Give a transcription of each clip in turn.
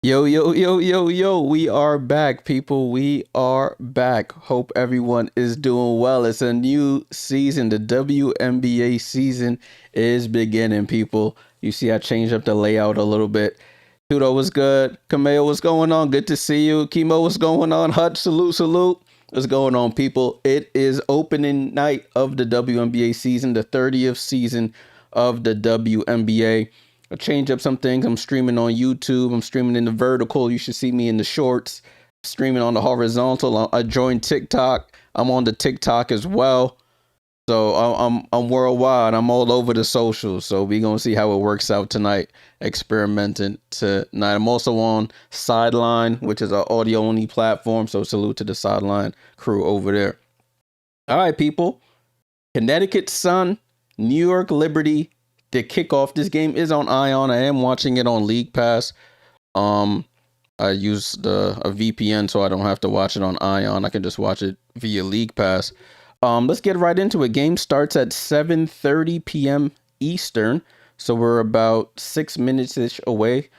Yo, yo, yo, yo, yo, we are back, people. We are back. Hope everyone is doing well. It's a new season. The WNBA season is beginning, people. You see, I changed up the layout a little bit. Tudo was good. Kameo, what's going on? Good to see you. Chemo, what's going on? Hutch, salute, salute. What's going on, people? It is opening night of the WNBA season, the 30th season of the WNBA. I change up some things. I'm streaming on YouTube. I'm streaming in the vertical. You should see me in the shorts. Streaming on the horizontal. I joined TikTok. I'm on the TikTok as well. So I'm worldwide. I'm all over the socials. So we gonna see how it works out tonight. Experimenting tonight. I'm also on Sideline, which is an audio only platform. So salute to the Sideline crew over there. All right, people. Connecticut Sun, New York Liberty. The kickoff. This game is on Ion. I am watching it on League Pass. I use a VPN so I don't have to watch it on Ion. I can just watch it via League Pass. Let's get right into it. Game starts at 7:30 p.m. Eastern, so we're about 6 minutes-ish away.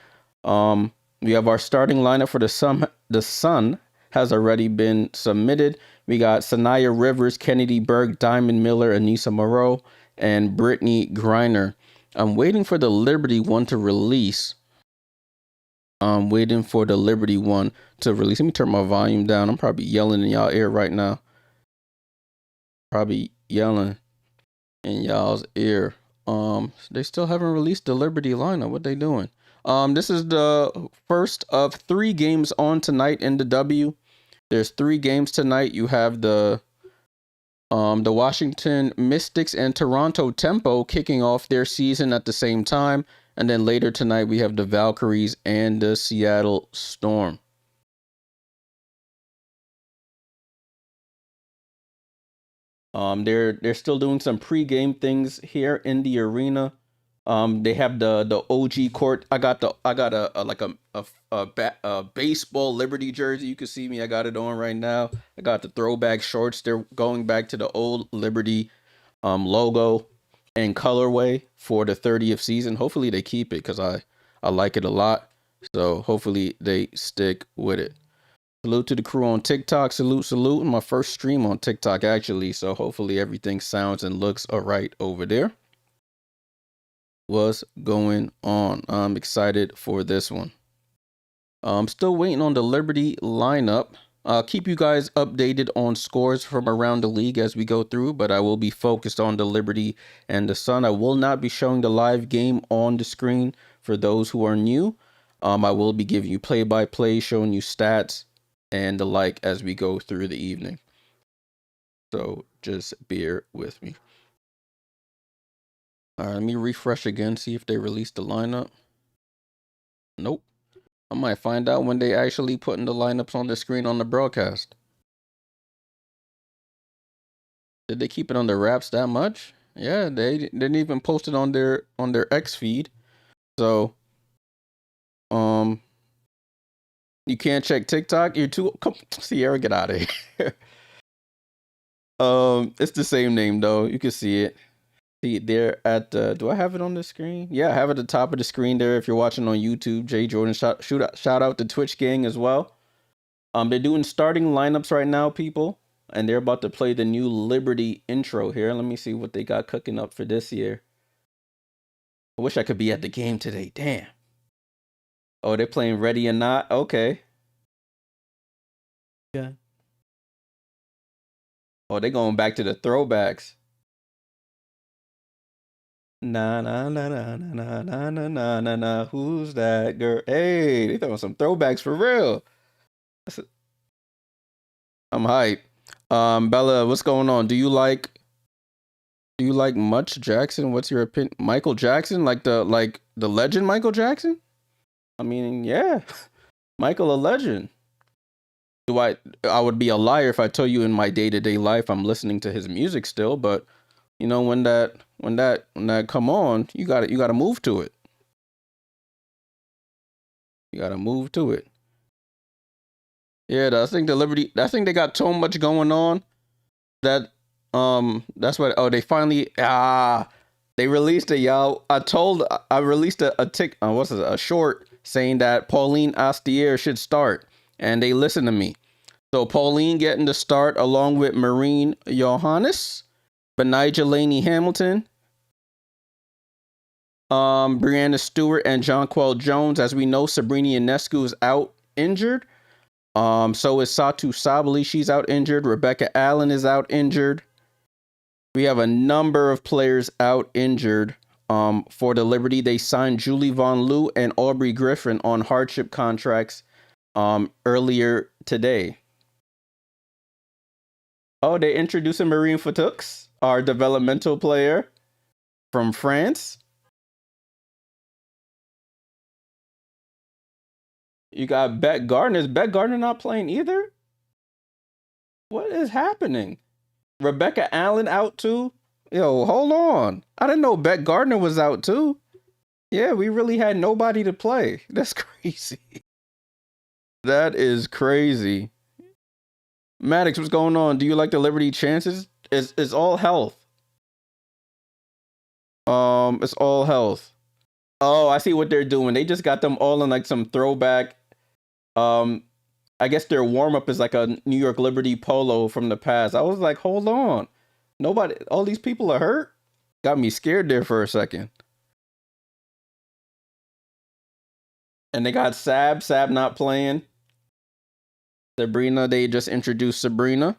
We have our starting lineup for the Sun. The Sun has already been submitted. We got Sanaya Rivers, Kennedy Berg, Diamond Miller, Anissa Moreau, and Brittany Griner. I'm waiting for the Liberty one to release. Let me turn my volume down. I'm probably yelling in y'all ear right now. Probably yelling in y'all's ear. They still haven't released the Liberty lineup. What they doing? This is the first of 3 games on tonight in the W. There's 3 games tonight. You have the Washington Mystics and Toronto Tempo kicking off their season at the same time. And then later tonight, we have the Valkyries and the Seattle Storm. They're still doing some pregame things here in the arena. They have the OG court. I got a baseball Liberty jersey. You can see me. I got it on right now. I got the throwback shorts. They're going back to the old Liberty logo and colorway for the 30th season. Hopefully they keep it because I like it a lot. So hopefully they stick with it. Salute to the crew on TikTok. Salute. My first stream on TikTok, actually. So hopefully everything sounds and looks all right over there. What's going on? I'm excited for this one. I'm still waiting on the Liberty lineup. I'll keep you guys updated on scores from around the league as we go through, but I will be focused on the Liberty and the Sun. I will not be showing the live game on the screen for those who are new. I will be giving you play-by-play, showing you stats and the like as we go through the evening. So just bear with me. All right, let me refresh again, see if they released the lineup. Nope. I might find out when they actually putting the lineups on the screen on the broadcast. Did they keep it on the wraps that much? Yeah, they didn't even post it on their X feed. So, you can't check TikTok. You're too Sierra, get out of here. It's the same name though. You can see it. See it there at do I have it on the screen? Yeah, I have it at the top of the screen there if you're watching on YouTube. Jay Jordan, shout out to Twitch gang as well. They're doing starting lineups right now, people, and they're about to play the new Liberty intro here. Let me see what they got cooking up for this year. I wish I could be at the game today. Damn. Oh, they're playing Ready or Not. Okay. Yeah. Oh, they're going back to the throwbacks. Na na na na na na na na na na. Who's that girl? Hey, they throwing some throwbacks for real. I'm hype. Bella, what's going on? Do you like Much Jackson? What's your opinion? Michael Jackson, like the legend Michael Jackson? I mean, yeah, Michael a legend. I would be a liar if I told you in my day-to-day life I'm listening to his music still, but you know when that come on, you got to move to it. You gotta move to it. Yeah, I think the Liberty. I think they got so much going on that that's what. Oh, they finally they released it, y'all. I released a tick. A short saying that Pauline Astier should start, and they listened to me. So Pauline getting the start along with Marine Johannes, Benijah Laney Hamilton, Brianna Stewart, and Jonquel Jones. As we know, Sabrina Ionescu is out injured. So is Satu Sabali. She's out injured. Rebecca Allen is out injured. We have a number of players out injured. For the Liberty, they signed Julie Von Loo and Aubrey Griffin on hardship contracts earlier today. Oh, they introducing Marine Fatux, our developmental player from France. You got Beck Gardner. Is Beck Gardner not playing either? What is happening? Rebecca Allen out too? Yo, hold on. I didn't know Beck Gardner was out too. Yeah, we really had nobody to play. That's crazy. That is crazy. Maddox, what's going on? Do you like the Liberty chances? It's all health. It's all health. Oh, I see what they're doing. They just got them all in like some throwback. I guess their warm up is like a New York Liberty polo from the past. I was like, hold on. Nobody, all these people are hurt? Got me scared there for a second. And they got Sab not playing. Sabrina, they just introduced Sabrina.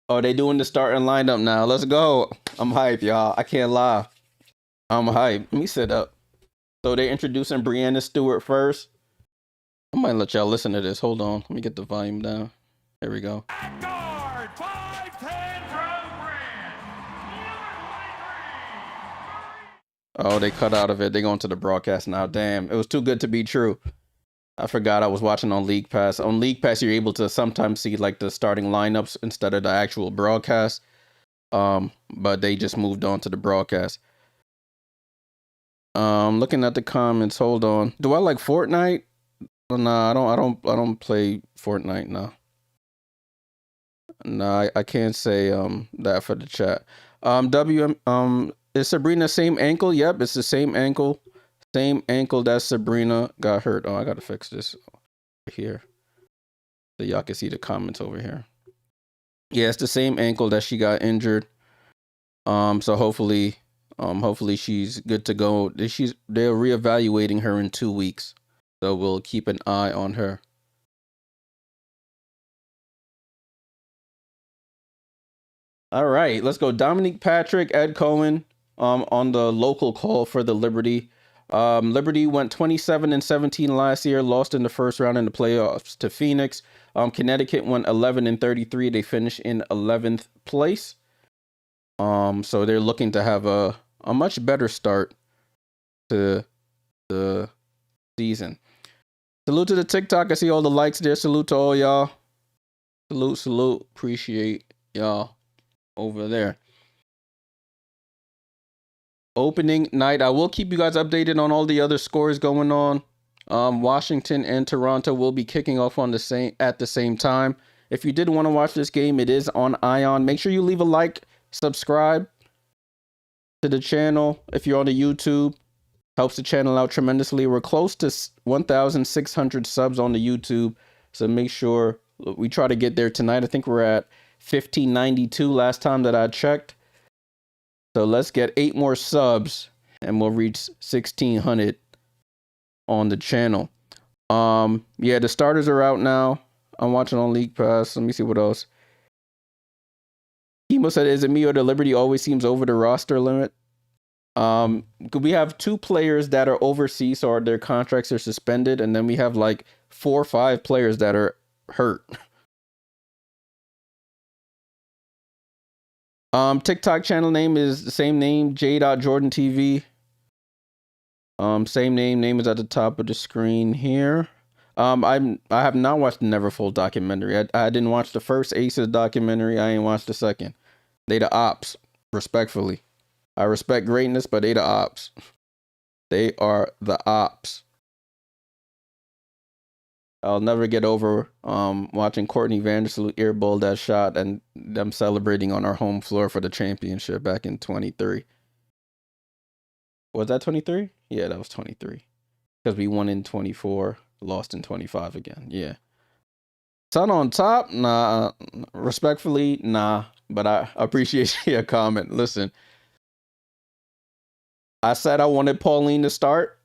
Oh, they doing the starting lineup now. Let's go. I'm hyped, y'all. I can't lie. I'm hyped. Let me sit up. So they're introducing Brianna Stewart first. I might let y'all listen to this. Hold on. Let me get the volume down. There we go. Guard, 5'10" Oh, they cut out of it. They going to the broadcast now. Damn, it was too good to be true. I forgot I was watching on League Pass. On League Pass, you're able to sometimes see like the starting lineups instead of the actual broadcast. But they just moved on to the broadcast. Looking at the comments. Hold on. Do I like Fortnite? Nah, I don't play Fortnite now. Nah, I can't say that for the chat. Is Sabrina same ankle? Yep, it's the same ankle. Same ankle that Sabrina got hurt. Oh, I gotta fix this here. So y'all can see the comments over here. Yeah, it's the same ankle that she got injured. So hopefully she's good to go. They're reevaluating her in 2 weeks. So we'll keep an eye on her. All right, let's go. Dominique Patrick, Ed Cohen, on the local call for the Liberty. Liberty went 27-17 last year, lost in the first round in the playoffs to Phoenix. Connecticut went 11-33. They finished in 11th place. So they're looking to have a much better start to the season. Salute to the TikTok. I see all the likes there. Salute to all y'all. Salute. Appreciate y'all over there. Opening night. I will keep you guys updated on all the other scores going on. Washington and Toronto will be kicking off at the same time. If you did want to watch this game, it is on Ion. Make sure you leave a like, subscribe to the channel if you're on the YouTube. Helps the channel out tremendously. We're close to 1,600 subs on the YouTube, so make sure we try to get there tonight. I think we're at 1,592 last time that I checked. So let's get 8 more subs and we'll reach 1,600 on the channel. Yeah, the starters are out now. I'm watching on League Pass. Let me see what else. Kimo said, is it me or the Liberty always seems over the roster limit? We have 2 players that are overseas or their contracts are suspended, and then we have like 4 or 5 players that are hurt. TikTok channel name is the same name, Jay.JordanTV. Same name is at the top of the screen here. I have not watched the Neverfull documentary. I didn't watch the first Aces documentary. I ain't watched the second. They the ops. Respectfully. I respect greatness, but they the ops. They are the ops. I'll never get over watching Courtney Vandersloot airball that shot and them celebrating on our home floor for the championship back in 23. Was that 23? Yeah, that was 23. Because we won in 24, lost in 25 again. Yeah. Sun on top? Nah. Respectfully, nah. But I appreciate your comment. Listen, I said I wanted Pauline to start,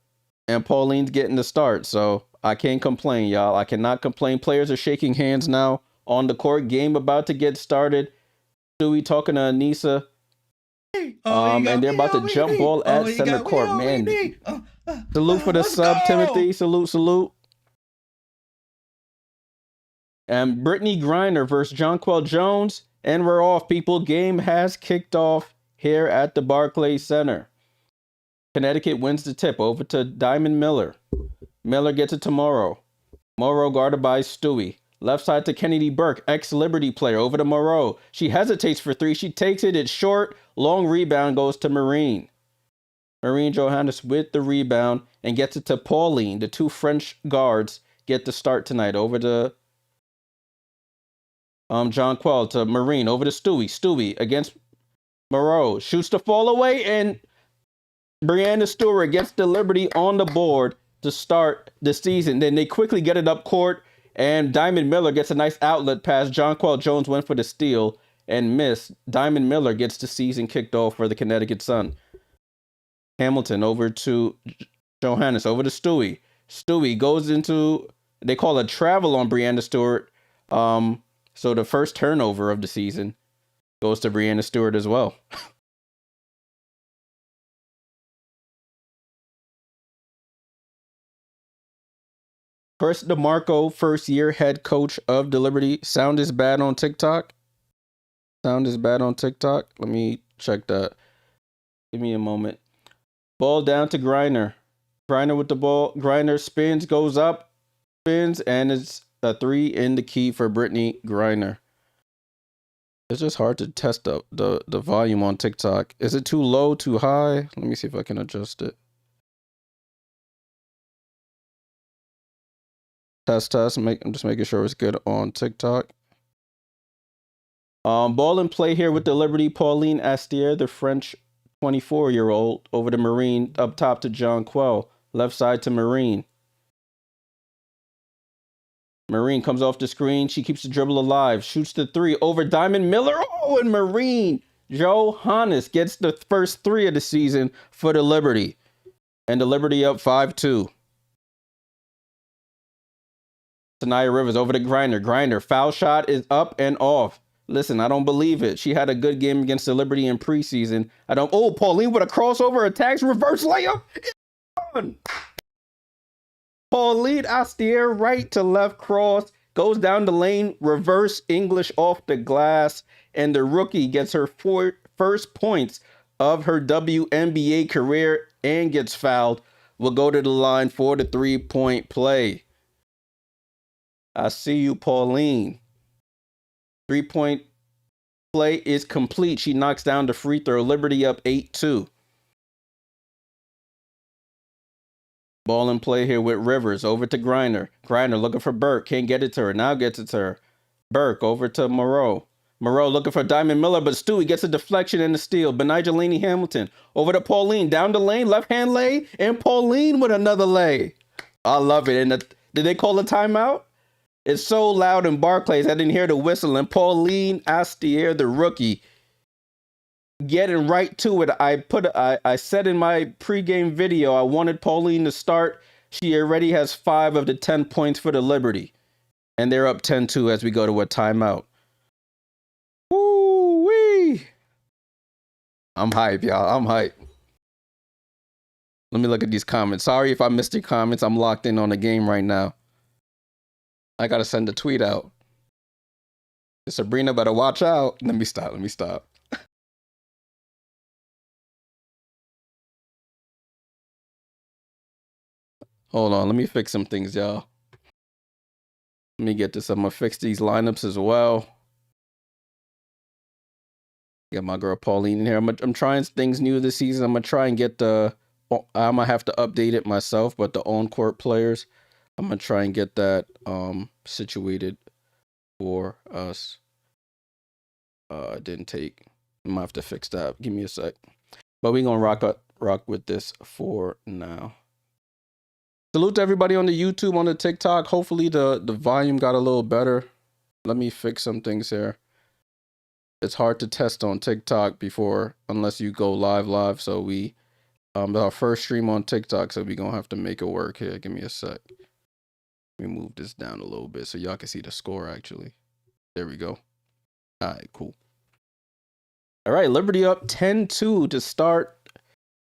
and Pauline's getting the start. So I can't complain, y'all. I cannot complain. Players are shaking hands now on the court. Game about to get started. Stewie talking to Anissa. And they're about to jump ball at center court. Man, salute for the sub, go! Timothy. Salute, salute. And Brittany Griner versus Jonquel Jones. And we're off, people. Game has kicked off here at the Barclays Center. Connecticut wins the tip over to Diamond Miller. Miller gets it to Morrow. Morrow guarded by Stewie. Left side to Kennedy Burke, ex-Liberty player, over to Moreau. She hesitates for three. She takes it. It's short. Long rebound goes to Marine. Marine Johannes with the rebound and gets it to Pauline. The two French guards get the start tonight. Over to Jonquel to Marine. Over to Stewie. Stewie against Moreau. Shoots the fall away, and Brianna Stewart gets the Liberty on the board to start the season. Then they quickly get it up court. And Diamond Miller gets a nice outlet pass. Jonquel Jones went for the steal and missed. Diamond Miller gets the season kicked off for the Connecticut Sun. Hamilton over to Johannes, over to Stewie. Stewie goes into, they call a travel on Brianna Stewart. So the first turnover of the season goes to Brianna Stewart as well. Chris DeMarco, first year head coach of the Liberty. Sound is bad on TikTok. Sound is bad on TikTok. Let me check that. Give me a moment. Ball down to Griner. Griner with the ball. Griner spins, goes up, spins, and it's a three in the key for Brittany Griner. It's just hard to test the volume on TikTok. Is it too low, too high? Let me see if I can adjust it. Test. I'm just making sure it's good on TikTok. Ball in play here with the Liberty. Pauline Astier, the French 24-year-old, over to Marine, up top to Jonquel. Left side to Marine. Marine comes off the screen. She keeps the dribble alive. Shoots the three over Diamond Miller. Oh, and Marine Johannes gets the first three of the season for the Liberty. And the Liberty up 5-2. Tanaya Rivers over to Griner. Griner, foul shot is up and off. Listen, I don't believe it. She had a good game against the Liberty in preseason. Oh, Pauline with a crossover, attacks, reverse layup. It's on. Pauline Astier, right to left cross, goes down the lane, reverse English off the glass, and the rookie gets her first points of her WNBA career and gets fouled. Will go to the line for the three-point play. I see you, Pauline. Three-point play is complete. She knocks down the free throw. Liberty up 8-2. Ball in play here with Rivers. Over to Griner. Griner looking for Burke. Can't get it to her. Now gets it to her. Burke over to Moreau. Moreau looking for Diamond Miller, but Stewie gets a deflection and a steal. Benigjalini Hamilton. Over to Pauline. Down the lane. Left-hand lay. And Pauline with another lay. I love it. And did they call a timeout? It's so loud in Barclays, I didn't hear the whistle. And Pauline Astier, the rookie, getting right to it. I said in my pregame video, I wanted Pauline to start. She already has 5 of the 10 points for the Liberty. And they're up 10-2 as we go to a timeout. Woo-wee! I'm hype, y'all. I'm hype. Let me look at these comments. Sorry if I missed your comments. I'm locked in on the game right now. I gotta send a tweet out. Sabrina better watch out. Let me stop. Hold on, let me fix some things, y'all. Let me get this. I'm gonna fix these lineups as well. Got my girl Pauline in here. I'm trying things new this season. I'm gonna try and get the. I'm gonna have to update it myself, but the on court players, I'm gonna try and get that situated for us. Didn't take. I'm gonna have to fix that. Give me a sec. But we're gonna rock with this for now. Salute to everybody on the YouTube, on the TikTok. Hopefully the volume got a little better. Let me fix some things here. It's hard to test on TikTok before, unless you go live. So we, our first stream on TikTok, so we gonna have to make it work here. Give me a sec. Let me move this down a little bit so y'all can see the score actually. There we go. All right, cool. All right, Liberty up 10-2 to start.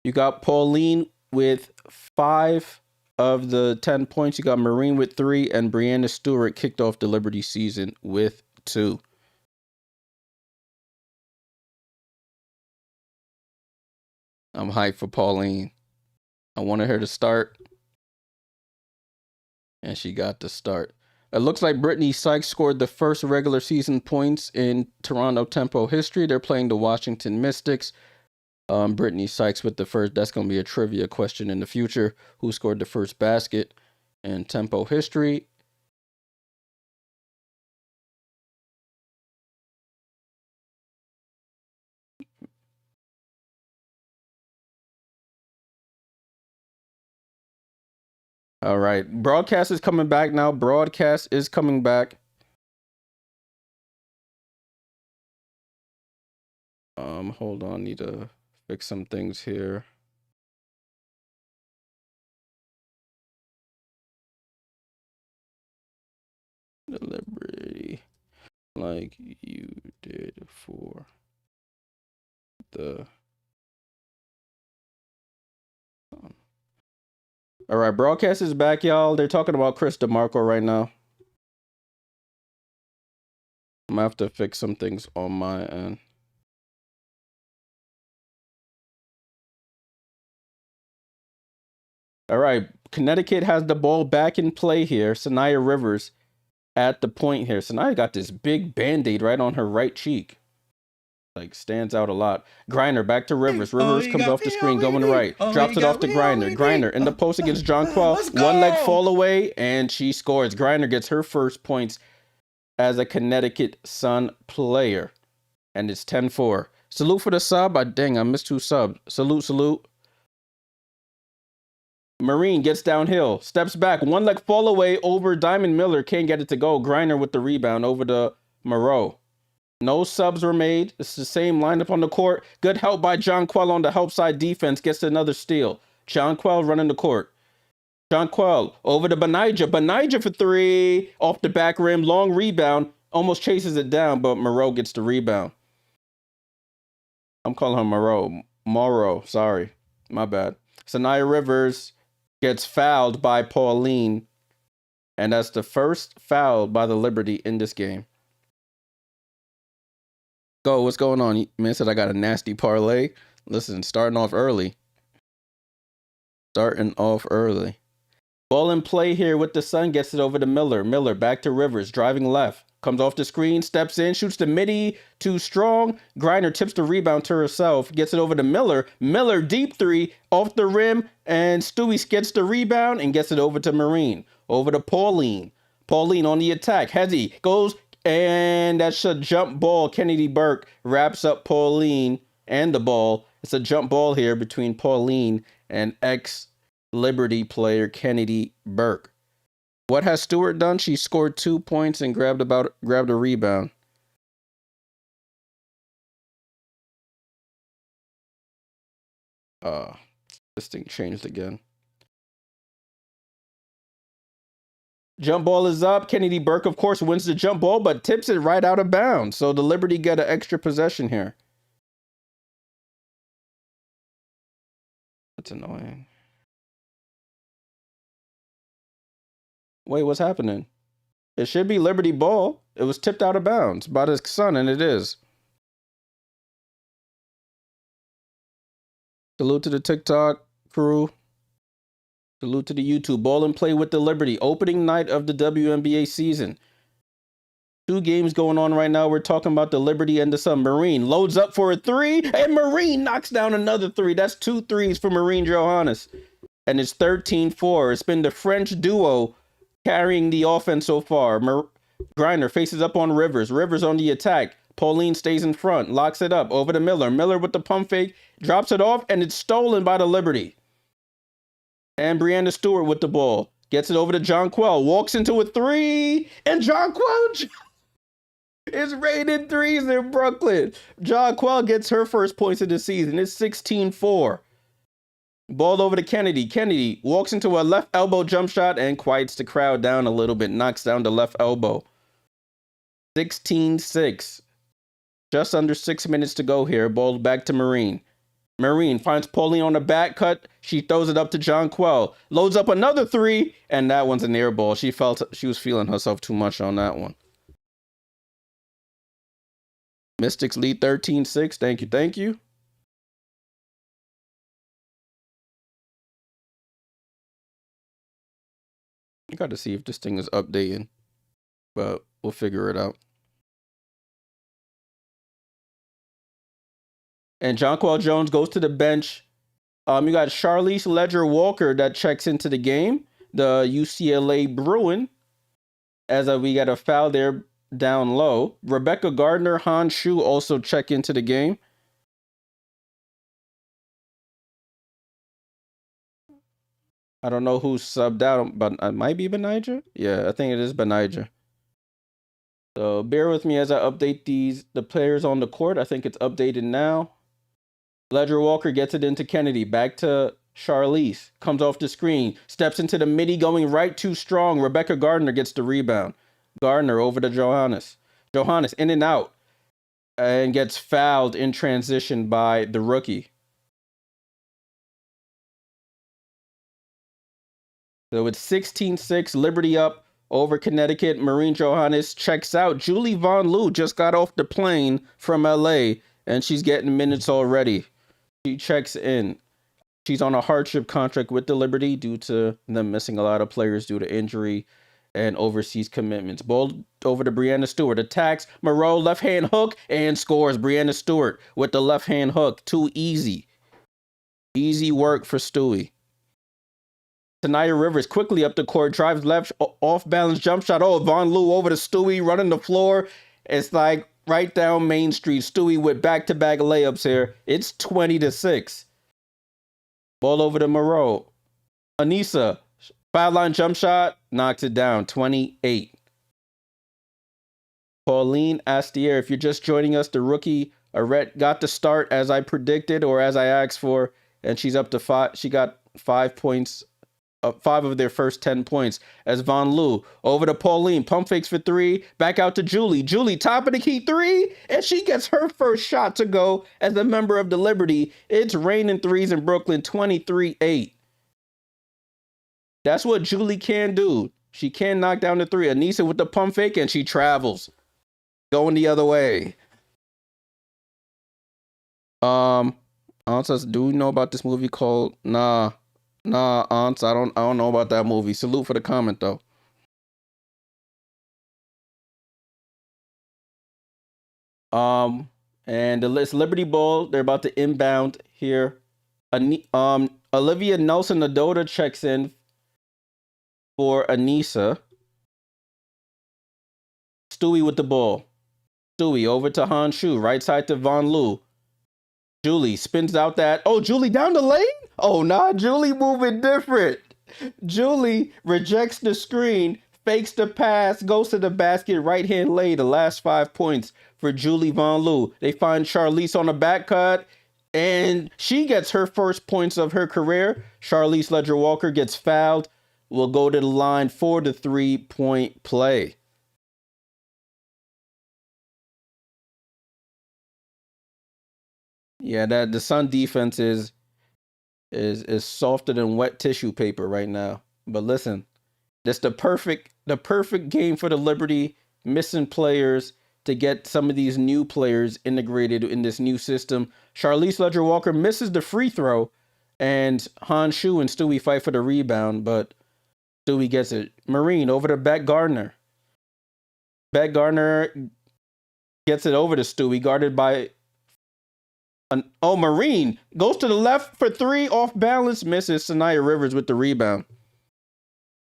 You got Pauline with 5 of the 10 points. You got Marine with 3, and Brianna Stewart kicked off the Liberty season with 2. I'm hyped for Pauline. I wanted her to start, and she got to start. It looks like Brittany Sykes scored the first regular season points in Toronto Tempo history. They're playing the Washington Mystics. Brittany Sykes with the first. That's going to be a trivia question in the future. Who scored the first basket in Tempo history? All right. Broadcast is coming back now. Broadcast is coming back. Hold on. Need to fix some things here. Liberty, like you did for the. All right, broadcast is back, y'all. They're talking about Chris DeMarco right now. I'm gonna have to fix some things on my end. All right, Connecticut has the ball back in play here. Sanaya Rivers at the point here. Sanaya got this big Band-Aid right on her right cheek. Like, stands out a lot. Griner back to Rivers. Rivers comes off the screen, going right. Drops it off to Griner. Griner in the post against Jonquel. One leg fall away, and she scores. Griner gets her first points as a Connecticut Sun player. And it's 10-4. Salute for the sub. Dang, I missed 2 subs. Salute. Marine gets downhill, steps back, one leg fall away over Diamond Miller, can't get it to go. Griner with the rebound over to Moreau. No subs were made. It's the same lineup on the court. Good help by Jonquel on the help side defense. Gets another steal. Jonquel running the court. Jonquel over to Benijah. Benijah for 3. Off the back rim. Long rebound. Almost chases it down, but Moreau gets the rebound. I'm calling her Moreau. Morrow. Sorry. My bad. Sanaya Rivers gets fouled by Pauline. And that's the first foul by the Liberty in this game. Go, what's going on? Man said I got a nasty parlay. Listen, starting off early. Ball in play here with the Sun. Gets it over to Miller. Miller back to Rivers. Driving left. Comes off the screen. Steps in. Shoots the midi. Too strong. Griner tips the rebound to herself. Gets it over to Miller. Miller deep 3. Off the rim. And Stewie gets the rebound and gets it over to Marine. Over to Pauline. Pauline on the attack. Hezzy goes. And that's a jump ball. Kennedy Burke wraps up Pauline and the ball. It's a jump ball here between Pauline and ex-Liberty player Kennedy Burke. What has Stewart done? She scored 2 points and grabbed a rebound. This thing changed again. Jump ball is up. Kennedy Burke, of course, wins the jump ball, but tips it right out of bounds. So the Liberty get an extra possession here. That's annoying. Wait, what's happening? It should be Liberty ball. It was tipped out of bounds by the Sun, and it is. Salute to the TikTok crew. Salute to the YouTube. Ball and play with the Liberty. Opening night of the WNBA season. 2 games going on right now. We're talking about the Liberty and the Sun. Marine loads up for a 3, and Marine knocks down another 3. That's 2 threes for Marine Johannes. And it's 13-4. It's been the French duo carrying the offense so far. Griner faces up on Rivers. Rivers on the attack. Pauline stays in front, locks it up over to Miller. Miller with the pump fake, drops it off, and it's stolen by the Liberty. And Brianna Stewart with the ball. Gets it over to John Quell. Walks into a 3. And John Quell is rated 3s in Brooklyn. John Quell gets her first points of the season. It's 16-4. Ball over to Kennedy. Kennedy walks into a left elbow jump shot and quiets the crowd down a little bit. Knocks down the left elbow. 16-6. Just under 6 minutes to go here. Ball back to Marine. Marine finds Pauline on the back cut. She throws it up to John Quell. Loads up another 3, and that one's an air ball. She was feeling herself too much on that one. Mystics lead 13-6. Thank you. Thank you. I got to see if this thing is updating, but we'll figure it out. And Jonquel Jones goes to the bench. You got Charlize Ledger-Walker that checks into the game, the UCLA Bruin, as we got a foul there down low. Rebecca Gardner, Han Shu also check into the game. I don't know who's subbed out, but it might be Benijah. Yeah, I think it is Benijah. So bear with me as I update the players on the court. I think it's updated now. Ledger Walker gets it into Kennedy. Back to Charlize. Comes off the screen. Steps into the midi, going right too strong. Rebecca Gardner gets the rebound. Gardner over to Johannes. Johannes in and out. And gets fouled in transition by the rookie. So it's 16-6. Liberty up over Connecticut. Marine Johannes checks out. Julie Von Loo just got off the plane from LA. And she's getting minutes already. She checks in. She's on a hardship contract with the Liberty due to them missing a lot of players due to injury and overseas commitments. Ball over to Brianna Stewart. Attacks. Moreau left-hand hook and scores. Brianna Stewart with the left-hand hook. Too easy. Easy work for Stewie. Tanaya Rivers quickly up the court. Drives left. Off-balance jump shot. Oh, Von Loo over to Stewie. Running the floor. It's like right down Main Street. Stewie with back-to-back layups here. It's 20-6. Ball over to Moreau. Anissa, foul line jump shot, knocks it down. 28. Pauline Astier, if you're just joining us, the rookie Arette got the start as I predicted or as I asked for, and she's up to 5. She got 5 points. 5 of their first 10 points as Von Loo over to Pauline, pump fakes for 3, back out to Julie. Julie top of the key 3, and she gets her first shot to go as a member of the Liberty. It's raining 3s in Brooklyn, 23-8. That's what Julie can do. She can knock down the 3. Anissa with the pump fake, and she travels, going the other way. Answers, do you know about this movie called Nah, aunts, I don't know about that movie. Salute for the comment though. And the Liberty Ball, they're about to inbound here. Olivia Nelson Adota checks in for Anissa. Stewie with the ball. Stewie over to Han Shu, right side to Von Loo. Julie spins out that. Oh, Julie down the lane? Oh, nah, Julie moving different. Julie rejects the screen, fakes the pass, goes to the basket, right-hand lay. The last 5 points for Julie Von Loo. They find Charlize on the back cut, and she gets her first points of her career. Charlize Ledger-Walker gets fouled. Will go to the line for the 3-point play. Yeah, that the Sun defense is softer than wet tissue paper right now. But listen, that's the perfect game for the Liberty, missing players to get some of these new players integrated in this new system. Charlize Ledger-Walker misses the free throw, and Han Shu and Stewie fight for the rebound, but Stewie gets it. Marine over to Beck Gardner. Beck Gardner gets it over to Stewie, guarded by Marine. Goes to the left for three, off balance, misses. Sanaya Rivers with the rebound.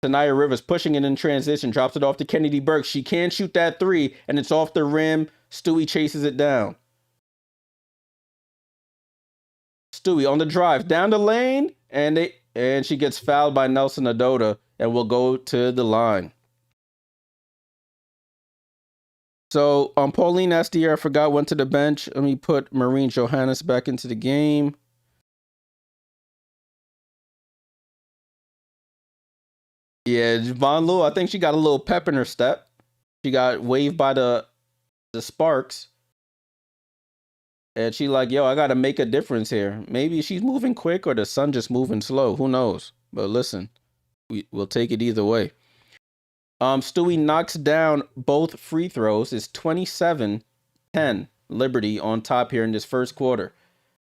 Sanaya Rivers pushing it in transition, drops it off to Kennedy Burke. She can shoot that three, and it's off the rim. Stewie chases it down. Stewie on the drive, down the lane, and she gets fouled by Nelson Adota and will go to the line. So Pauline Astier, I forgot, went to the bench. Let me put Maureen Johannes back into the game. Yeah, Von Lu, I think she got a little pep in her step. She got waved by the Sparks. And she like, yo, I got to make a difference here. Maybe she's moving quick or the Sun just moving slow. Who knows? But listen, we'll take it either way. Stewie knocks down both free throws. It's 27-10 Liberty on top here in this first quarter.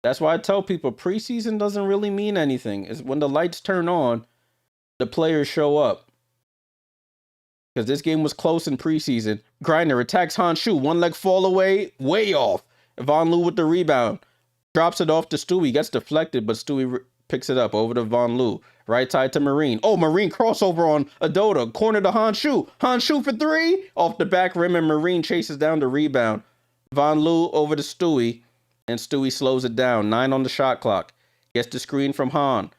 That's why I tell people preseason doesn't really mean anything. It's when the lights turn on, the players show up. Because this game was close in preseason. Griner attacks Honshu. One leg fall away, way off. Von Lu with the rebound. Drops it off to Stewie. Gets deflected, but Stewie picks it up over to Von Lu. Right side to Marine. Oh, Marine crossover on Adota. Corner to Honshu. Honshu for three. Off the back rim, and Marine chases down the rebound. Von Lu over to Stewie, and Stewie slows it down. 9 on the shot clock. Gets the screen from Han.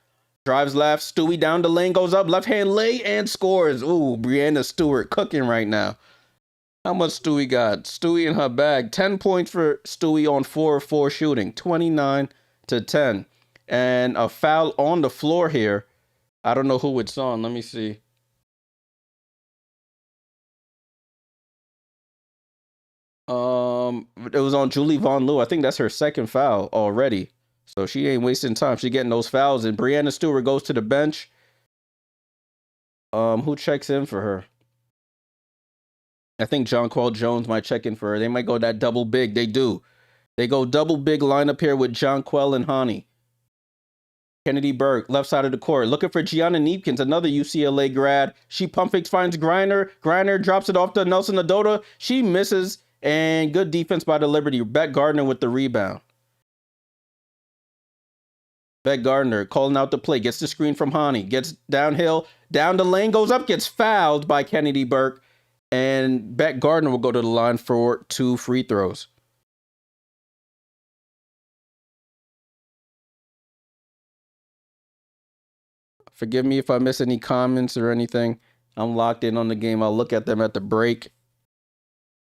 Drives left. Stewie down the lane. Goes up. Left hand lay and scores. Ooh, Brianna Stewart cooking right now. How much Stewie got? Stewie in her bag. 10 points for Stewie on 4-4 shooting. 29-10. And a foul on the floor here. I don't know who it's on. Let me see. It was on Julie Von Lu. I think that's her second foul already. So she ain't wasting time. She getting those fouls. And Brianna Stewart goes to the bench. Who checks in for her? I think Jonquel Jones might check in for her. They might go that double big. They do. They go double big lineup here with Jonquel and Hani. Kennedy Burke, left side of the court, looking for Gianna Neepkins, another UCLA grad. She pump fakes, finds Griner. Griner drops it off to Nelson Adota. She misses, and good defense by the Liberty. Beck Gardner with the rebound. Beck Gardner calling out the play, gets the screen from Hani, gets downhill, down the lane, goes up, gets fouled by Kennedy Burke, and Beck Gardner will go to the line for 2 free throws. Forgive me if I miss any comments or anything. I'm locked in on the game. I'll look at them at the break.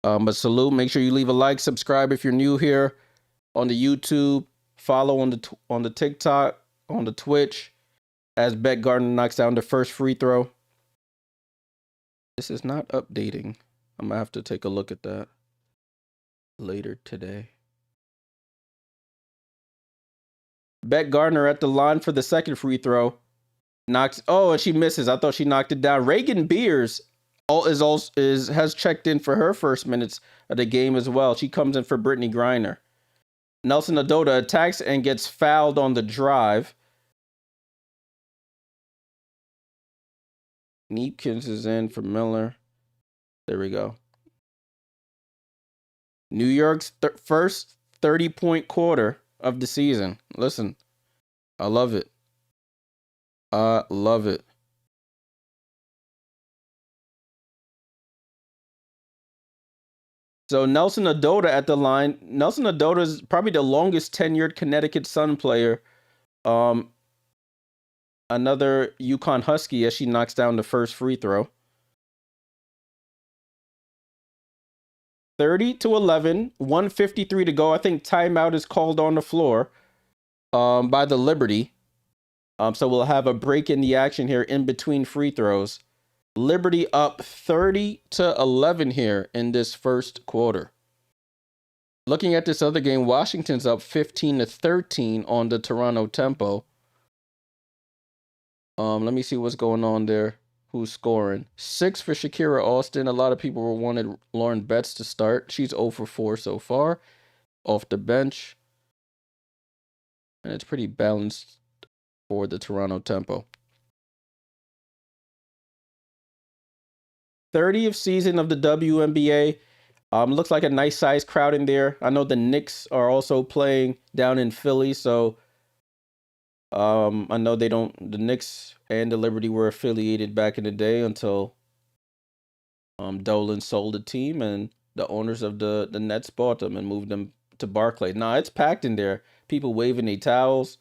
But salute. Make sure you leave a like, subscribe if you're new here on the YouTube, follow on the TikTok, on the Twitch, as Beck Gardner knocks down the first free throw. This is not updating. I'm gonna have to take a look at that later today. Beck Gardner at the line for the second free throw. And she misses. I thought she knocked it down. Reagan Beers has checked in for her first minutes of the game as well. She comes in for Brittany Griner. Nelson Adota attacks and gets fouled on the drive. Neepkins is in for Miller. There we go. New York's first 30-point quarter of the season. Listen, I love it. I love it. So Nelson Adota at the line. Nelson Adota is probably the longest tenured Connecticut Sun player. Another UConn Husky as she knocks down the first free throw. 30-11, 1:53 to go. I think timeout is called on the floor by the Liberty. So we'll have a break in the action here in between free throws. Liberty up 30-11 here in this first quarter. Looking at this other game, Washington's up 15-13 on the Toronto Tempo. Let me see what's going on there. Who's scoring? 6 for Shakira Austin. A lot of people wanted Lauren Betts to start. She's 0 for 4 so far off the bench. And it's pretty balanced for the Toronto Tempo. 30th season of the WNBA. Looks like a nice sized crowd in there. I know the Knicks are also playing down in Philly, so I know the Knicks and the Liberty were affiliated back in the day until Dolan sold the team and the owners of the Nets bought them and moved them to Barclays. Nah, it's packed in there. People waving their towels.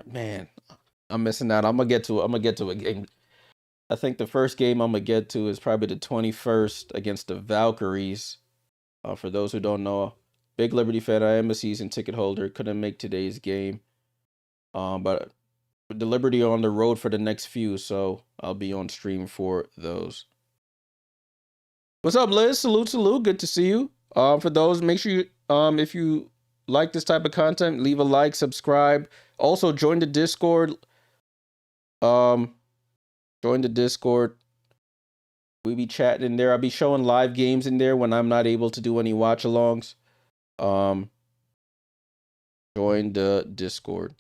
Man, I'm missing out. I'm gonna get to it. I'm gonna get to a game. I think the first game I'm gonna get to is probably the 21st against the Valkyries. For those who don't know, big Liberty fan. I am a season ticket holder. Couldn't make today's game. But the Liberty are on the road for the next few, so I'll be on stream for those. What's up, Liz? Salute. Good to see you. For those, make sure you, if you like this type of content, leave a like, subscribe. Also, join the Discord. Join the Discord. We be chatting in there. I'll be showing live games in there when I'm not able to do any watch-alongs. Join the Discord.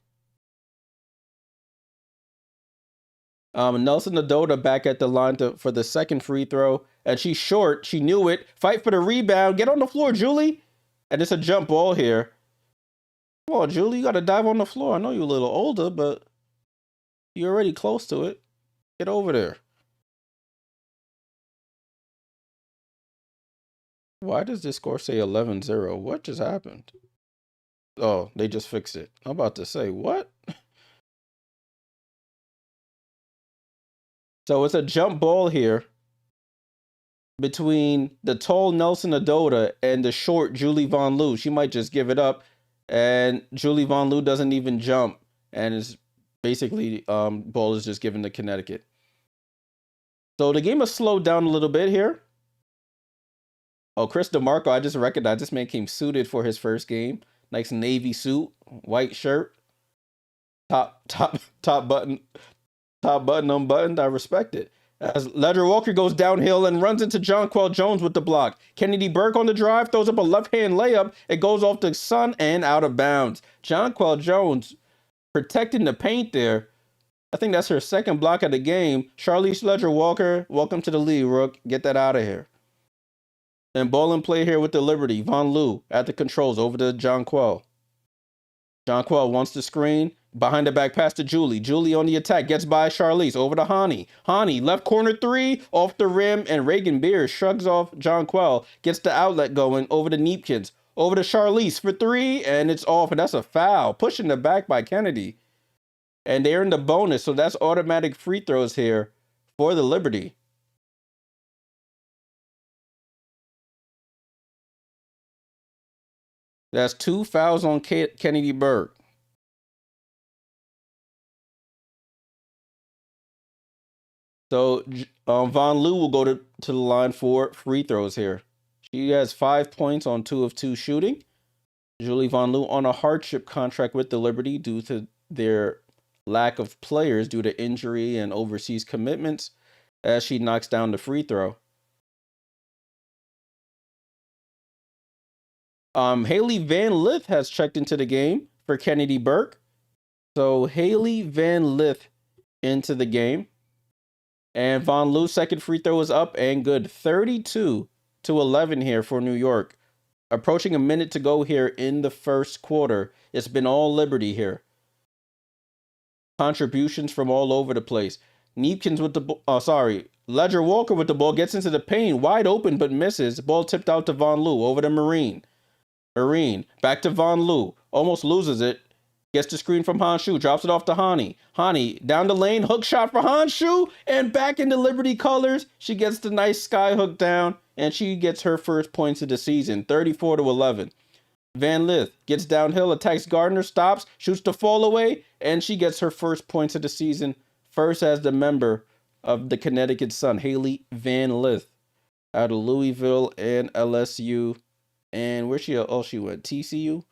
Nelson Nadota back at the line for the second free throw. And she's short. She knew it. Fight for the rebound. Get on the floor, Julie. And it's a jump ball here. Come on, Julie. You got to dive on the floor. I know you're a little older, but you're already close to it. Get over there. Why does this score say 11-0? What just happened? Oh, they just fixed it. I'm about to say, what? So it's a jump ball here between the tall Nelson Adota and the short Julie Von Loo. She might just give it up, and Julie Von Loo doesn't even jump, and is basically ball is just given to Connecticut. So the game has slowed down a little bit here. Oh, Chris DeMarco, I just recognized this man came suited for his first game. Nice navy suit, white shirt, top button unbuttoned. I respect it. As Ledger Walker goes downhill and runs into Jonquel Jones with the block. Kennedy Burke on the drive, throws up a left-hand layup. It goes off the Sun and out of bounds. Jonquel Jones protecting the paint there. I think that's her second block of the game. Charlize Ledger Walker, welcome to the league, Rook. Get that out of here. And ball and play here with the Liberty. Von Loo at the controls over to Jonquel. Jonquel wants the screen. Behind the back pass to Julie. Julie on the attack. Gets by Charlize. Over to Hani. Hani, left corner three. Off the rim. And Reagan Beers shrugs off Jonquel. Gets the outlet going. Over to Neepkins. Over to Charlize for three. And it's off. And that's a foul. Pushing the back by Kennedy. And they're in the bonus. So that's automatic free throws here for the Liberty. That's 2 fouls on Kennedy Burke. So Von Loo will go to the line for free throws here. She has 5 points on 2 of 2 shooting. Julie Von Loo on a hardship contract with the Liberty due to their lack of players due to injury and overseas commitments as she knocks down the free throw. Haley Van Lith has checked into the game for Kennedy Burke. So Haley Van Lith into the game. And Von Loo's second free throw is up and good. 32-11 here for New York. Approaching a minute to go here in the first quarter. It's been all Liberty here. Contributions from all over the place. Neepkins with the ball. Ledger Walker with the ball. Gets into the paint. Wide open but misses. Ball tipped out to Von Loo. Over to Marine. Back to Von Loo. Almost loses it. Gets the screen from Honshu. Drops it off to Hani. Hani down the lane. Hook shot for Honshu. And back into Liberty colors. She gets the nice sky hook down. And she gets her first points of the season. 34-11. Van Lith gets downhill. Attacks Gardner. Stops. Shoots the fall away. And she gets her first points of the season. First as the member of the Connecticut Sun. Haley Van Lith. Out of Louisville and LSU. And where she? Oh, she went TCU.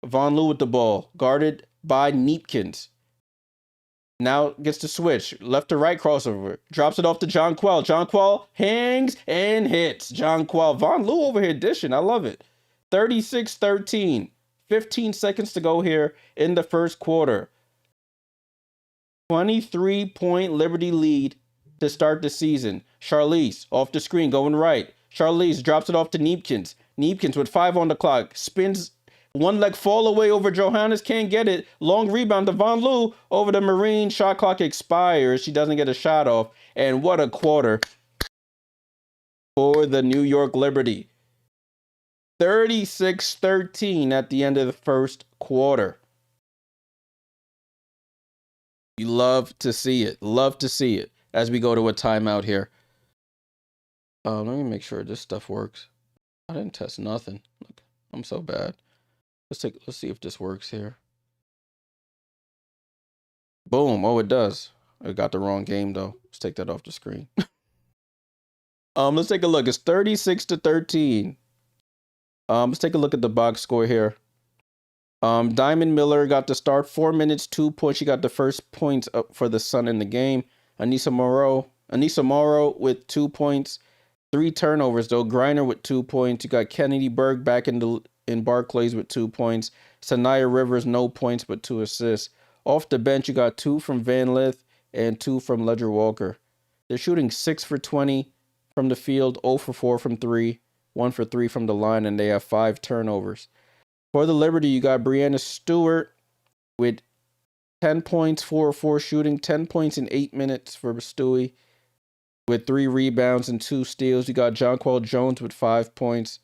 Von Loo with the ball, guarded by Neepkins. Now gets to switch, left to right crossover. Drops it off to Jonquel. Jonquel hangs and hits. Jonquel. Von Loo over here dishing. I love it. 36-13. 15 seconds to go here in the first quarter. 23-point Liberty lead to start the season. Charlize off the screen going right. Charlize drops it off to Neepkins. Neepkins with 5 on the clock. Spins one leg fall away over Johannes. Can't get it. Long rebound to Von Loo over the Marine. Shot clock expires. She doesn't get a shot off. And what a quarter for the New York Liberty. 36-13 at the end of the first quarter. You love to see it. Love to see it as we go to a timeout here. Let me make sure this stuff works. I didn't test nothing. Look, I'm so bad. Let's see if this works here. Boom. Oh, it does. I got the wrong game though. Let's take that off the screen. Let's take a look. It's 36-13. Let's take a look at the box score here. Diamond Miller got the start, 4 minutes, 2 points. She got the first points up for the Sun in the game. Anissa Morrow with 2 points, 3 turnovers though. Griner with 2 points. You got Kennedy Berg back in Barclays with 2 points. Sanaya Rivers, no points but 2 assists. Off the bench, you got 2 from Van Lith and 2 from Ledger Walker. They're shooting 6 for 20 from the field, 0 for 4 from 3, 1 for 3 from the line, and they have 5 turnovers. For the Liberty, you got Brianna Stewart with 10 points, 4-4 shooting, 10 points in 8 minutes for Stewie with 3 rebounds and 2 steals. You got Jonquel Jones with 5 points.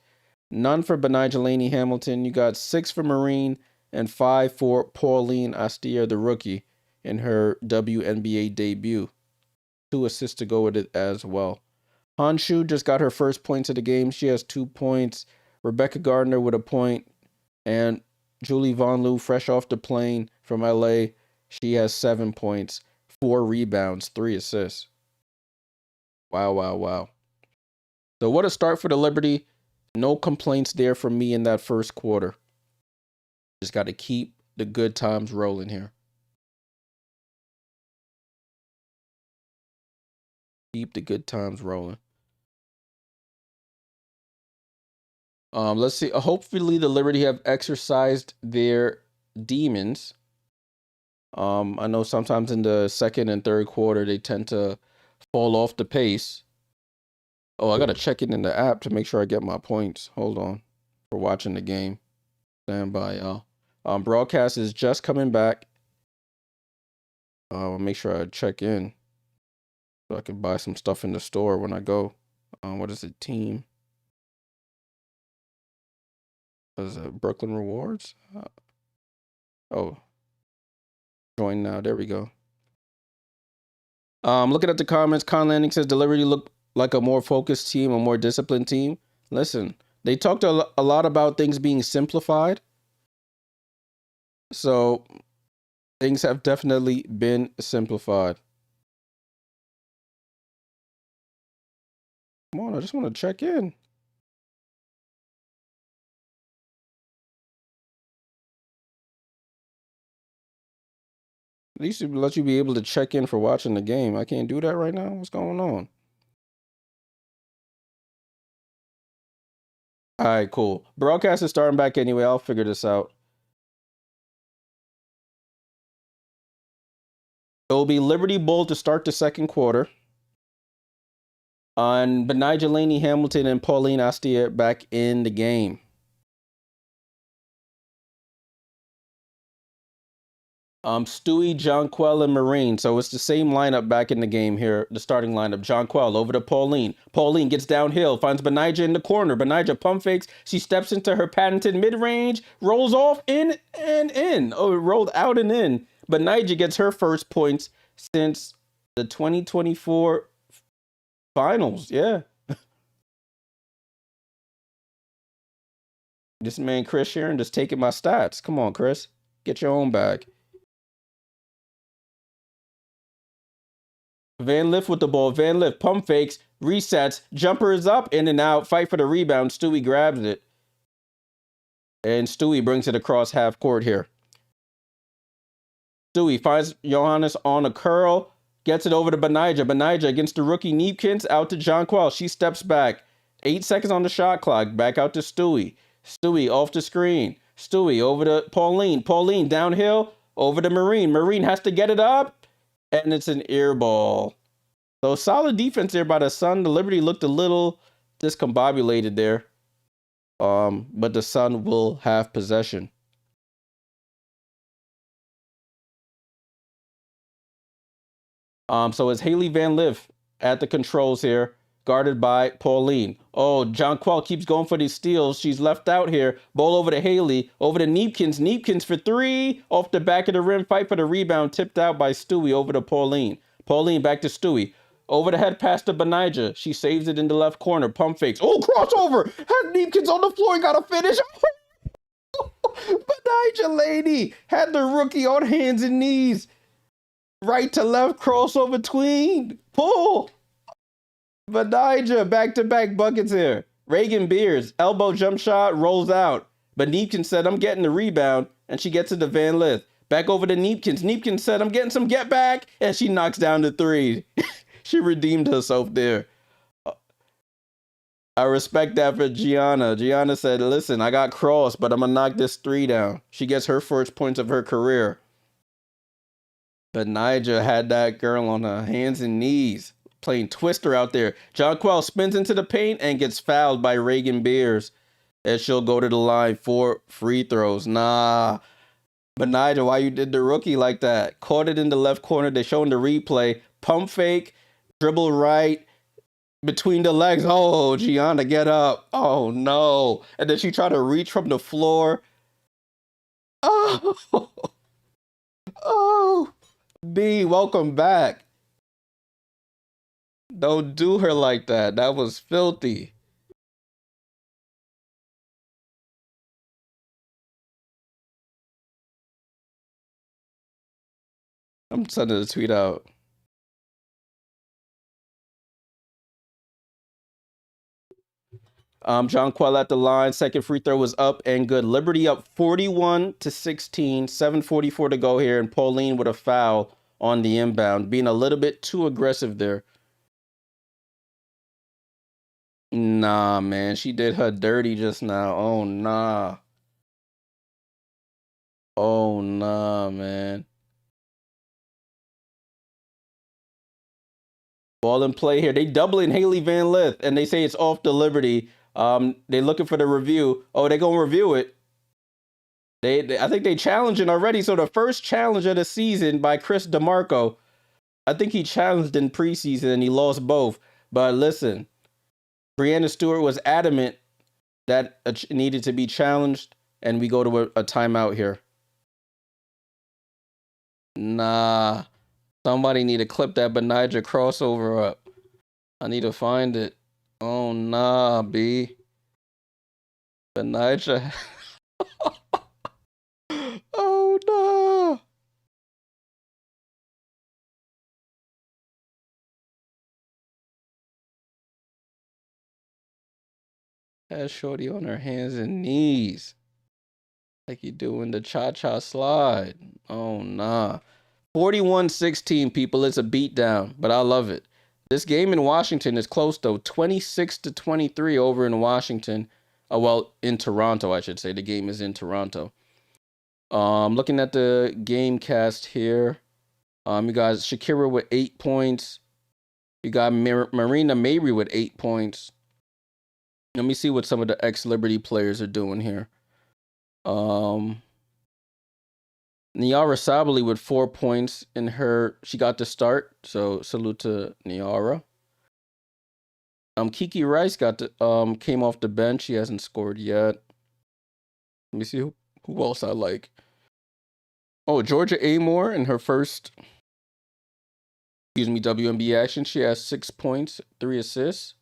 None for Benijah Laney Hamilton. You got 6 for Marine and 5 for Pauline Astier, the rookie, in her WNBA debut. 2 assists to go with it as well. Honshu just got her first points of the game. She has 2 points. Rebecca Gardner with a point. And Julie Von Loo, fresh off the plane from LA, she has 7 points, 4 rebounds, 3 assists. Wow, wow, wow. So what a start for the Liberty. No complaints there from me in that first quarter. Just got to keep the good times rolling here. Keep the good times rolling. Let's see. Hopefully the Liberty have exercised their demons. I know sometimes in the second and third quarter they tend to fall off the pace. Oh, I gotta check it in the app to make sure I get my points. Hold on. For watching the game. Stand by, y'all. Broadcast is just coming back. I'll make sure I check in so I can buy some stuff in the store when I go. What is it? Team. What is it? Brooklyn Rewards? Oh. Join now. There we go. Looking at the comments, Con Landing says the Liberty look like a more focused team, a more disciplined team. Listen, they talked a lot about things being simplified. So things have definitely been simplified. Come on, I just want to check in. At least it let you be able to check in for watching the game. I can't do that right now. What's going on? All right, cool. Broadcast is starting back anyway. I'll figure this out. It will be Liberty Bull to start the second quarter. On Benijah Laney Hamilton and Pauline Astier back in the game. Stewie, Jonquel, and Marine. So it's the same lineup back in the game here. The starting lineup. Jonquel over to Pauline. Pauline gets downhill, finds Benijah in the corner. Benijah pump fakes. She steps into her patented mid-range, rolls off in and in. Oh, it rolled out and in. Benijah gets her first points since the 2024 finals. Yeah. This man, Chris Sharon, just taking my stats. Come on, Chris. Get your own bag. Van Lith with the ball. Van Lith pump fakes, resets, jumper is up, in and out, fight for the rebound. Stewie grabs it. And Stewie brings it across half court here. Stewie finds Johannes on a curl, gets it over to Benijah. Benijah against the rookie Neepkins, out to Jonquel. She steps back. 8 seconds on the shot clock. Back out to Stewie. Stewie off the screen. Stewie over to Pauline. Pauline downhill over to Marine. Marine has to get it up. And it's an air ball. So solid defense there by the Sun. The Liberty looked a little discombobulated there. But the Sun will have possession. So it's Haley Van Lith at the controls here, guarded by Pauline. Oh, Jonquel keeps going for these steals. She's left out here. Ball over to Haley, over to Neepkins. Neepkins for three, off the back of the rim. Fight for the rebound, tipped out by Stewie over to Pauline. Pauline back to Stewie. Over the head pass to Benija. She saves it in the left corner. Pump fakes. Oh, crossover. Had Neepkins on the floor. Got to finish. Benija lady had the rookie on hands and knees. Right to left crossover tween. Pull. Benija back-to-back buckets here. Reagan Beers, elbow jump shot, rolls out. But Neepkins said, I'm getting the rebound. And she gets it to Van Lith. Back over to Neepkins. Neepkins said, I'm getting some get back. And she knocks down the three. She redeemed herself there. I respect that for Gianna. Gianna said, listen, I got crossed, but I'm going to knock this three down. She gets her first points of her career. But Benija had that girl on her hands and knees, playing Twister out there. Jonquel spins into the paint and gets fouled by Reagan Beers, as she'll go to the line for free throws. Nah. Benija, why you did the rookie like that? Caught it in the left corner. They're showing the replay. Pump fake, dribble right, between the legs. Oh, Gianna, get up. Oh, no. And then she tried to reach from the floor. Oh. Oh. B, welcome back. Don't do her like that. That was filthy. I'm sending a tweet out. Jonquel at the line. Second free throw was up and good. Liberty up 41-16. 7:44 to go here. And Pauline with a foul on the inbound. Being a little bit too aggressive there. Nah, man. She did her dirty just now. Oh, nah. Oh, nah, man. Ball in play here. They doubling Haley Van Lith, and they say it's off the Liberty. They're looking for the review. Oh, they're going to review it. I think they challenged it already. So the first challenge of the season by Chris DeMarco, I think he challenged in preseason and he lost both. But listen, Breanna Stewart was adamant that it needed to be challenged, and we go to a timeout here. Nah, somebody need to clip that Benija crossover up. I need to find it. Oh, nah, B. Benija. Oh, no. Had Shorty on her hands and knees. Like you doing the cha-cha slide. Oh, nah. 41-16, people. It's a beatdown, but I love it. This game in Washington is close, though. 26-23 over in Washington. Well, in Toronto, I should say. The game is in Toronto. Looking at the game cast here. You got Shakira with 8 points. You got Marina Mabry with 8 points. Let me see what some of the ex-Liberty players are doing here. Niara Sabali with 4 points in her. She got the start, so salute to Niara. Kiki Rice came off the bench. She hasn't scored yet. Let me see who else I like. Oh, Georgia Amore in her first, WNBA action. She has 6 points, 3 assists.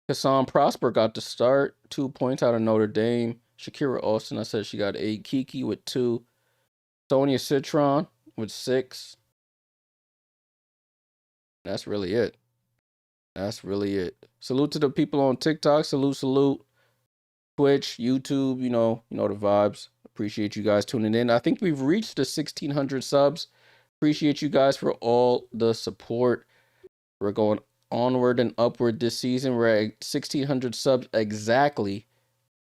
Hassan Prosper got the start, 2 points out of Notre Dame. Shakira Austin, I said she got 8. Kiki with 2. Sonia Citron with 6. That's really it. That's really it. Salute to the people on TikTok. Salute. Twitch, YouTube, you know the vibes. Appreciate you guys tuning in. I think we've reached the 1,600 subs. Appreciate you guys for all the support. We're going onward and upward this season. We're at 1,600 subs exactly.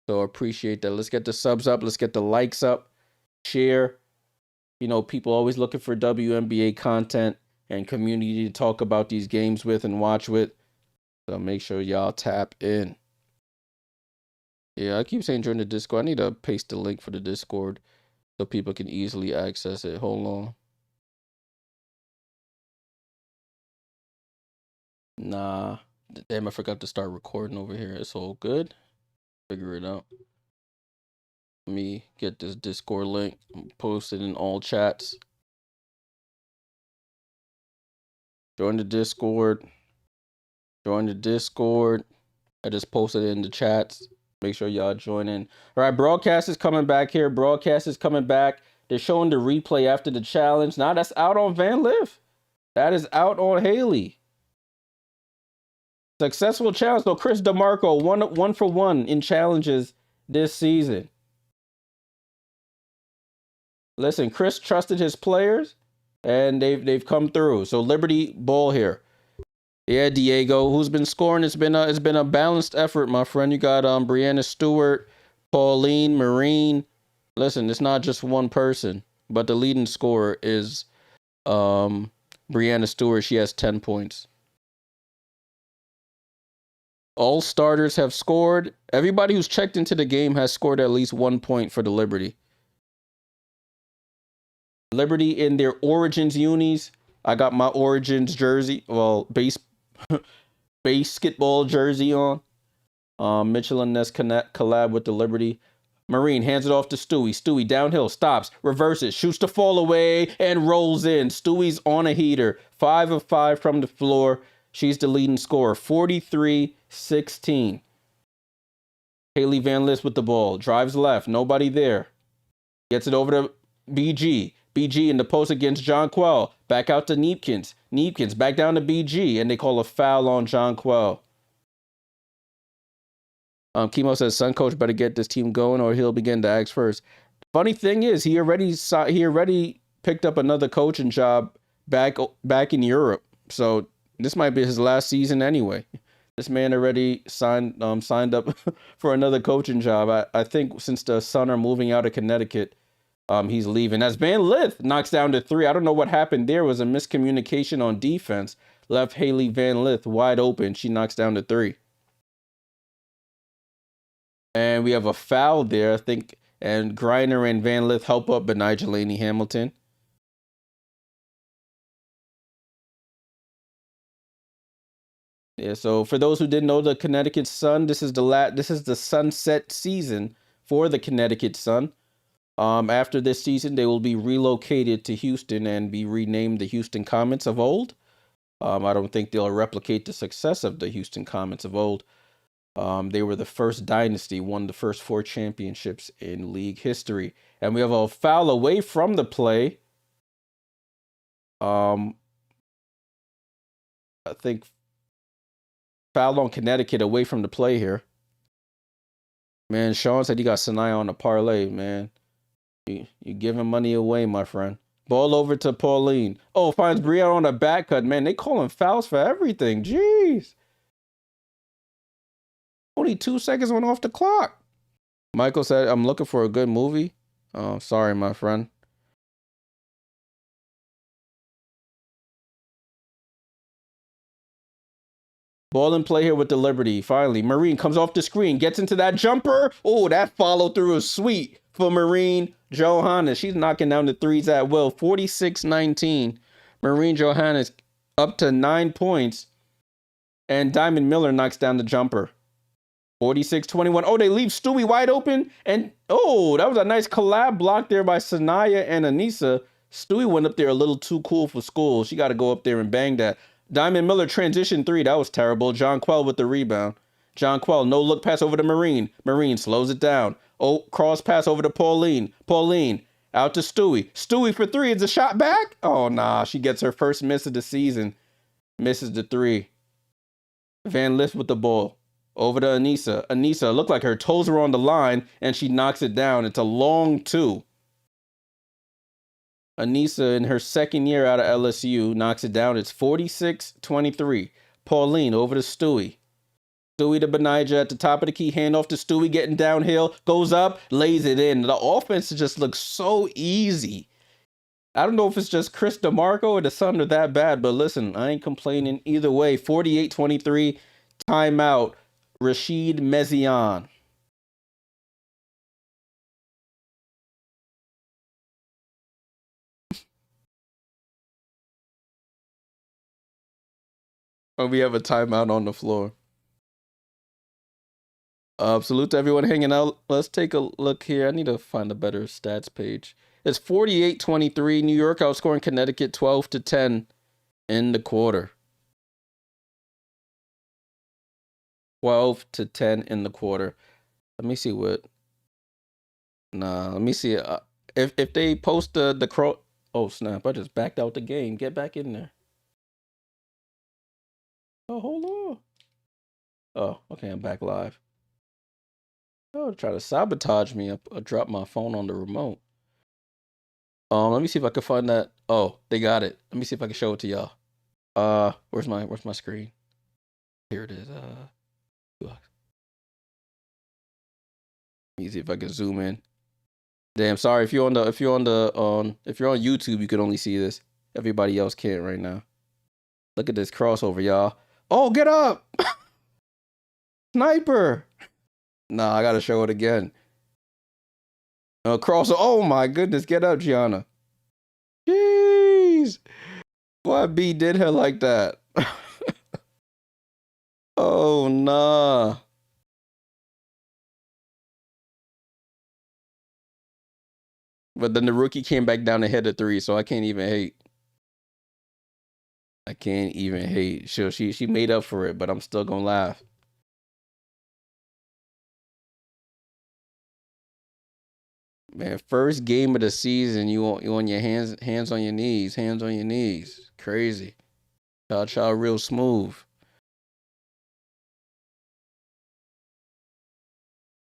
So appreciate that. Let's get the subs up. Let's get the likes up. Share. People always looking for WNBA content. and community to talk about these games with and watch with. So make sure y'all tap in. Yeah, I keep saying join the Discord. I need to paste the link for the Discord so people can easily access it. Hold on. Nah. Damn, I forgot to start recording over here. It's all good. Figure it out. Let me get this Discord link. Post it in all chats. Join the Discord. Join the Discord. I just posted it in the chats. Make sure y'all join in. All right, broadcast is coming back here. Broadcast is coming back. They're showing the replay after the challenge. Now that's out on Van Liff. That is out on Haley. Successful challenge. So Chris DeMarco, one for one in challenges this season. Listen, Chris trusted his players, and they've come through. So Liberty ball here. Yeah, Diego, who's been scoring? It's been a balanced effort, my friend. You got Brianna Stewart, Pauline, Marine. Listen, it's not just one person, but the leading scorer is Brianna Stewart. She has 10 points. All starters have scored. Everybody who's checked into the game has scored at least 1 point for the Liberty. Liberty in their Origins unis. I got my Origins jersey. Well, basketball jersey on. Mitchell and Ness collab with the Liberty. Marine hands it off to Stewie. Stewie downhill, stops, reverses, shoots the fall away, and rolls in. Stewie's on a heater. 5 of 5 from the floor. She's the leading scorer. 43-16. Haley Van List with the ball. Drives left. Nobody there. Gets it over to BG. BG in the post against John Quell. Back out to Neepkins. Neepkins back down to BG. And they call a foul on John Quell. Chemo says, Sun coach better get this team going or he'll begin to ask first. Funny thing is, he already picked up another coaching job back in Europe. So this might be his last season anyway. This man already signed up for another coaching job. I think since the Sun are moving out of Connecticut, he's leaving. As Van Lith knocks down to 3. I don't know what happened there. It was a miscommunication on defense. Left Haley Van Lith wide open. She knocks down to 3. And we have a foul there, I think. And Griner and Van Lith help up Benigel Laney Hamilton. Yeah, so for those who didn't know, the Connecticut Sun, this is the sunset season for the Connecticut Sun. After this season, they will be relocated to Houston and be renamed the Houston Comets of old. I don't think they'll replicate the success of the Houston Comets of old. They were the first dynasty, won the first 4 championships in league history. And we have a foul away from the play. I think foul on Connecticut away from the play here. Man, Sean said he got Sanaya on the parlay, man. You giving money away, my friend. Ball over to Pauline. Oh, finds Brianna on a back cut. Man, they calling fouls for everything. Jeez. Only 2 seconds went off the clock. Michael said, I'm looking for a good movie. Oh, sorry, my friend. Ball in play here with the Liberty. Finally, Marine comes off the screen, gets into that jumper. Oh, that follow through is sweet for Marine Johannes. She's knocking down the threes at will. 46-19. Marine Johannes up to 9 points. And Diamond Miller knocks down the jumper. 46-21. Oh, they leave Stewie wide open. And, oh, that was a nice collab block there by Sanaya and Anissa. Stewie went up there a little too cool for school. She got to go up there and bang that. Diamond Miller transition 3. That was terrible. John Quell with the rebound. John Quell, no look pass over to Marine. Marine slows it down. Oh, cross pass over to Pauline. Pauline out to Stewie. Stewie for 3. Is a shot back? Oh, nah. She gets her first miss of the season. Misses the 3. Van Lith with the ball. Over to Anissa. Anissa looked like her toes were on the line, and she knocks it down. It's a long 2. Anissa, in her second year out of LSU, knocks it down. It's 46-23. Pauline over to Stewie. Stewie to Benija at the top of the key. Hand off to Stewie, getting downhill. Goes up, lays it in. The offense just looks so easy. I don't know if it's just Chris DeMarco or the Sun are that bad, but listen, I ain't complaining either way. 48-23, timeout. Rashid Mezian. Oh, we have a timeout on the floor. Salute to everyone hanging out. Let's take a look here. I need to find a better stats page. It's 48-23. New York outscoring Connecticut 12-10 in the quarter. 12-10 in the quarter. Let me see what. Nah, let me see. If they post the crow. Oh snap! I just backed out the game. Get back in there. Oh, hold on. Oh, okay, I'm back live. Oh, try to sabotage me. I dropped my phone on the remote. Let me see if I can find that. Oh, they got it. Let me see if I can show it to y'all. Where's my screen? Here it is. Let me see if I can zoom in. Damn, sorry if you're on YouTube, you can only see this. Everybody else can't right now. Look at this crossover, y'all. Oh, get up! Sniper! Nah, I gotta show it again. Crossover. Oh my goodness, get up, Gianna. Jeez. Why B did her like that? Oh nah. But then the rookie came back down and hit a three, so I can't even hate. I can't even hate. She made up for it, but I'm still gonna laugh. Man, first game of the season, you on your hands on your knees. Crazy. Child real smooth.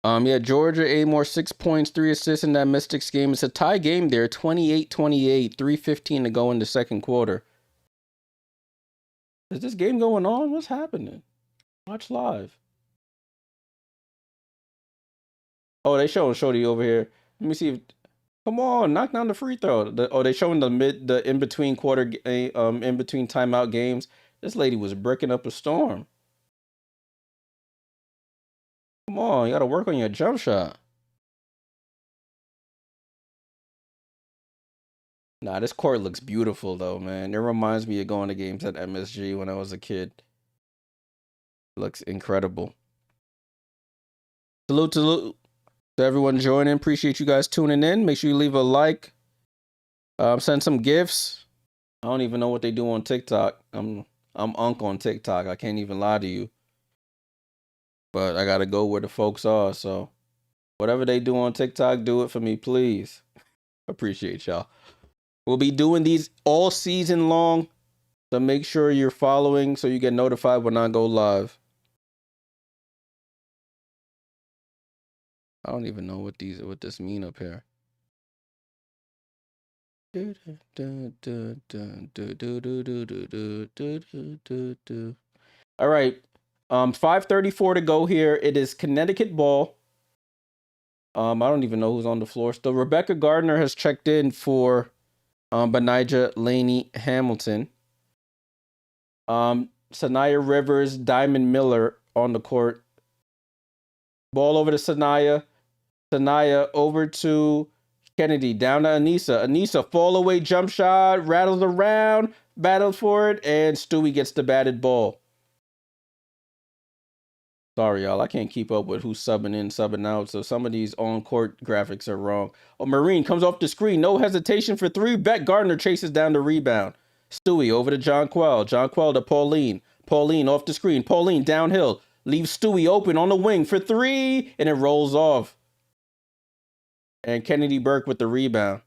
Yeah, Georgia, Amore, 6 points, 3 assists in that Mystics game. It's a tie game there, 28-28, 3:15 to go in the second quarter. Is this game going on? What's happening? Watch live. Oh, they showing Shorty over here. Let me see if. Come on, knock down the free throw. They showing the in between in between timeout games. This lady was breaking up a storm. Come on, you got to work on your jump shot. Nah, this court looks beautiful though, man. It reminds me of going to games at MSG when I was a kid. Looks incredible. Salute to everyone joining. Appreciate you guys tuning in. Make sure you leave a like. Send some gifts. I don't even know what they do on TikTok. I'm Unc on TikTok. I can't even lie to you. But I gotta go where the folks are. So whatever they do on TikTok, do it for me, please. Appreciate y'all. We'll be doing these all season long. So make sure you're following so you get notified when I go live. I don't even know what this mean up here. All right. 5:34 to go here. It is Connecticut ball. I don't even know who's on the floor still. Rebecca Gardner has checked in for Benijah Laney Hamilton. Sanaya Rivers, Diamond Miller on the court. Ball over to Sanaya. Sanaya over to Kennedy. Down to Anissa. Anissa, fall away jump shot. Rattles around. Battles for it. And Stewie gets the batted ball. Sorry, y'all. I can't keep up with who's subbing in, subbing out. So some of these on-court graphics are wrong. Oh, Marine comes off the screen. No hesitation for three. Beck Gardner chases down the rebound. Stewie over to John Quell. John Quell to Pauline. Pauline off the screen. Pauline downhill. Leaves Stewie open on the wing for three. And it rolls off. And Kennedy Burke with the rebound.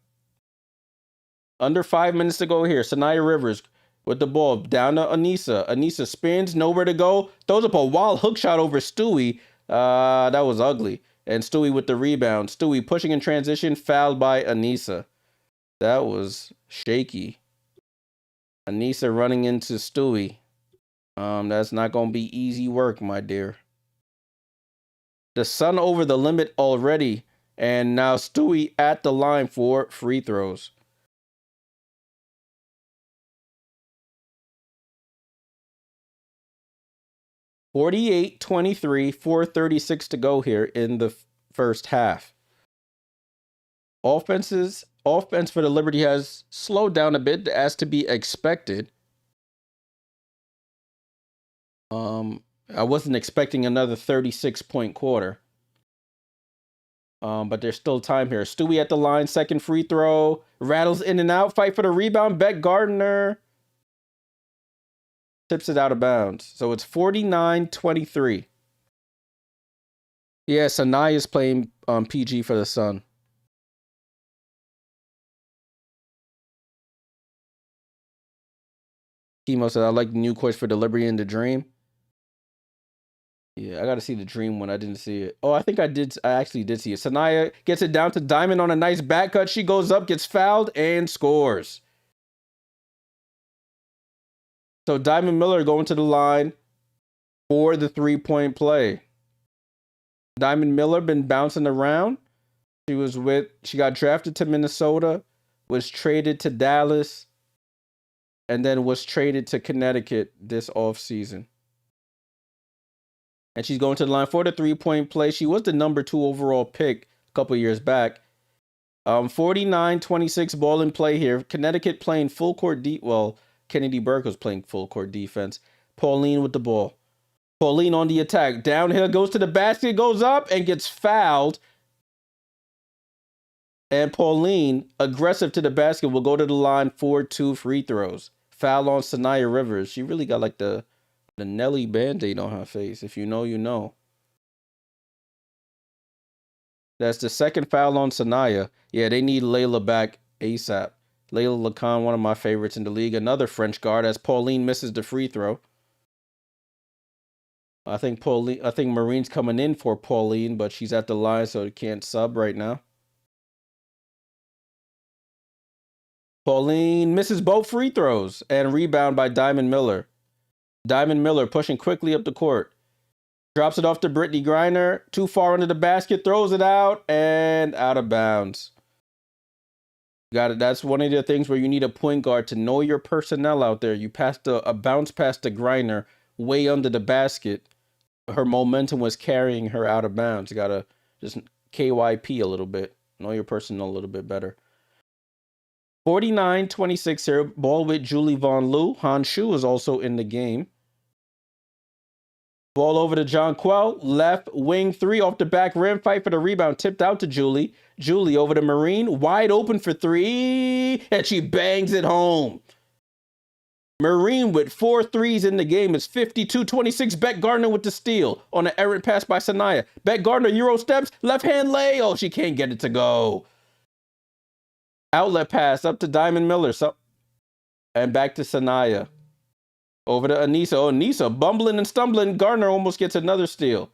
Under 5 minutes to go here. Sanaya Rivers with the ball down to Anissa. Anissa spins, nowhere to go. Throws up a wild hook shot over Stewie. That was ugly. And Stewie with the rebound. Stewie pushing in transition, fouled by Anissa. That was shaky. Anissa running into Stewie. That's not going to be easy work, my dear. The Sun over the limit already. And now Stewie at the line for free throws. 48-23, 4:36 to go here in the first half. Offense for the Liberty has slowed down a bit, as to be expected. I wasn't expecting another 36-point quarter. But there's still time here. Stewie at the line, second free throw. Rattles in and out, fight for the rebound. Beck Gardner tips it out of bounds. So it's 49-23. Yeah, Sanai is playing PG for the Sun. Chemo said, I like the new course for the Liberty and the Dream. Yeah, I got to see the Dream one. I didn't see it. Oh, I think I did. I actually did see it. Sanaya gets it down to Diamond on a nice back cut. She goes up, gets fouled, and scores. So Diamond Miller going to the line for the three-point play. Diamond Miller been bouncing around. She got drafted to Minnesota, was traded to Dallas, and then was traded to Connecticut this offseason. And she's going to the line for the three-point play. She was the number 2 overall pick a couple years back. 49-26 ball in play here. Connecticut playing full court Kennedy Burke was playing full court defense. Pauline with the ball. Pauline on the attack. Downhill, goes to the basket, goes up, and gets fouled. And Pauline, aggressive to the basket, will go to the line for 2 free throws. Foul on Sanaya Rivers. She really got like the Nelly Band-Aid on her face. If you know, you know. That's the second foul on Sanaya. Yeah, they need Layla back ASAP. Layla Lacan, one of my favorites in the league. Another French guard as Pauline misses the free throw. I think Marine's coming in for Pauline, but she's at the line, so they can't sub right now. Pauline misses both free throws and rebound by Diamond Miller. Diamond Miller pushing quickly up the court. Drops it off to Brittany Griner. Too far under the basket. Throws it out and out of bounds. Got it. That's one of the things where you need a point guard to know your personnel out there. You passed a bounce past the Griner way under the basket. Her momentum was carrying her out of bounds. You got to just KYP a little bit. Know your personnel a little bit better. 49-26 here. Ball with Julie Von Loo. Han Shu is also in the game. Ball over to John Quell. Left wing 3 off the back rim. Fight for the rebound. Tipped out to Julie. Julie over to Marine. Wide open for 3. And she bangs it home. Marine with 4 threes in the game. It's 52-26. Beck Gardner with the steal on an errant pass by Sanaya. Beck Gardner, Euro steps. Left hand lay. Oh, she can't get it to go. Outlet pass up to Diamond Miller. And back to Sanaya. Over to Anissa. Oh, Anissa bumbling and stumbling. Gardner almost gets another steal.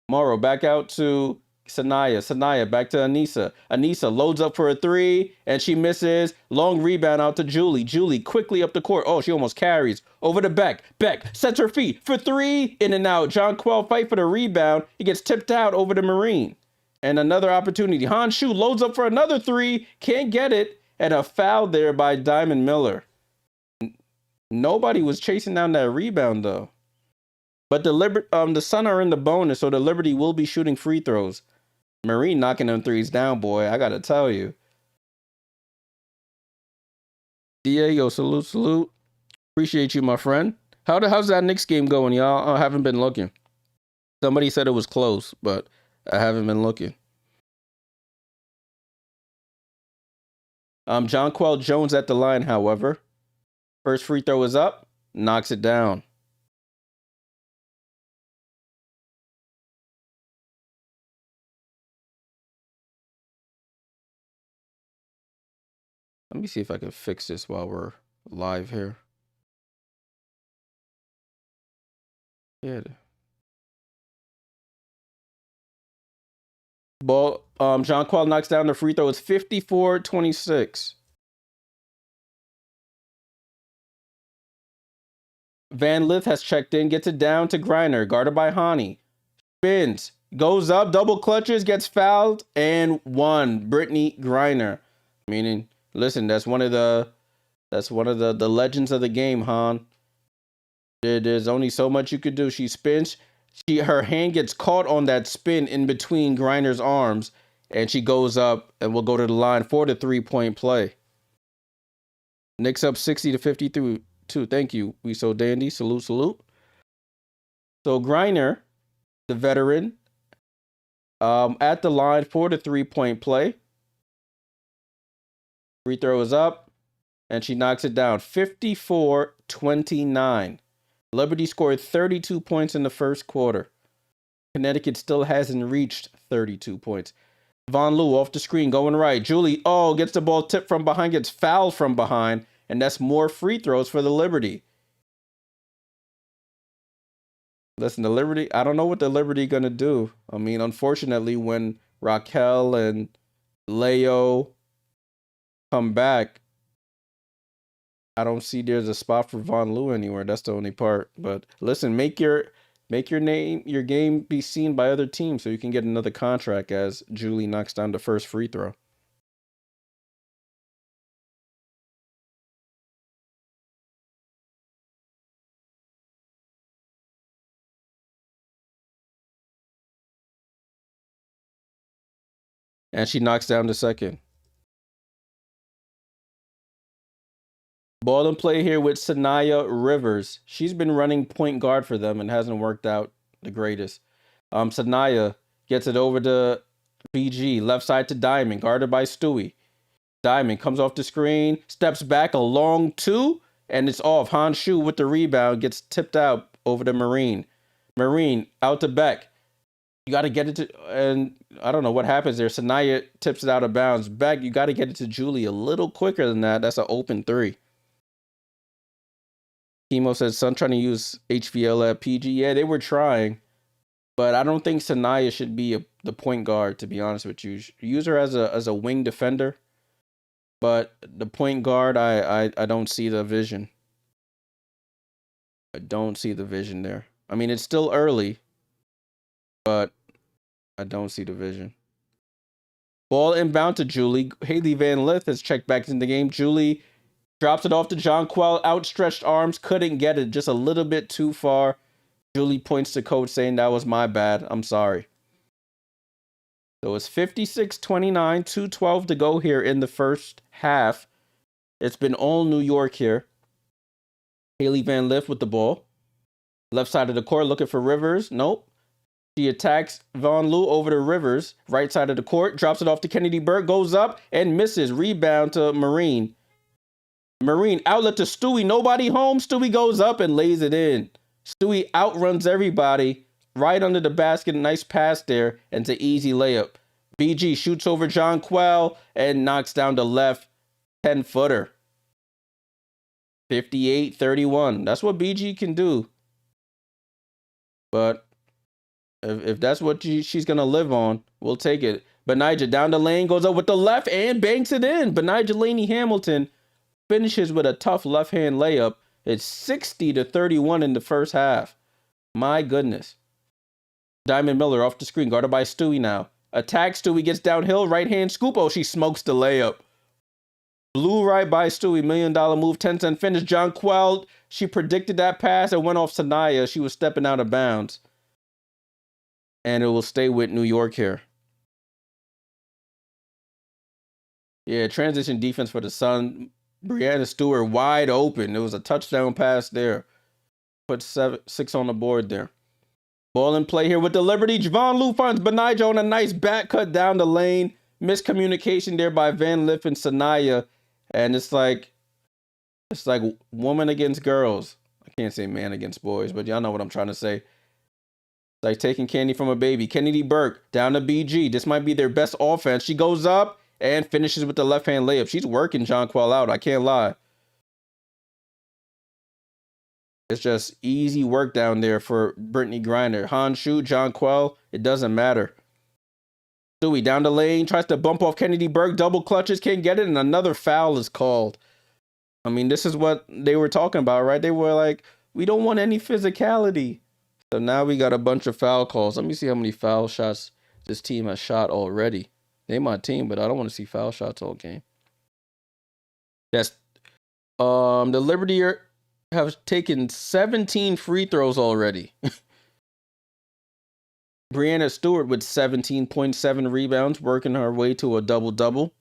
Morrow back out to Sanaya. Sanaya back to Anissa. Anissa loads up for a 3, and she misses. Long rebound out to Julie. Julie quickly up the court. Oh, she almost carries. Over to Beck. Beck sets her feet for 3. In and out. John Quell fight for the rebound. He gets tipped out over to Marine. And another opportunity. Han Shu loads up for another 3. Can't get it. And a foul there by Diamond Miller. Nobody was chasing down that rebound, though. But the Sun are in the bonus, so the Liberty will be shooting free throws. Marine knocking them threes down, boy. I got to tell you. Diego, salute. Appreciate you, my friend. How's that Knicks game going, y'all? I haven't been looking. Somebody said it was close, but I haven't been looking. John Quell Jones at the line, however. First free throw is up. Knocks it down. Let me see if I can fix this while we're live here. Yeah. Ball. John Quell knocks down the free throw. It's 54-26. Van Lith has checked in, gets it down to Griner, guarded by Hani. Spins, goes up, double clutches, gets fouled, and 1. Brittany Griner. Meaning, listen, that's one of the legends of the game, Han. There's only so much you could do. She spins. Her hand gets caught on that spin in between Griner's arms, and she goes up and will go to the line for the 3-point play. Knicks up 60-52. Thank you. We so dandy. Salute, salute. So Griner, the veteran, at the line for the 3-point play. Free throw is up, and she knocks it down. 54-29. Liberty scored 32 points in the first quarter. Connecticut still hasn't reached 32 points. Von Loo off the screen, going right. Julie, gets the ball tipped from behind, gets fouled from behind, and that's more free throws for the Liberty. Listen, the Liberty, I don't know what the Liberty going to do. I mean, unfortunately, when Raquel and Leo come back, I don't see there's a spot for Von Loo anywhere. That's the only part. But listen, make your game be seen by other teams so you can get another contract as Julie knocks down the first free throw. And she knocks down the second. Ball in play here with Sanaya Rivers. She's been running point guard for them and hasn't worked out the greatest. Sanaya gets it over to BG, left side to Diamond, guarded by Stewie. Diamond comes off the screen, steps back a long two, and it's off. Han Shu with the rebound gets tipped out over to Marine. Marine out to Beck. You got to get it to, and I don't know what happens there. Sanaya tips it out of bounds. Beck, you got to get it to Julie a little quicker than that. That's an open three. Chemo says, Sun trying to use HVL at PG. Yeah, they were trying. But I don't think Sanaya should be the point guard, to be honest with you. Use her as a wing defender. But the point guard, I don't see the vision. I don't see the vision there. I mean, it's still early, but I don't see the vision. Ball inbound to Julie. Haley Van Lith has checked back into the game. Julie drops it off to Jonquel. Outstretched arms. Couldn't get it. Just a little bit too far. Julie points to coach saying, that was my bad. I'm sorry. So it's 56-29. 2:12 to go here in the first half. It's been all New York here. Haley Van Lith with the ball. Left side of the court looking for Rivers. Nope. She attacks Von Loo over to Rivers. Right side of the court. Drops it off to Kennedy Burke. Goes up and misses. Rebound to Marine. Marine outlet to Stewie. Nobody home. Stewie goes up and lays it in. Stewie outruns everybody. Right under the basket. Nice pass there. And it's an easy layup. BG shoots over Jonquel and knocks down the left 10-footer. 58-31. That's what BG can do. But if that's what she's going to live on, we'll take it. Benijah down the lane, goes up with the left and banks it in. Benijah Laney Hamilton finishes with a tough left-hand layup. It's 60-31 in the first half. My goodness. Diamond Miller off the screen, guarded by Stewie now. Attacks, Stewie gets downhill, right-hand scoop. Oh, she smokes the layup. Blew right by Stewie, $1 million move, 10-cent finish. Jonquel, she predicted that pass and went off Sanaya. She was stepping out of bounds. And it will stay with New York here. Yeah, transition defense for the Sun. Brianna Stewart wide open. It was a touchdown pass there. Put 6 on the board there. Ball in play here with the Liberty. Javon Lou finds Benijah on a nice back cut down the lane. Miscommunication there by Van Lith and Sanaya. And it's like woman against girls. I can't say man against boys, but y'all know what I'm trying to say. It's like taking candy from a baby. Kennedy Burke down to BG. This might be their best offense. She goes up and finishes with the left-hand layup. She's working Jonquel out. I can't lie. It's just easy work down there for Brittany Griner. Han Shu, Jonquel, it doesn't matter. Stewie down the lane, tries to bump off Kennedy Burke, double clutches, can't get it, and another foul is called. I mean, this is what they were talking about, right? They were like, we don't want any physicality. So now we got a bunch of foul calls. Let me see how many foul shots this team has shot already. They're my team, but I don't want to see foul shots all game. That's the Liberty have taken 17 free throws already. Breanna Stewart with 17.7 rebounds, working her way to a double-double.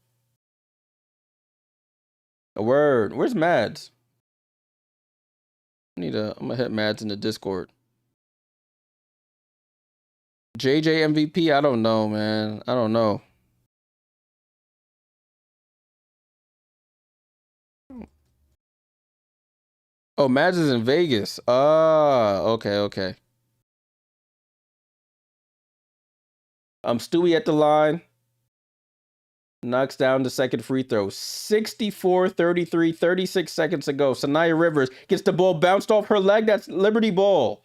A word. Where's Mads? I'm gonna hit Mads in the Discord. JJ MVP? I don't know, man. I don't know. Oh, Mads is in Vegas. Okay. Stewie at the line. Knocks down the second free throw. 64-33, 36 seconds to go. Sanaya Rivers gets the ball bounced off her leg. That's Liberty ball.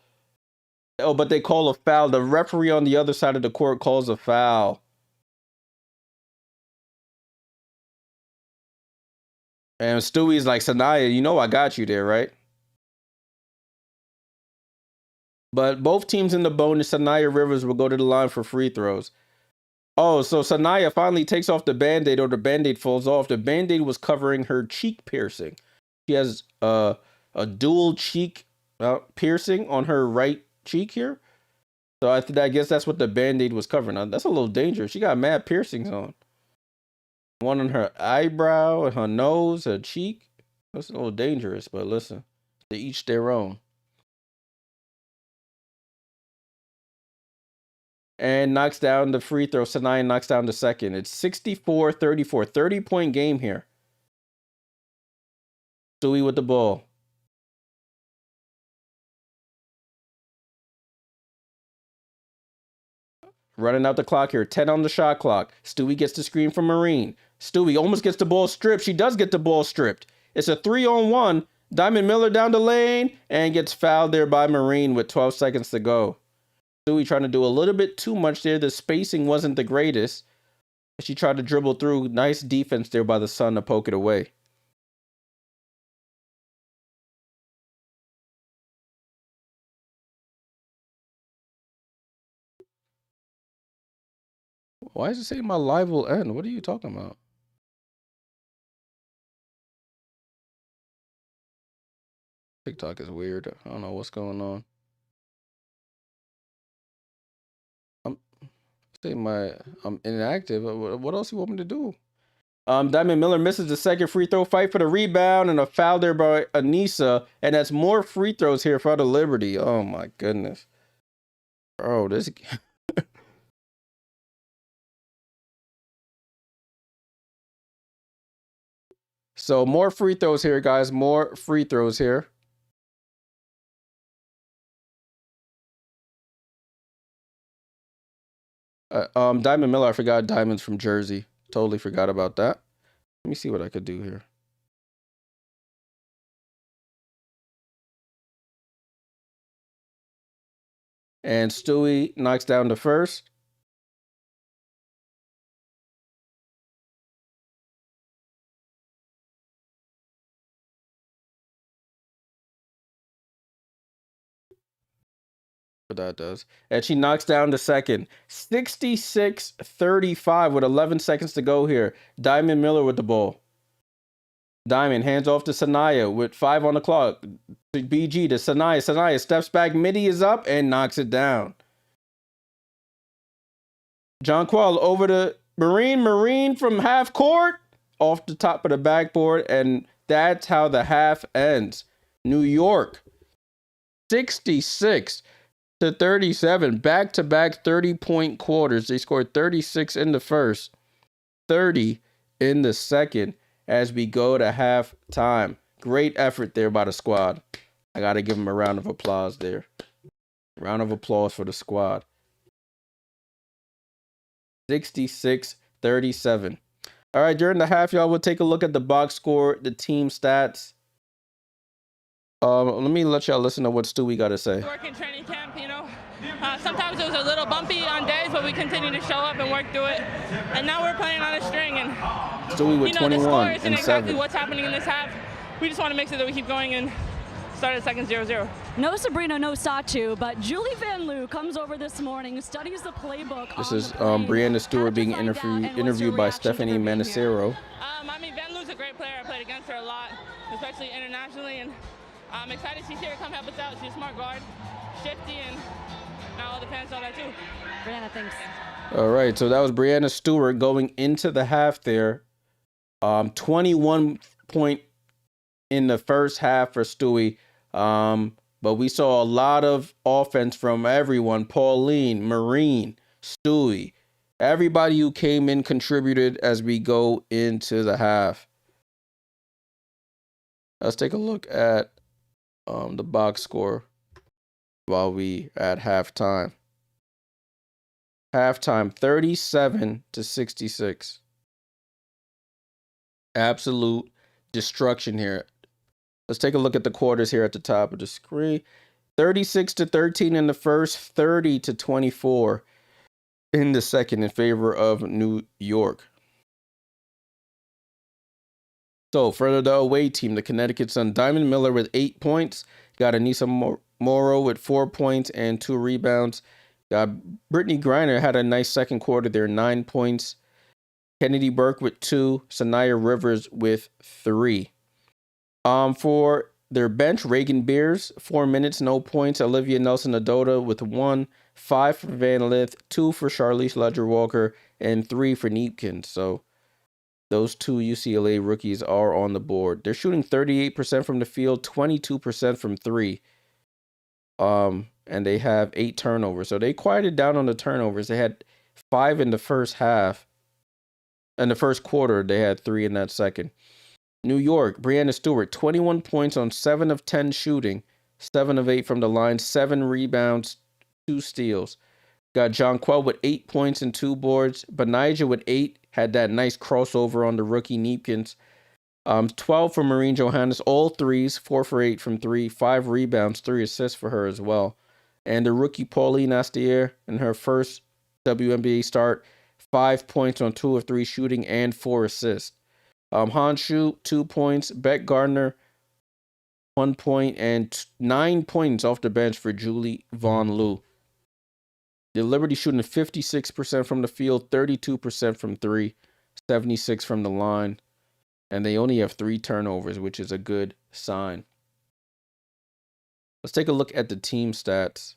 Oh, but they call a foul. The referee on the other side of the court calls a foul. And Stewie's like, Sanaya, you know I got you there, right? But both teams in the bonus, Sanaya Rivers will go to the line for free throws. Oh, so Sanaya finally takes off the Band-Aid, or the Band-Aid falls off. The Band-Aid was covering her cheek piercing. She has a dual cheek piercing on her right cheek here. So I guess that's what the Band-Aid was covering. Now, that's a little dangerous. She got mad piercings on. One on her eyebrow, her nose, her cheek. That's a little dangerous, but listen, to each their own. And knocks down the free throw. Sanaya knocks down the second. It's 64-34. 30-point game here. Stewie with the ball. Running out the clock here. 10 on the shot clock. Stewie gets the screen from Marine. Stewie almost gets the ball stripped. She does get the ball stripped. It's a 3-on-1. Diamond Miller down the lane and gets fouled there by Marine with 12 seconds to go. Stewie trying to do a little bit too much there. The spacing wasn't the greatest. She tried to dribble through. Nice defense there by the Sun to poke it away. Why is it saying my live will end? What are you talking about? TikTok is weird. I don't know what's going on. I'm inactive. What else you want me to do? Diamond Miller misses the second free throw. Fight for the rebound and a foul there by Anissa. And that's more free throws here for the Liberty. Oh my goodness. Bro, this... So more free throws here, guys. More free throws here. Diamond Miller, I forgot Diamond's from Jersey. Totally forgot about that. Let me see what I could do here. And Stewie knocks down the first. What that does. And she knocks down the second. 66-35 with 11 seconds to go here. Diamond Miller with the ball. Diamond hands off to Sanaya with 5 on the clock. BG to Sanaya. Sanaya steps back. Midi is up and knocks it down. Jonquil over to Marine. Marine from half court. Off the top of the backboard. And that's how the half ends. New York. 66-37. Back-to-back 30-point quarters. They scored 36 in the first. 30 in the second. As we go to halftime. Great effort there by the squad. I got to give them a round of applause there. Round of applause for the squad. 66-37. All right, during the half, y'all, we'll take a look at the box score, the team stats. Let me let y'all listen to what Stewie got to say. Working training camp, you know. Sometimes it was a little bumpy on days, but we continue to show up and work through it. And now we're playing on a string. And Stewie with 21 the score isn't exactly 7. what's happening in this half. We just want to make sure that we keep going and start at second 0-0. No Sabrina, no Satu, but Julie Van Loo comes over this morning, studies the playbook. This is Breanna Stewart being interviewed by Stephanie Manicero. I mean, Van Loo's a great player. I played against her a lot, especially internationally, and I'm excited she's here to come help us out. She's a smart guard, shifty, and now all the fans know that too. Brianna, thanks. All right, so that was Brianna Stewart going into the half there. 21 point in the first half for Stewie. But we saw a lot of offense from everyone. Pauline, Marine, Stewie. Everybody who came in contributed as we go into the half. Let's take a look at the box score while we at halftime. Halftime 37-66. Absolute destruction here. Let's take a look at the quarters here at the top of the screen. 36-13 in the first, 30-24 in the second in favor of New York. So for the away team, the Connecticut Sun, Diamond Miller with 8 points. Got Anissa Morrow with 4 points and 2 rebounds. Got Brittany Griner had a nice second quarter there, 9 points. Kennedy Burke with 2. Sanaya Rivers with 3. For their bench, Reagan Beers, 4 minutes, no points. Olivia Nelson-Adota with 1. 5 for Van Lith, 2 for Charlize Ledger-Walker, and 3 for Neepkins. So those 2 UCLA rookies are on the board. They're shooting 38% from the field, 22% from 3. And they have 8 turnovers. So they quieted down on the turnovers. They had 5 in the first half. In the first quarter, they had 3 in that second. New York, Brianna Stewart, 21 points on 7 of 10 shooting, 7 of 8 from the line, 7 rebounds, 2 steals. Got Jonquel with 8 points and 2 boards. Benija with 8, had that nice crossover on the rookie Neepkins. 12 for Maureen Johannes, all threes, 4 for 8 from 3, 5 rebounds, 3 assists for her as well. And the rookie Pauline Astier in her first WNBA start, 5 points on 2 of 3 shooting and 4 assists. Hanshu, 2 points. Beck Gardner, 1 point, and 9 points off the bench for Julie Von Loo. The Liberty shooting 56% from the field, 32% from 3, 76 from the line. And they only have 3 turnovers, which is a good sign. Let's take a look at the team stats.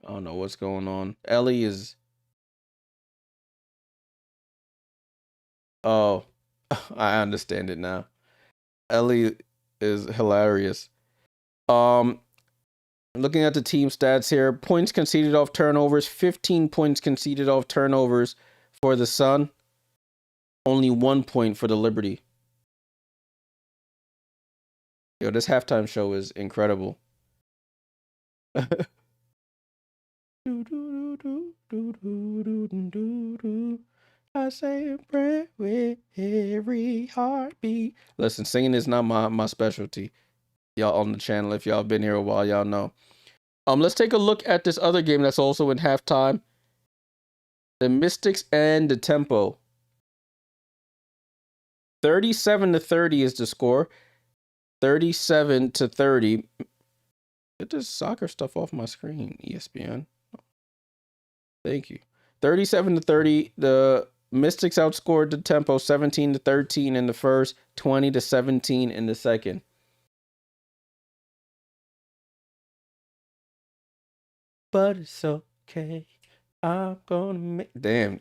I don't know what's going on. Ellie is... Oh, I understand it now. Ellie is hilarious. Looking at the team stats here, points conceded off turnovers, 15 points conceded off turnovers for the Sun. Only 1 point for the Liberty. Yo, this halftime show is incredible. I say a prayer with every heartbeat. Listen, singing is not my specialty. Y'all on the channel, if y'all been here a while, y'all know. Let's take a look at this other game that's also in halftime. The Mystics and the Tempo. 37-30 is the score. 37-30. Get this soccer stuff off my screen, ESPN. Thank you. 37-30. The Mystics outscored the Tempo 17-13 in the first, 20-17 in the second. But it's okay. I'm gonna make... Damn.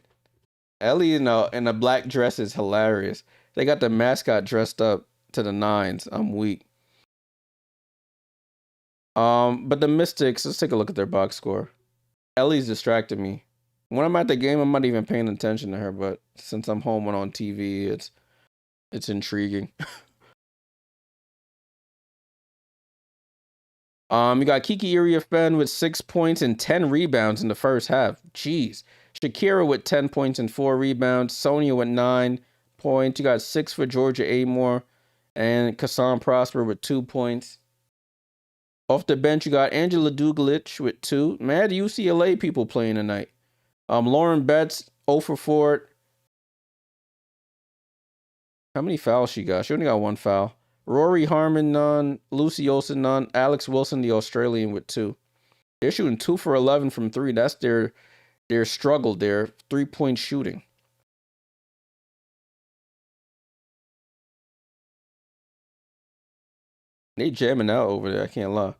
Ellie in a black dress is hilarious. They got the mascot dressed up to the nines. I'm weak. But the Mystics, let's take a look at their box score. Ellie's distracted me. When I'm at the game, I'm not even paying attention to her, but since I'm home and on TV, it's intriguing. You got Kiki Iriafen with 6 points and 10 rebounds in the first half. Jeez. Shakira with 10 points and 4 rebounds. Sonia with 9 points. You got 6 for Georgia Amore. And Kassan Prosper with 2 points. Off the bench, you got Angela Dugalich with 2. Mad UCLA people playing tonight. Lauren Betts, 0 for 4. How many fouls she got? She only got 1 foul. Rory Harmon, none. Lucy Olsen, none. Alex Wilson, the Australian, with 2. They're shooting 2 for 11 from 3. That's their struggle there. 3-point shooting. They jamming out over there. I can't lie.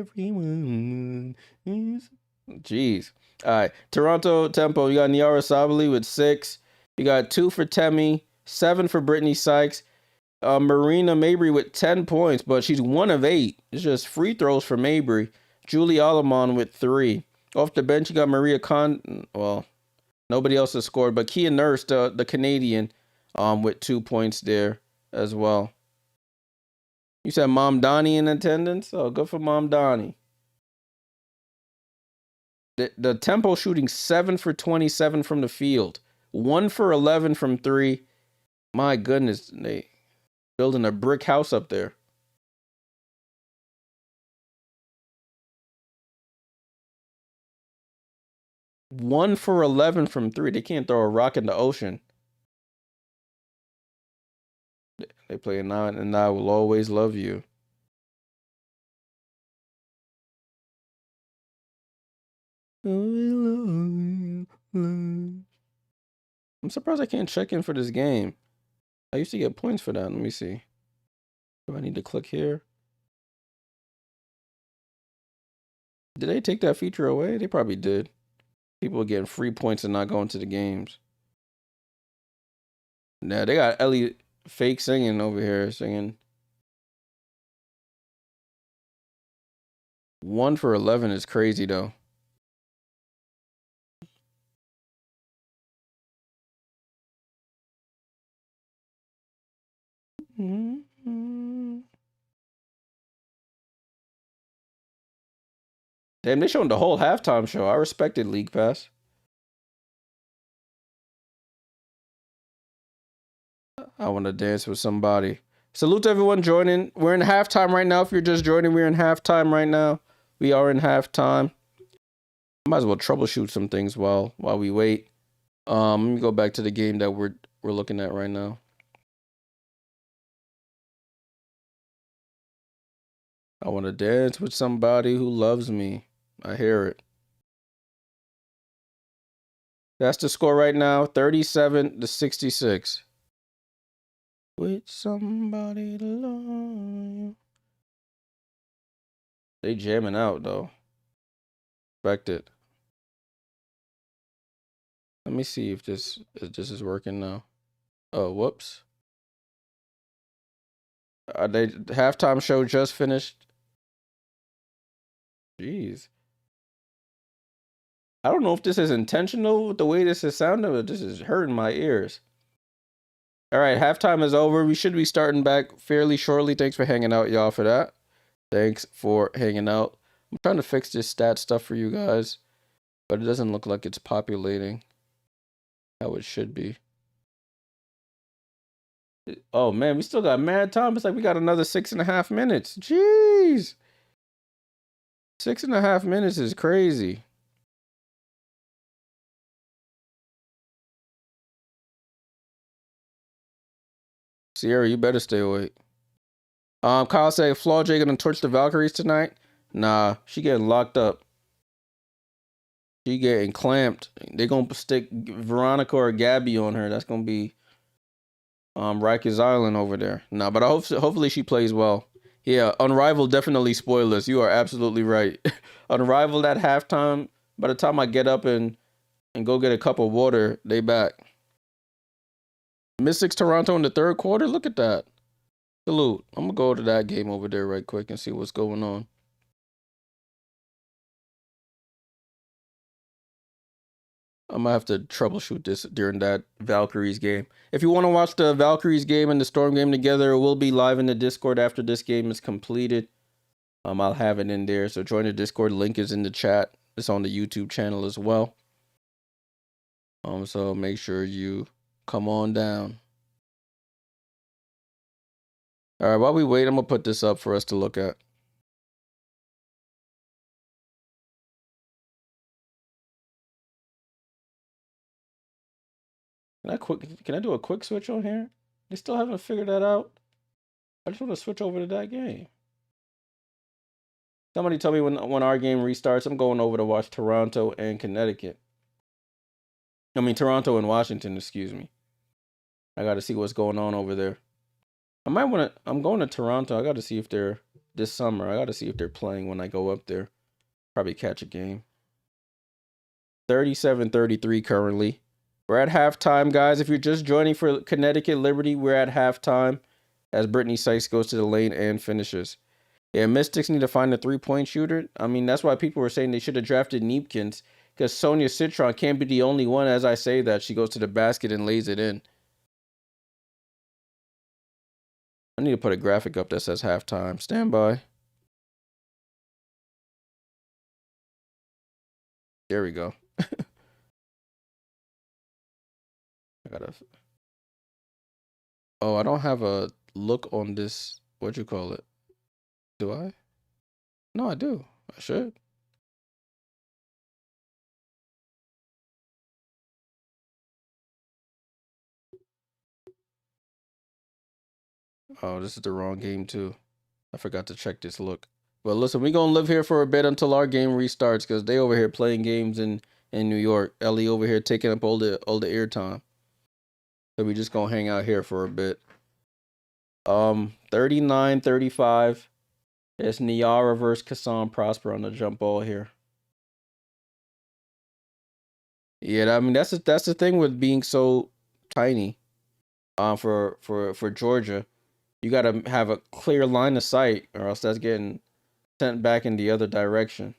Everyone is. Jeez. All right. Toronto Tempo. You got Niara Sabali with 6. You got 2 for Temi, 7 for Brittany Sykes. Marina Mabry with 10 points, but she's 1 of 8. It's just free throws for Mabry. Julie Alamon with 3. Off the bench, you got Maria Con. Well, nobody else has scored, but Kia Nurse, the Canadian, with 2 points there as well. You said Mom Donnie in attendance? Oh, good for Mom Donnie. The Tempo shooting 7 for 27 from the field. 1 for 11 from 3. My goodness, they building a brick house up there. One for 11 from 3. They can't throw a rock in the ocean. They play a 9, and I will always love you. I'm surprised I can't check in for this game. I used to get points for that. Let me see. Do I need to click here? Did they take that feature away? They probably did. People are getting free points and not going to the games. Nah, they got Ellie fake singing over here, singing. 1 for 11 is crazy, though. Damn, they showing the whole halftime show. I respected League Pass. I want to dance with somebody. Salute to everyone joining. We're in halftime right now. If you're just joining, we're in halftime right now. We are in halftime. I might as well troubleshoot some things while we wait. Let me go back to the game that we're looking at right now. I want to dance with somebody who loves me. I hear it. That's the score right now, 37-66. With somebody to love you. They jamming out, though. Respect it. Let me see if this is working now. Oh, whoops. They halftime show just finished. Jeez. I don't know if this is intentional with the way this is sounding, but this is hurting my ears. All right, halftime is over. We should be starting back fairly shortly. Thanks for hanging out, y'all, for that. Thanks for hanging out. I'm trying to fix this stat stuff for you guys, but it doesn't look like it's populating how it should be. Oh, man, we still got mad time. It's like we got another 6.5 minutes. Jeez. 6.5 minutes is crazy. Sierra, you better stay awake. Kyle said, Flaw J gonna torch the Valkyries tonight? Nah, she getting locked up. She getting clamped. They gonna stick Veronica or Gabby on her. That's gonna be Rikers Island over there. Nah, but hopefully she plays well. Yeah, Unrivaled definitely spoilers. You are absolutely right. Unrivaled at halftime. By the time I get up and go get a cup of water, they back. Mystics Toronto in the third quarter. Look at that. Salute. I'm gonna go to that game over there right quick and see what's going on. I might have to troubleshoot this during that Valkyries game. If you want to watch the Valkyries game and the Storm game together, it will be live in the Discord after this game is completed. I'll have it in there. So join the Discord. Link is in the chat. It's on the YouTube channel as well. So make sure you come on down. All right, while we wait, I'm gonna put this up for us to look at. Can I do a quick switch on here? They still haven't figured that out. I just want to switch over to that game. Somebody tell me when our game restarts. I'm going over to watch Toronto and Connecticut. I mean, Toronto and Washington, excuse me. I got to see what's going on over there. I'm going to Toronto. I got to see if they're, this summer, I got to see if they're playing when I go up there. Probably catch a game. 37-33 currently. We're at halftime, guys. If you're just joining for Connecticut Liberty, we're at halftime as Brittany Sykes goes to the lane and finishes. Yeah, Mystics need to find a three-point shooter. I mean, that's why people were saying they should have drafted Neepkins, because Sonia Citron can't be the only one, as I say that, she goes to the basket and lays it in. I need to put a graphic up that says halftime. Stand by. There we go. I gotta... Oh, I don't have a look on this. What'd you call it? Do I? No, I do. I should. Oh, this is the wrong game too. I forgot to check this look. But listen, we gonna live here for a bit until our game restarts, because they over here playing games in New York. Ellie over here taking up all the airtime. So we just gonna hang out here for a bit. 39-35. It's Niara versus Kassan Prosper on the jump ball here. Yeah, I mean that's the thing with being so tiny. For Georgia, you gotta have a clear line of sight, or else that's getting sent back in the other direction.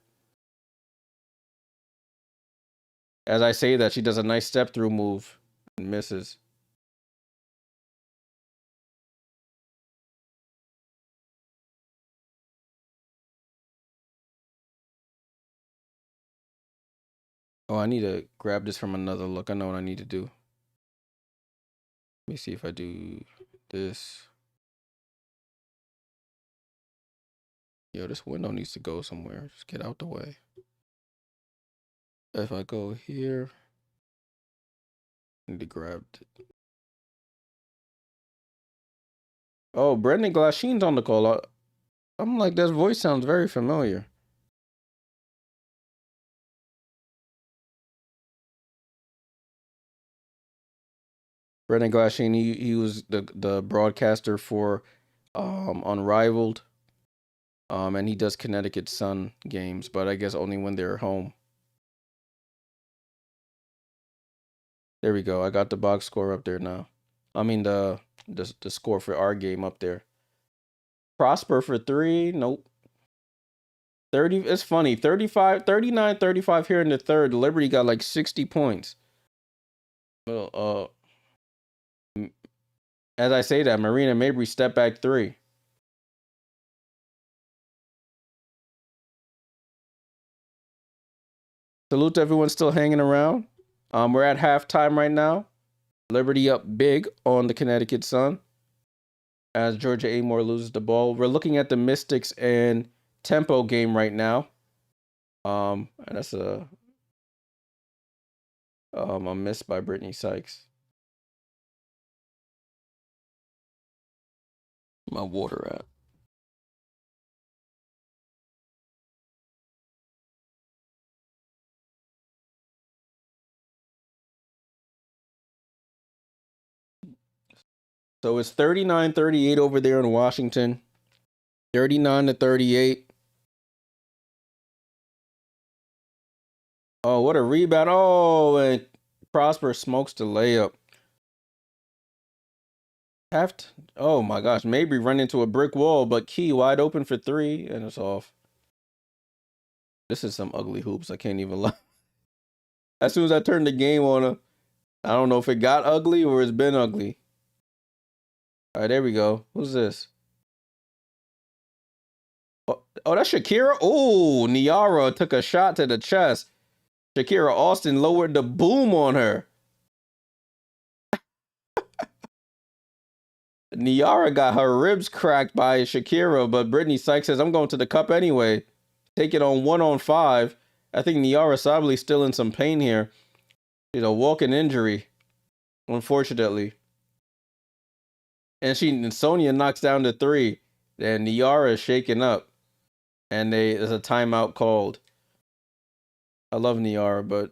As I say that, she does a nice step through move and misses. Oh, I need to grab this from another look. I know what I need to do. Let me see if I do this. Yo, this window needs to go somewhere. Just get out the way. If I go here, I need to grab it. Oh, Brendan Glasheen's on the call. I'm like, that voice sounds very familiar. Brendan Glasheen, he was the broadcaster for Unrivaled. And he does Connecticut Sun games, but I guess only when they're home. There we go. I got the box score up there now. I mean the score for our game up there. Prosper for 3. Nope. 30. It's funny. 35, 39, 35 here in the third. Liberty got like 60 points. Well, as I say that, Marina Mabry step back 3. Salute to everyone still hanging around. We're at halftime right now. Liberty up big on the Connecticut Sun as Georgia Amore loses the ball. We're looking at the Mystics and Tempo game right now. And that's a miss by Brittany Sykes. My water at. So it's 39-38 over there in Washington. 39-38. Oh, what a rebound. Oh, and Prosper smokes the layup. Oh my gosh, maybe run into a brick wall, but Key wide open for 3, and it's off. This is some ugly hoops. I can't even lie. As soon as I turned the game on, I don't know if it got ugly or it's been ugly. All right, there we go. Who's this? Oh, that's Shakira. Oh, Niara took a shot to the chest. Shakira Austin lowered the boom on her. Niara got her ribs cracked by Shakira, but Brittany Sykes says, I'm going to the cup anyway. Take it on 1-on-5. I think Niara Sable's still in some pain here. She's a walking injury, unfortunately. And Sonia knocks down the 3. And Niara is shaking up. and there's a timeout called. I love Niara, but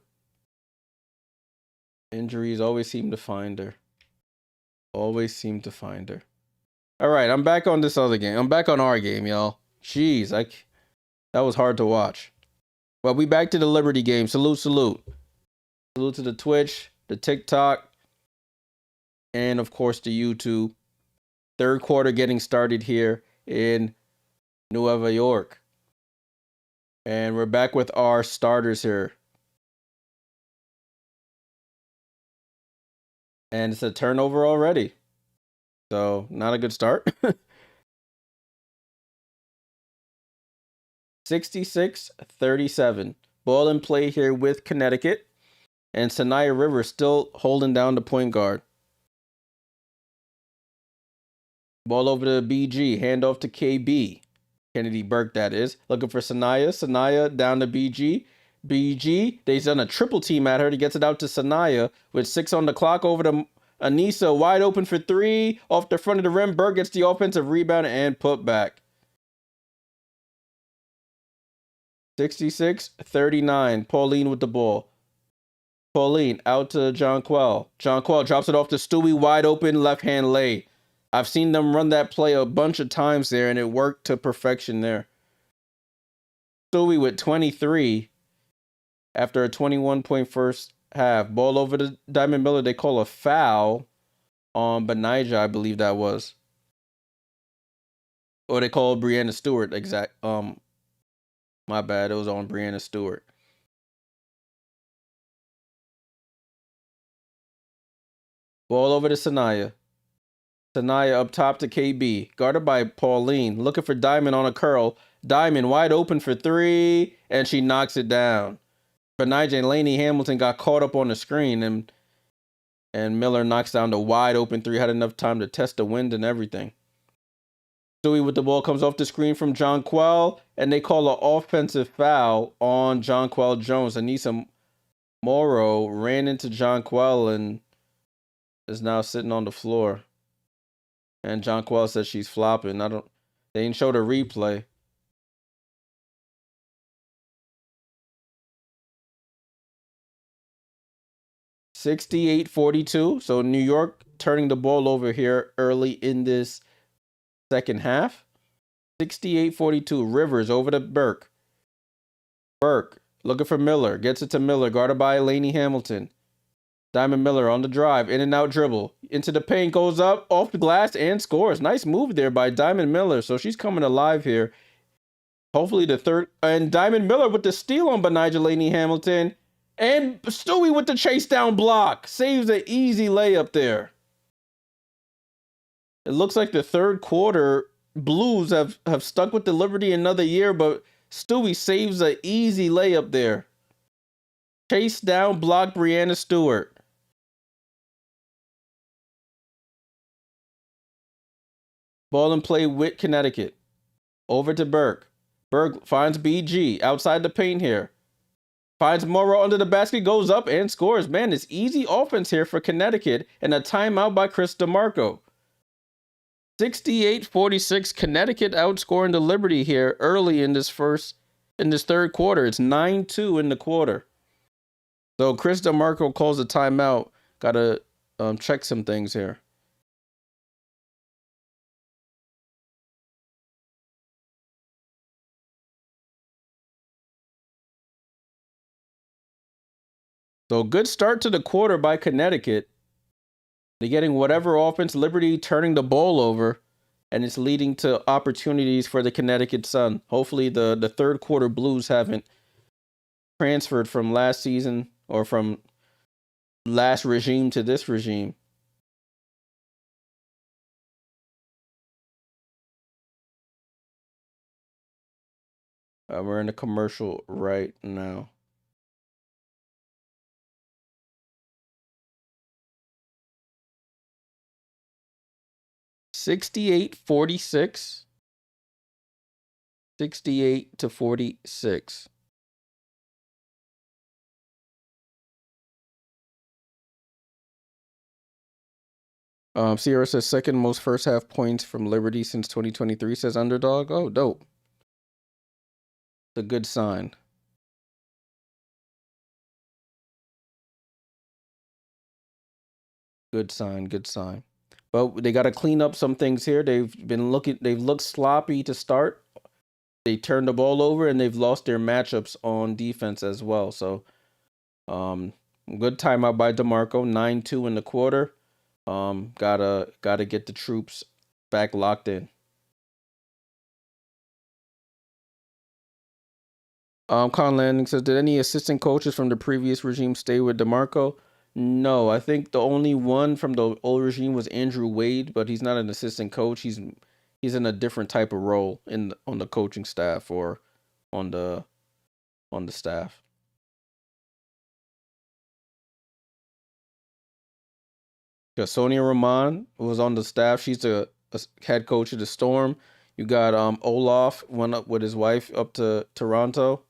injuries always seem to find her. Always seem to find her. All right, I'm back on this other game. I'm back on our game, y'all. Jeez, that was hard to watch. Well, we back to the Liberty game. Salute, salute. Salute to the Twitch, the TikTok, and of course the YouTube. Third quarter getting started here in Nueva York. And we're back with our starters here. And it's a turnover already. So, not a good start. 66-37. Ball in play here with Connecticut. And Sanaya Rivers still holding down the point guard. Ball over to BG. Handoff to KB. Kennedy Burke, that is. Looking for Sanaya. Sanaya down to BG. BG, they've done a triple team at her. He gets it out to Sanaya with 6 on the clock over to Anissa. Wide open for 3. Off the front of the rim. Burke gets the offensive rebound and put back. 66-39. Pauline with the ball. Pauline out to Jonquel. Jonquel drops it off to Stewie. Wide open left hand lay. I've seen them run that play a bunch of times there, and it worked to perfection there. Stewie with 23 after a 21-point first half. Ball over to Diamond Miller. They call a foul on Benijah, I believe that was. Or they call Brianna Stewart. My bad. It was on Brianna Stewart. Ball over to Sanaya. Sanaya up top to KB. Guarded by Pauline. Looking for Diamond on a curl. Diamond wide open for 3. And she knocks it down. Benijah and Lainey Hamilton got caught up on the screen. And Miller knocks down the wide open 3. Had enough time to test the wind and everything. Stewie with the ball comes off the screen from Jonquel. And they call an offensive foul on Jonquel Jones. Anissa Morrow ran into Jonquel and is now sitting on the floor. And Jonquel says she's flopping. They didn't show the replay. (68-42). So New York turning the ball over here early in this second half. 68-42. Rivers over to Burke. Burke looking for Miller. Gets it to Miller. Guarded by Lainey Hamilton. Diamond Miller on the drive. In and out dribble. Into the paint. Goes up. Off the glass and scores. Nice move there by Diamond Miller. So she's coming alive here. Hopefully the third. And Diamond Miller with the steal on Benijah Lainey Hamilton. And Stewie with the chase down block. Saves an easy layup there. It looks like the third quarter Blues have stuck with the Liberty another year, but Stewie saves an easy layup there. Chase down block Brianna Stewart. Ball in play with Connecticut. Over to Burke. Burke finds BG outside the paint here. Finds Morrow under the basket, goes up and scores. Man, it's easy offense here for Connecticut and a timeout by Chris DeMarco. 68-46. Connecticut outscoring the Liberty here early in this third quarter. It's 9-2 in the quarter. So Chris DeMarco calls a timeout. Got to check some things here. So good start to the quarter by Connecticut. They're getting whatever offense, Liberty turning the ball over, and it's leading to opportunities for the Connecticut Sun. Hopefully the third quarter Blues haven't transferred from last season or from last regime to this regime. We're in a commercial right now. (68-46). 68-46. Sierra says second most first half points from Liberty since 2023, says Underdog. Oh, dope. It's a good sign. Good sign. Good sign. But they got to clean up some things here. They've looked sloppy to start. They turned the ball over and they've lost their matchups on defense as well. So, good timeout by DeMarco. 9-2 in the quarter. Gotta get the troops back locked in. Con Landing says, did any assistant coaches from the previous regime stay with DeMarco? No, I think the only one from the old regime was Andrew Wade, but he's not an assistant coach. He's in a different type of role on the coaching staff or on the staff. Because Sonia Rahman was on the staff. She's a head coach of the Storm. You got Olaf went up with his wife up to Toronto.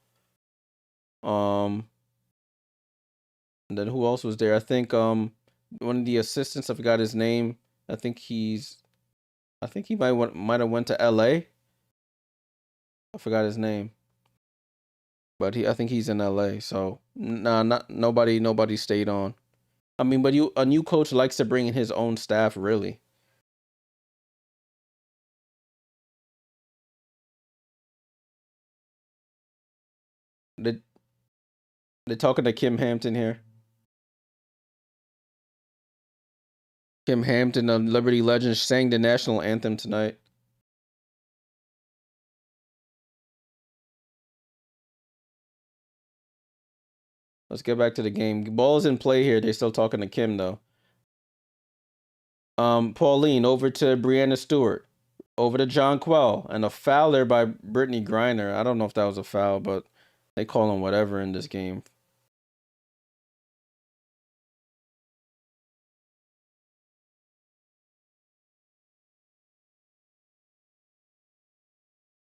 And then who else was there? I think one of the assistants, I forgot his name. I think he might have went to LA. I forgot his name. But I think he's in LA. So nah, not nobody stayed on. I mean, but a new coach likes to bring in his own staff, really. They're talking to Kim Hampton here. Kim Hampton, a Liberty legend, sang the national anthem tonight. Let's get back to the game. Ball is in play here. They're still talking to Kim though. Pauline over to Brianna Stewart. Over to John Quell. And a foul there by Brittany Griner. I don't know if that was a foul, but they call him whatever in this game.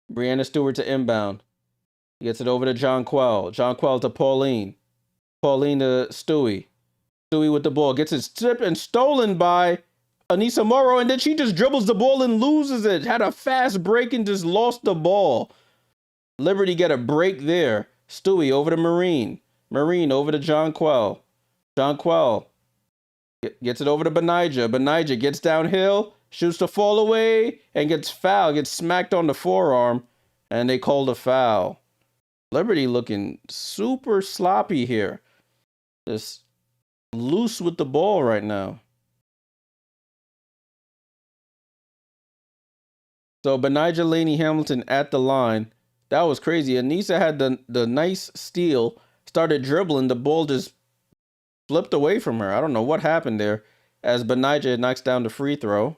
Brianna Stewart to inbound. He gets it over to John Quell. John Quell to Pauline. Pauline to Stewie. Stewie with the ball. Gets it stripped and stolen by Anissa Morrow. And then she just dribbles the ball and loses it. Had a fast break and just lost the ball. Liberty get a break there. Stewie over to Marine. Marine over to John Quell. John Quell gets it over to Benijah. Benijah gets downhill, shoots the fall away, and gets fouled. Gets smacked on the forearm, and they called a foul. Liberty looking super sloppy here. Just loose with the ball right now. So Benijah Laney Hamilton at the line. That was crazy. Anissa had the nice steal, started dribbling. The ball just flipped away from her. I don't know what happened there as Benijah knocks down the free throw.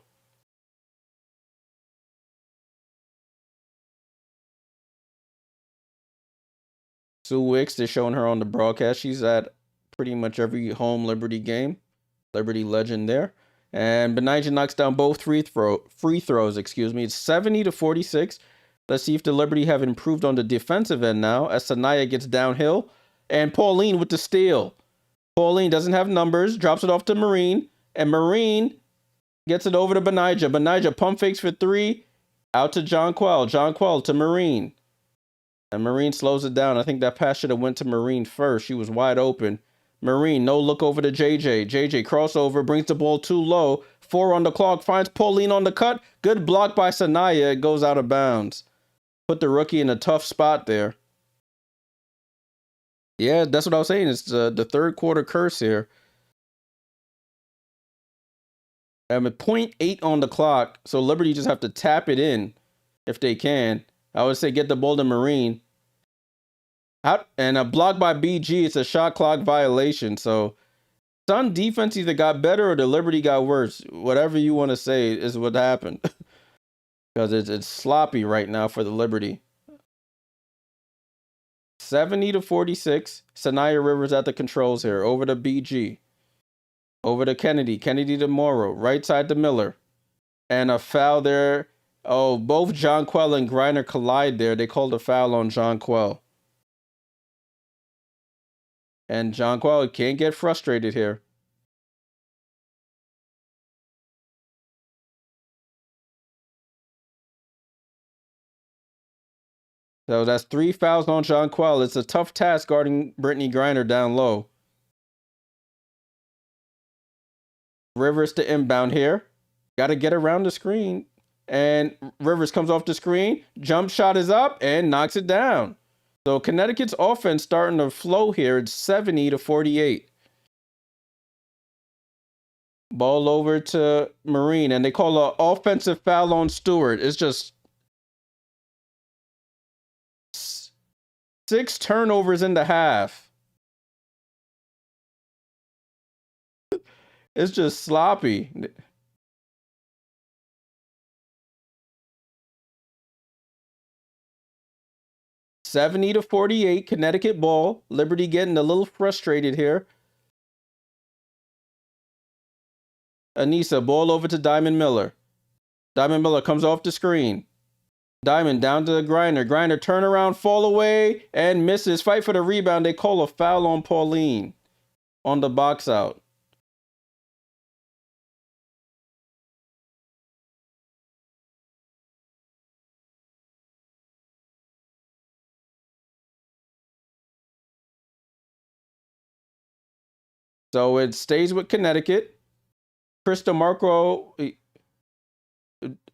Sue Wicks, they're showing her on the broadcast. She's at pretty much every home Liberty game. Liberty legend there. And Benijah knocks down both free throws. It's 70-46. Let's see if the Liberty have improved on the defensive end now as Sanaya gets downhill. And Pauline with the steal. Pauline doesn't have numbers, drops it off to Marine. And Marine gets it over to Benijah. Benijah pump fakes for three. Out to John Quell. John Quell to Marine. And Marine slows it down. I think that pass should have went to Marine first. She was wide open. Marine, no look over to JJ. JJ crossover, brings the ball too low. 4 on the clock, finds Pauline on the cut. Good block by Sanaya. It goes out of bounds. Put the rookie in a tough spot there. Yeah, that's what I was saying. It's the third quarter curse here. I'm at 0.8 on the clock, so Liberty just have to tap it in if they can. I would say get the ball to Marine. Out and a block by BG. It's a shot clock violation. So Sun defense either got better or the Liberty got worse. Whatever you want to say is what happened. Because it's sloppy right now for the Liberty. 70-46. Sanaya Rivers at the controls here. Over to BG. Over to Kennedy. Kennedy to Morrow. Right side to Miller. And a foul there. Oh, both John Quell and Griner collide there. They called a foul on John Quell. And John Quell can't get frustrated here. So that's 3 fouls on Jonquel. It's a tough task guarding Brittany Griner down low. Rivers to inbound here. Got to get around the screen. And Rivers comes off the screen. Jump shot is up and knocks it down. So Connecticut's offense starting to flow here. It's 70-48. Ball over to Marine. And they call an offensive foul on Stewart. It's just 6 turnovers in the half. It's just sloppy. $70-48, Connecticut ball. Liberty getting a little frustrated here. Anissa, ball over to Diamond Miller. Diamond Miller comes off the screen. Diamond down to Griner. Griner turnaround, fall away, and misses. Fight for the rebound. They call a foul on Pauline on the box out. So it stays with Connecticut. Krista Marco,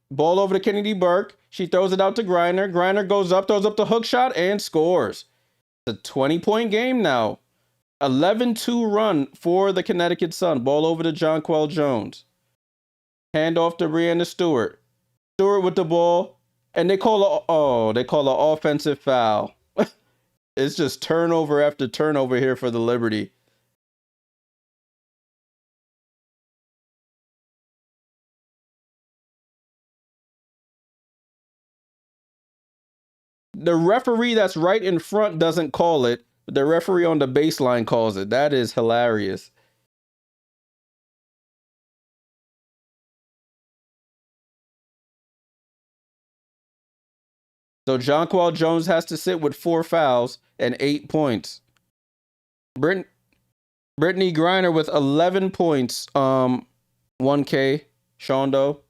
ball over to Kennedy Burke. She throws it out to Griner. Griner goes up, throws up the hook shot, and scores. It's a 20-point game now. 11-2 run for the Connecticut Sun. Ball over to Jonquel Jones. Hand off to Brianna Stewart. Stewart with the ball. And they call an offensive foul. It's just turnover after turnover here for the Liberty. The referee that's right in front doesn't call it. The referee on the baseline calls it. That is hilarious. So Jonquel Jones has to sit with 4 fouls and 8 points. Brittany Griner with 11 points. 1K. Shondo.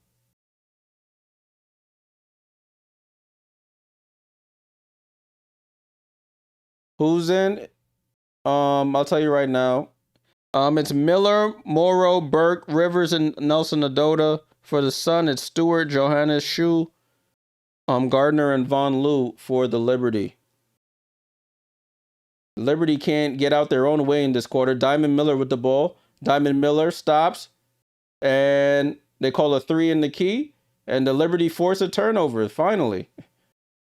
Who's in? I'll tell you right now. It's Miller, Morrow, Burke, Rivers, and Nelson Adota. For the Sun, it's Stewart, Johannes Shu, Gardner, and Von Loo for the Liberty. Liberty can't get out their own way in this quarter. Diamond Miller with the ball. Diamond Miller stops, and they call a 3 in the key, and the Liberty force a turnover, finally.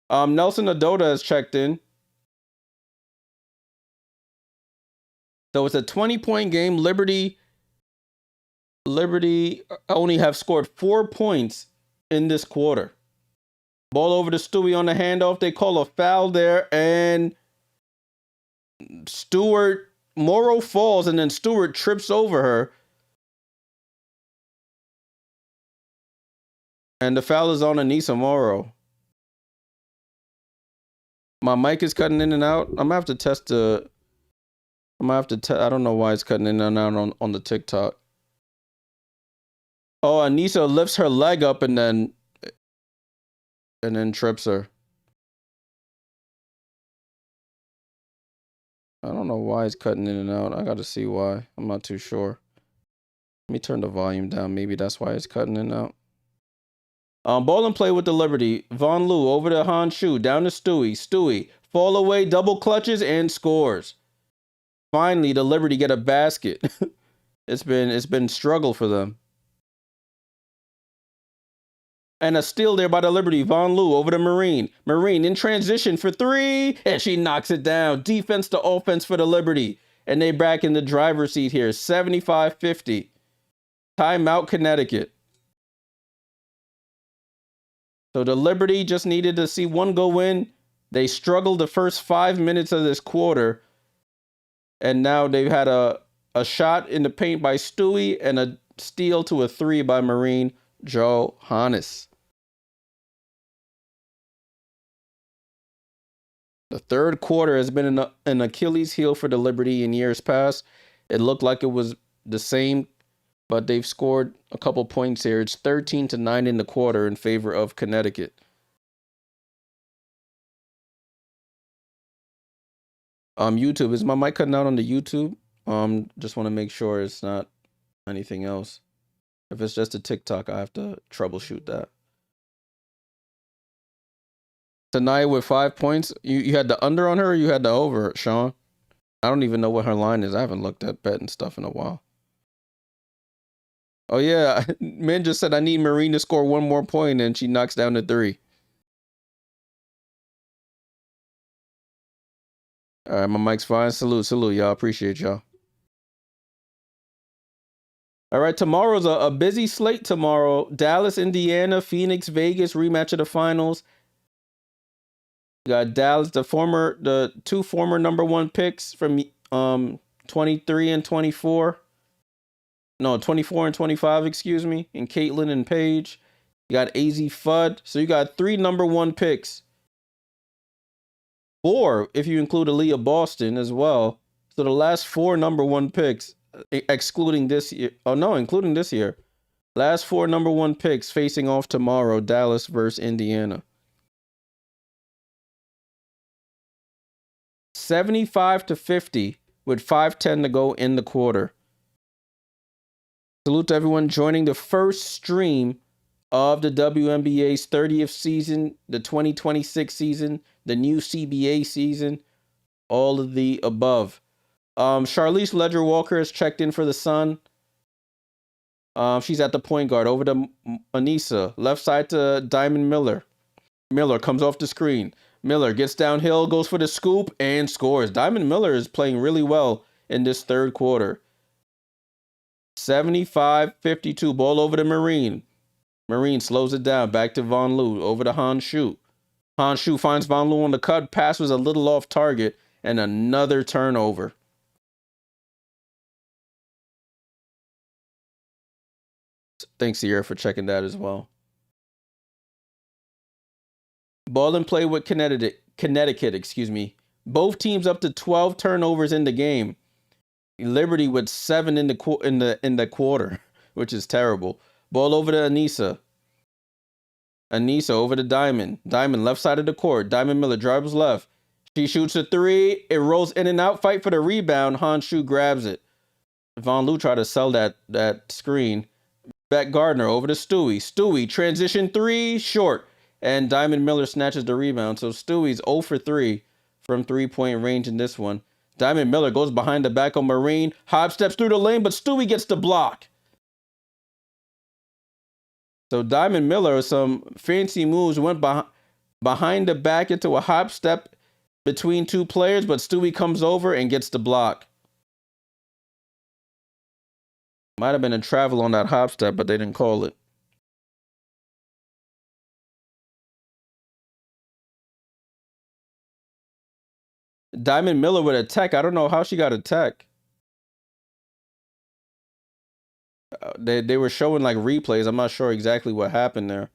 Nelson Adota has checked in. So it's a 20-point game. Liberty only have scored 4 points in this quarter. Ball over to Stewie on the handoff. They call a foul there, and Morrow falls, and then Stewart trips over her. And the foul is on Anissa Morrow. My mic is cutting in and out. I'm gonna have to test the. I don't know why it's cutting in and out on the TikTok. Oh, Anissa lifts her leg up and then trips her. I don't know why it's cutting in and out. I got to see why. I'm not too sure. Let me turn the volume down. Maybe that's why it's cutting in and out. Ball and play with the Liberty. Von Loo over to Han Shu. Down to Stewie. Stewie. Fall away. Double clutches and scores. Finally, the Liberty get a basket. It's been struggle for them. And a steal there by the Liberty. Von Loo over to Marine. Marine in transition for 3. And she knocks it down. Defense to offense for the Liberty. And they back in the driver's seat here. 75-50. Timeout Connecticut. So the Liberty just needed to see one go in. They struggled the first 5 minutes of this quarter. And now they've had a shot in the paint by Stewie and a steal to a 3 by Marine Johannes. The third quarter has been an Achilles heel for the Liberty in years past. It looked like it was the same, but they've scored a couple points here. It's 13-9 in the quarter in favor of Connecticut. YouTube. Is my mic cutting out on the YouTube? Just want to make sure it's not anything else. If it's just a TikTok, I have to troubleshoot that. Tonight with 5 points. You had the under on her or you had the over, Sean? I don't even know what her line is. I haven't looked at bet and stuff in a while. Oh yeah, Min just said I need Marine to score one more point and she knocks down to 3. All right, my mic's fine. Salute, y'all. Appreciate y'all. All right, tomorrow's a busy slate tomorrow. Dallas, Indiana, Phoenix, Vegas, rematch of the finals. You got Dallas, the two former number 1 picks from 23 and 24. No, 24 and 25, excuse me. And Caitlin and Paige. You got AZ Fudd. So you got 3 number 1 picks. 4 if you include Aaliyah Boston as well. So the last 4 number 1 picks, excluding this year. Oh no, including this year. Last 4 number 1 picks facing off tomorrow. Dallas versus Indiana. 75-50 with 5:10 to go in the quarter. Salute to everyone joining the first stream of the WNBA's 30th season, the 2026 season, the new CBA season, all of the above. Charlize Ledger-Walker has checked in for the Sun. She's at the point guard over to Anissa. Left side to Diamond Miller. Miller comes off the screen. Miller gets downhill, goes for the scoop, and scores. Diamond Miller is playing really well in this third quarter. 75-52. Ball over to Marine. Marine slows it down. Back to Von Loo. Over to Han Shu. Han Shu finds Von Loo on the cut. Pass was a little off target. And another turnover. Thanks, Sierra, for checking that as well. Ball in play with Connecticut, excuse me. Both teams up to 12 turnovers in the game. Liberty with 7 in the quarter, which is terrible. Ball over to Anissa. Anissa over to Diamond. Diamond left side of the court. Diamond Miller drives left. She shoots a 3. It rolls in and out. Fight for the rebound. Han Shu grabs it. Von Loo tried to sell that screen. Beck Gardner over to Stewie. Stewie transition 3 short. And Diamond Miller snatches the rebound. So Stewie's 0 for 3 from 3-point range in this one. Diamond Miller goes behind the back of Marine. Hobb steps through the lane, but Stewie gets the block. So Diamond Miller, some fancy moves, went behind the back into a hop step between 2 players, but Stewie comes over and gets the block. Might have been a travel on that hop step, but they didn't call it. Diamond Miller with a tech. I don't know how she got a tech. They were showing like replays. I'm not sure exactly what happened there.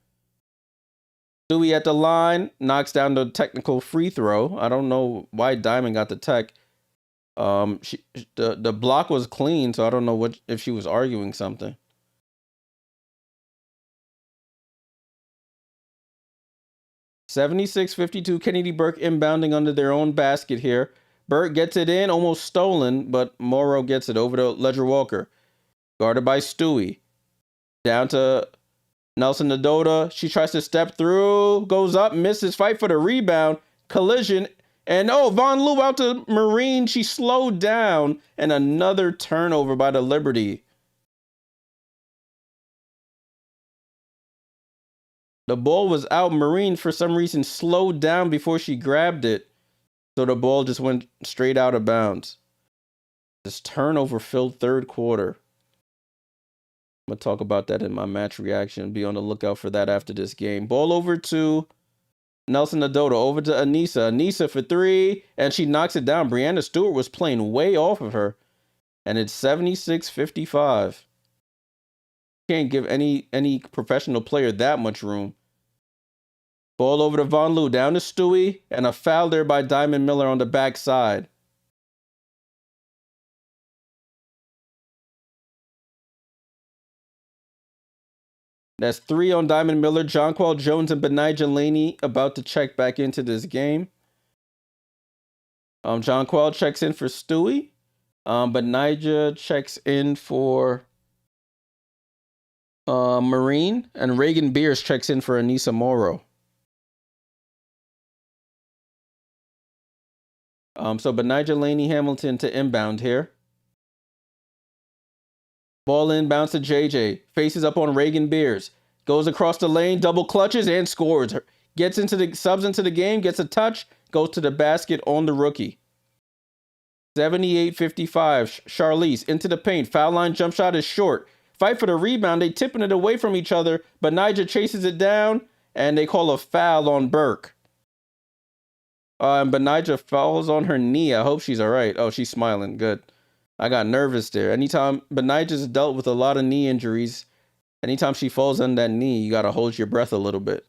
Stewie at the line, knocks down the technical free throw. I don't know why Diamond got the tech. The block was clean, so I don't know if she was arguing something. (76-52) Kennedy Burke inbounding under their own basket here. Burke gets it in, almost stolen, but Morrow gets it over to Ledger-Walker. Guarded by Stewie. Down to Nelson Nadota. She tries to step through, goes up, misses, fight for the rebound, collision, and Von Loo out to Marine. She slowed down, and another turnover by the Liberty. The ball was out. Marine, for some reason, slowed down before she grabbed it. So the ball just went straight out of bounds. This turnover-filled third quarter. I'm going to talk about that in my match reaction. Be on the lookout for that after this game. Ball over to Nelson Nadota. Over to Anissa. Anissa for 3, and she knocks it down. Breanna Stewart was playing way off of her. And it's 76-55. Can't give any professional player that much room. Ball over to Von Loo, down to Stewie, and a foul there by Diamond Miller on the backside. That's 3 on Diamond Miller. Jonquel Jones and Benijah Laney about to check back into this game. John Quell checks in for Stewie. But Nija checks in for Marine. And Reagan Beers checks in for Anissa Morrow. So Benija Laney Hamilton to inbound here. Ball inbounds to JJ. Faces up on Reagan Beers. Goes across the lane, double clutches, and scores. Gets into the subs into the game, gets a touch, goes to the basket on the rookie. 78-55. Charlize into the paint. Foul line jump shot is short. Fight for the rebound. They tipping it away from each other, but Nija chases it down, and they call a foul on Burke. But Nija falls on her knee. I hope she's all right. Oh, she's smiling. Good. I got nervous there. Anytime Benija's dealt with a lot of knee injuries, anytime she falls on that knee, you got to hold your breath a little bit.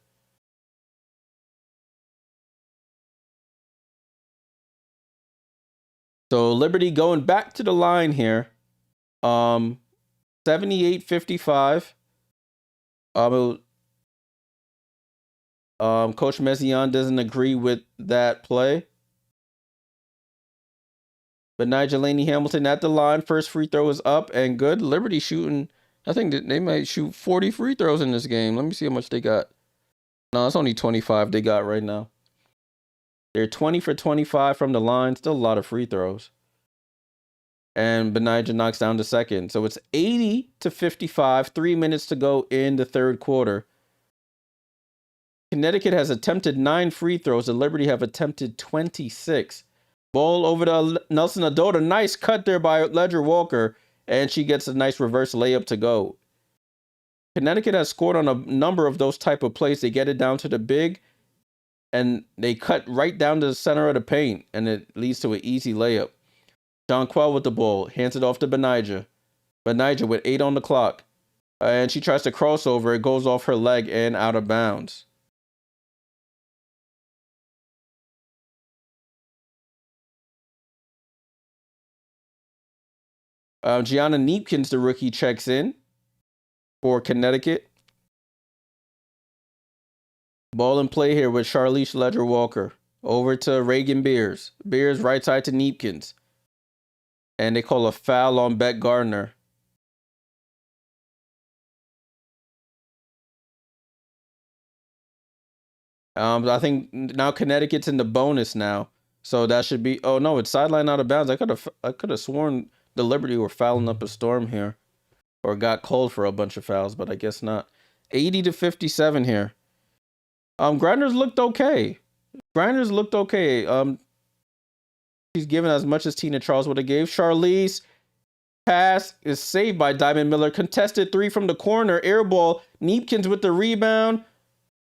So Liberty going back to the line here. 78-55. Coach Messiaen doesn't agree with that play. But Nigel Laney Hamilton at the line. First free throw is up and good. Liberty shooting, I think that they might shoot 40 free throws in this game. Let me see how much they got. No, it's only 25 they got right now. They're 20 for 25 from the line. Still a lot of free throws. And Benija knocks down the second. So it's 80-55. 3 minutes to go in the third quarter. Connecticut has attempted 9 free throws. The Liberty have attempted 26. Ball over to Nelson Adota. Nice cut there by Ledger Walker. And she gets a nice reverse layup to go. Connecticut has scored on a number of those type of plays. They get it down to the big. And they cut right down to the center of the paint. And it leads to an easy layup. John Quell with the ball. Hands it off to Benija. Benija with 8 on the clock. And she tries to cross over. It goes off her leg and out of bounds. Gianna Neepkins, the rookie, checks in for Connecticut. Ball in play here with Charlize Ledger Walker. Over to Reagan Beers. Beers right side to Neepkins. And they call a foul on Beck Gardner. I think now Connecticut's in the bonus now. So that should be, oh no, it's sideline out of bounds. I could have sworn the Liberty were fouling up a storm here. Or got called for a bunch of fouls, but I guess not. 80-57 here. Grinders looked okay. She's given as much as Tina Charles would have gave. Charlize pass is saved by Diamond Miller. Contested 3 from the corner. Air ball. Neepkins with the rebound.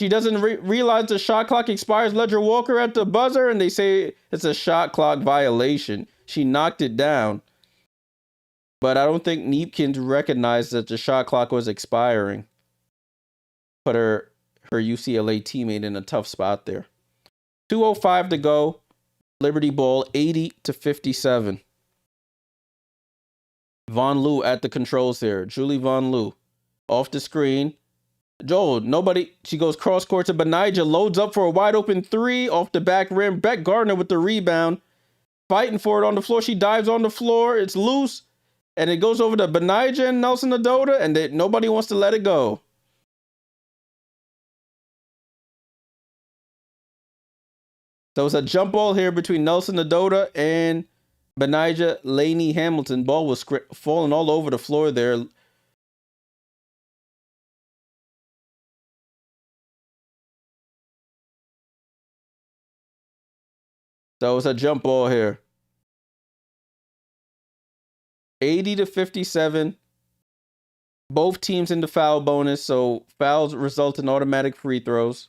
She doesn't realize the shot clock expires. Ledger Walker at the buzzer, and they say it's a shot clock violation. She knocked it down. But I don't think Neepkins recognized that the shot clock was expiring. Put her UCLA teammate in a tough spot there. 2:05 to go. Liberty ball 80-57. Von Loo at the controls here. Julie Von Loo off the screen. Joel, she goes cross court to Benija, loads up for a wide open 3 off the back rim. Beck Gardner with the rebound. Fighting for it on the floor. She dives on the floor. It's loose. And it goes over to Benija and Nelson Adota, and nobody wants to let it go. So it's a jump ball here between Nelson Adota and Benija Laney Hamilton. Ball was falling all over the floor there. So it's a jump ball here. 80-57. Both teams in the foul bonus, so fouls result in automatic free throws.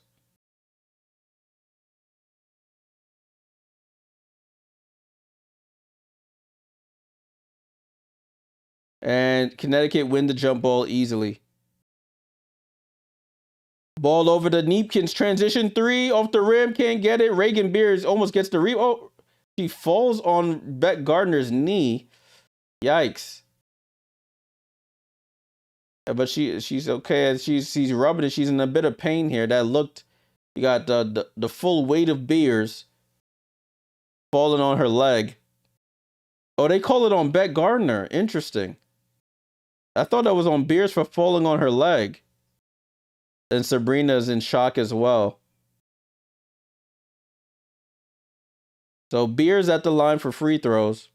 And Connecticut win the jump ball easily. Ball over to Neepkins. Transition 3 off the rim. Can't get it. Reagan Beers almost gets the rebound. Oh, she falls on Beck Gardner's knee. Yikes. But she's okay. She's rubbing it. She's in a bit of pain here. You got the full weight of Beers falling on her leg. Oh, they call it on Beck Gardner. Interesting. I thought that was on Beers for falling on her leg. And Sabrina's in shock as well. So Beers at the line for free throws.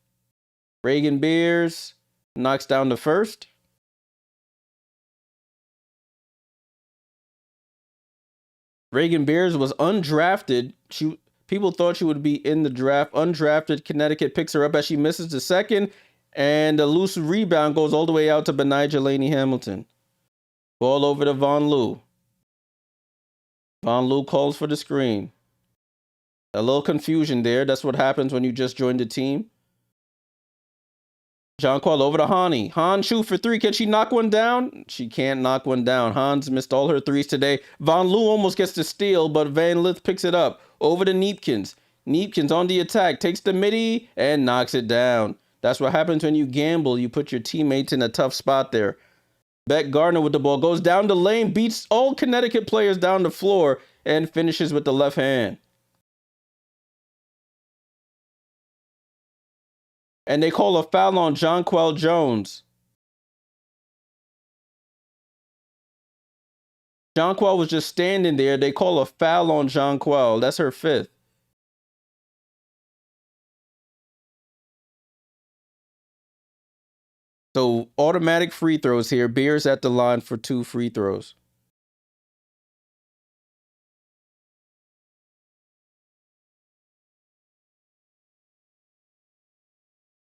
Reagan Beers knocks down the first. Reagan Beers was undrafted. People thought she would be in the draft. Undrafted. Connecticut picks her up as she misses the second. And the loose rebound goes all the way out to Benijah Laney Hamilton. Ball over to Von Lou. Von Lou calls for the screen. A little confusion there. That's what happens when you just joined the team. Jonquel over to Hani. Han shoot for three. Can she knock one down? She can't knock one down. Han's missed all her threes today. Von Lou almost gets the steal, but Van Lith picks it up. Over to Neepkins. Neepkins on the attack. Takes the midi and knocks it down. That's what happens when you gamble. You put your teammates in a tough spot there. Beck Gardner with the ball. Goes down the lane. Beats all Connecticut players down the floor. And finishes with the left hand. And they call a foul on Jonquel Jones. Jonquel was just standing there. They call a foul on Jonquel. That's her fifth. So automatic free throws here. Beers at the line for 2 free throws.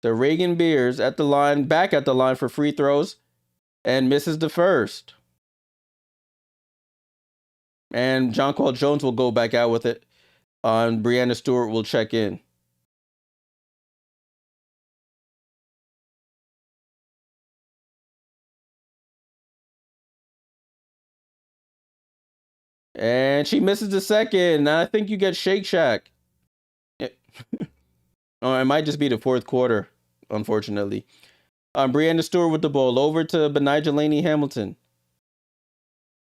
So Reagan Beers at the line, back at the line for free throws, and misses the first. And Jonquel Jones will go back out with it. And Breanna Stewart will check in. And she misses the second. I think you get Shake Shack. Oh, it might just be the fourth quarter, unfortunately. Breanna Stewart with the ball. Over to Benijah Laney Hamilton.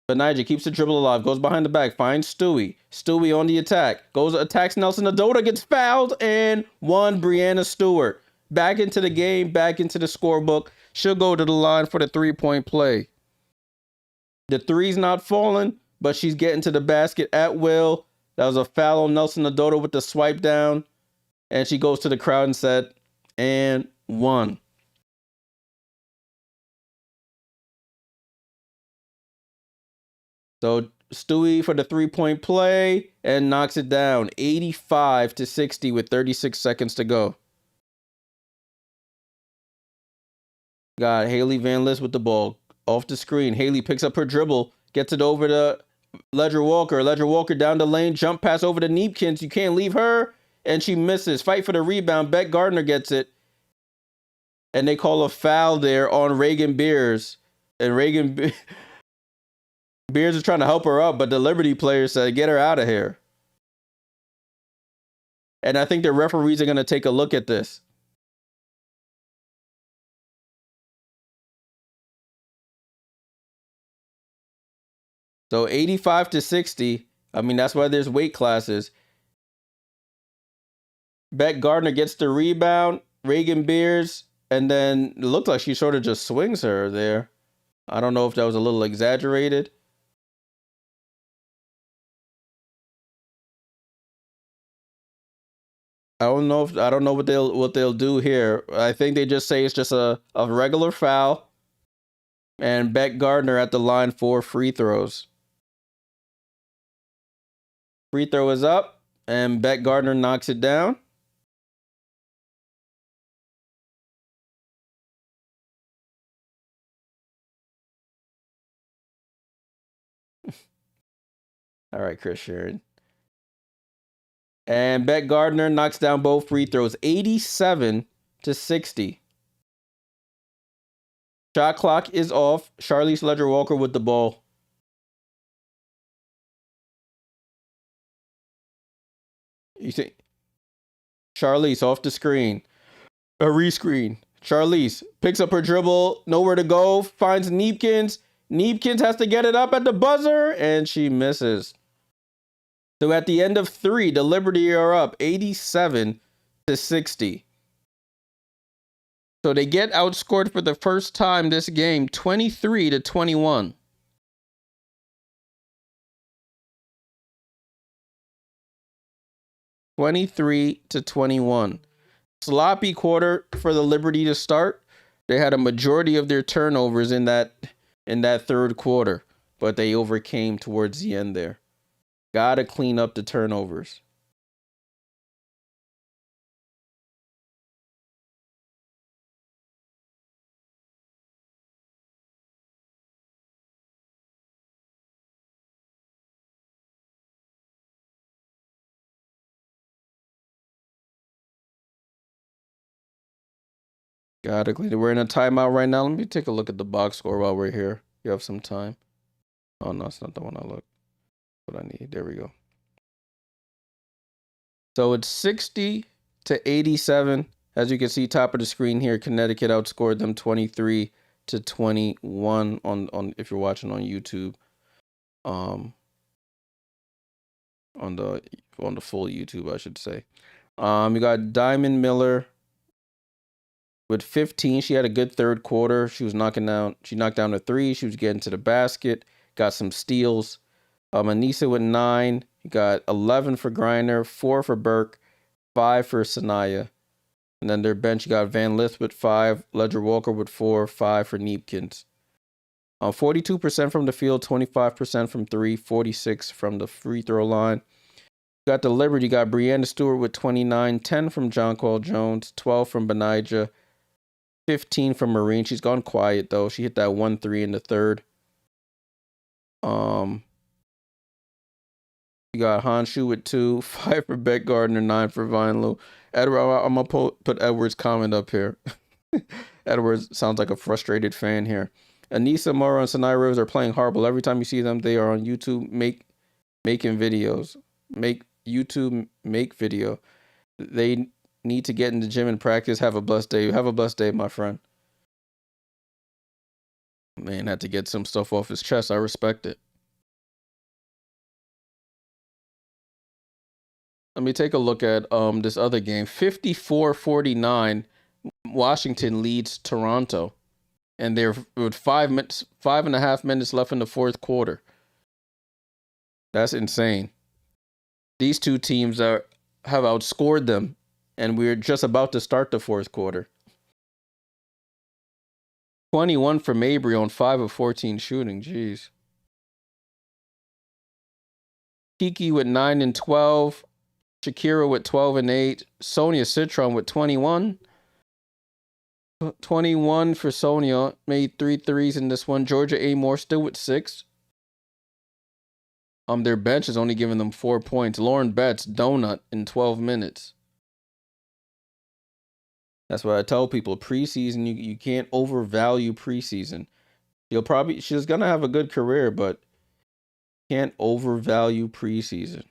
Benijah keeps the dribble alive. Goes behind the back. Finds Stewie. Stewie on the attack. Attacks Nelson Adota. Gets fouled. And won Breanna Stewart. Back into the game. Back into the scorebook. She'll go to the line for the 3-point play. The three's not falling, but she's getting to the basket at will. That was a foul on Nelson Adota with the swipe down. And she goes to the crowd and said, and won. So Stewie for the 3-point play and knocks it down 85-60 with 36 seconds to go. Got Haley Van List with the ball off the screen. Haley picks up her dribble, gets it over to Ledger Walker. Ledger Walker down the lane, jump pass over to Neepkins. You can't leave her. And she misses. Fight for the rebound. Beck Gardner gets it. And they call a foul there on Reagan Beers. And Reagan Beers is trying to help her up, but the Liberty players said, get her out of here. And I think the referees are going to take a look at this. So 85-60. I mean, that's why there's weight classes. Beck Gardner gets the rebound. Reagan Beers. And then it looked like she sort of just swings her there. I don't know if that was a little exaggerated. I don't know what they'll do here. I think they just say it's just a regular foul. And Beck Gardner at the line for free throws. Free throw is up, and Beck Gardner knocks it down. All right, Chris Sharon. And Beck Gardner knocks down both free throws, 87-60. Shot clock is off. Charlize Ledger Walker with the ball. You see, Charlize off the screen. A rescreen. Charlize picks up her dribble, nowhere to go, finds Neepkins. Neepkins has to get it up at the buzzer, and she misses. So at the end of 3, the Liberty are up 87-60. to 60. So they get outscored for the first time this game, 23 to 21. Sloppy quarter for the Liberty to start. They had a majority of their turnovers in that third quarter, but they overcame towards the end there. Gotta clean up the turnovers. Gotta clean it. We're in a timeout right now. Let me take a look at the box score while we're here. You have some time. Oh, no, it's not the one I look. What I need. There we go. So it's 60 to 87. As you can see, top of the screen here, Connecticut outscored them 23 to 21 on if you're watching on YouTube. On the full YouTube, I should say. You got Diamond Miller with 15. She had a good third quarter. She knocked down a three. She was getting to the basket, got some steals. Anissa with 9. You got 11 for Griner, 4 for Burke, 5 for Sanaya. And then their bench, you got Van Lith with 5, Ledger Walker with 4, 5 for Neepkins. 42% from the field, 25% from 3, 46 from the free throw line. You got the Liberty, you got Brianna Stewart with 29, 10 from Jonquil Jones, 12 from Benijah, 15 from Marine. She's gone quiet though. She hit that 1-3 in the third. You got Honshu with 2, 5 for Beck Gardner, 9 for Vinelu. Edward, I'm gonna put Edward's comment up here. Edward sounds like a frustrated fan here. Anissa Mora and Sanai Rivers are playing horrible. Every time you see them, they are on YouTube making videos. Make video. They need to get in the gym and practice. Have a blessed day. Have a blessed day, my friend. Man had to get some stuff off his chest. I respect it. Let me take a look at this other game. 54-49. Washington leads Toronto. And they're with 5.5 minutes left in the fourth quarter. That's insane. These two teams have outscored them, and we're just about to start the fourth quarter. 21 for Mabry on 5 of 14 shooting. Jeez. Kiki with 9 and 12. Shakira with 12 and 8. Sonia Citron with 21. 21 for Sonia. Made 3 threes in this one. Georgia Amore still with 6. Their bench is only giving them 4 points. Lauren Betts, donut in 12 minutes. That's what I tell people. Preseason, you can't overvalue preseason. She's gonna have a good career, but can't overvalue preseason.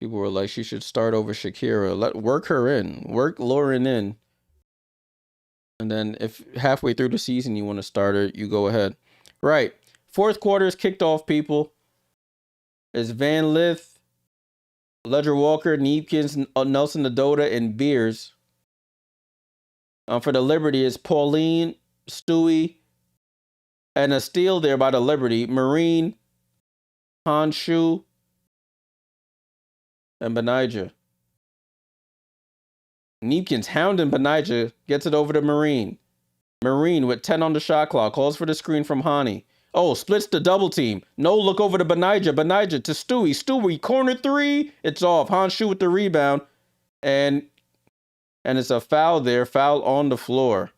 People were like, she should start over Shakira. Work her in. Work Lauren in. And then if halfway through the season you want to start her, you go ahead. Right. Fourth quarter is kicked off, people. It's Van Lith, Ledger Walker, Neepkins, Nelson Nadota, and Beers. For the Liberty, it's Pauline, Stewie, and a steal there by the Liberty. Marine, Honshu, and Benijah. Neepkins hounding Benijah, gets it over to Marine. Marine with 10 on the shot clock, calls for the screen from Hani. Oh, splits the double team. No look over to Benijah. Benijah to Stewie. Stewie, corner 3. It's off. Honshu with the rebound. And it's a foul there. Foul on the floor.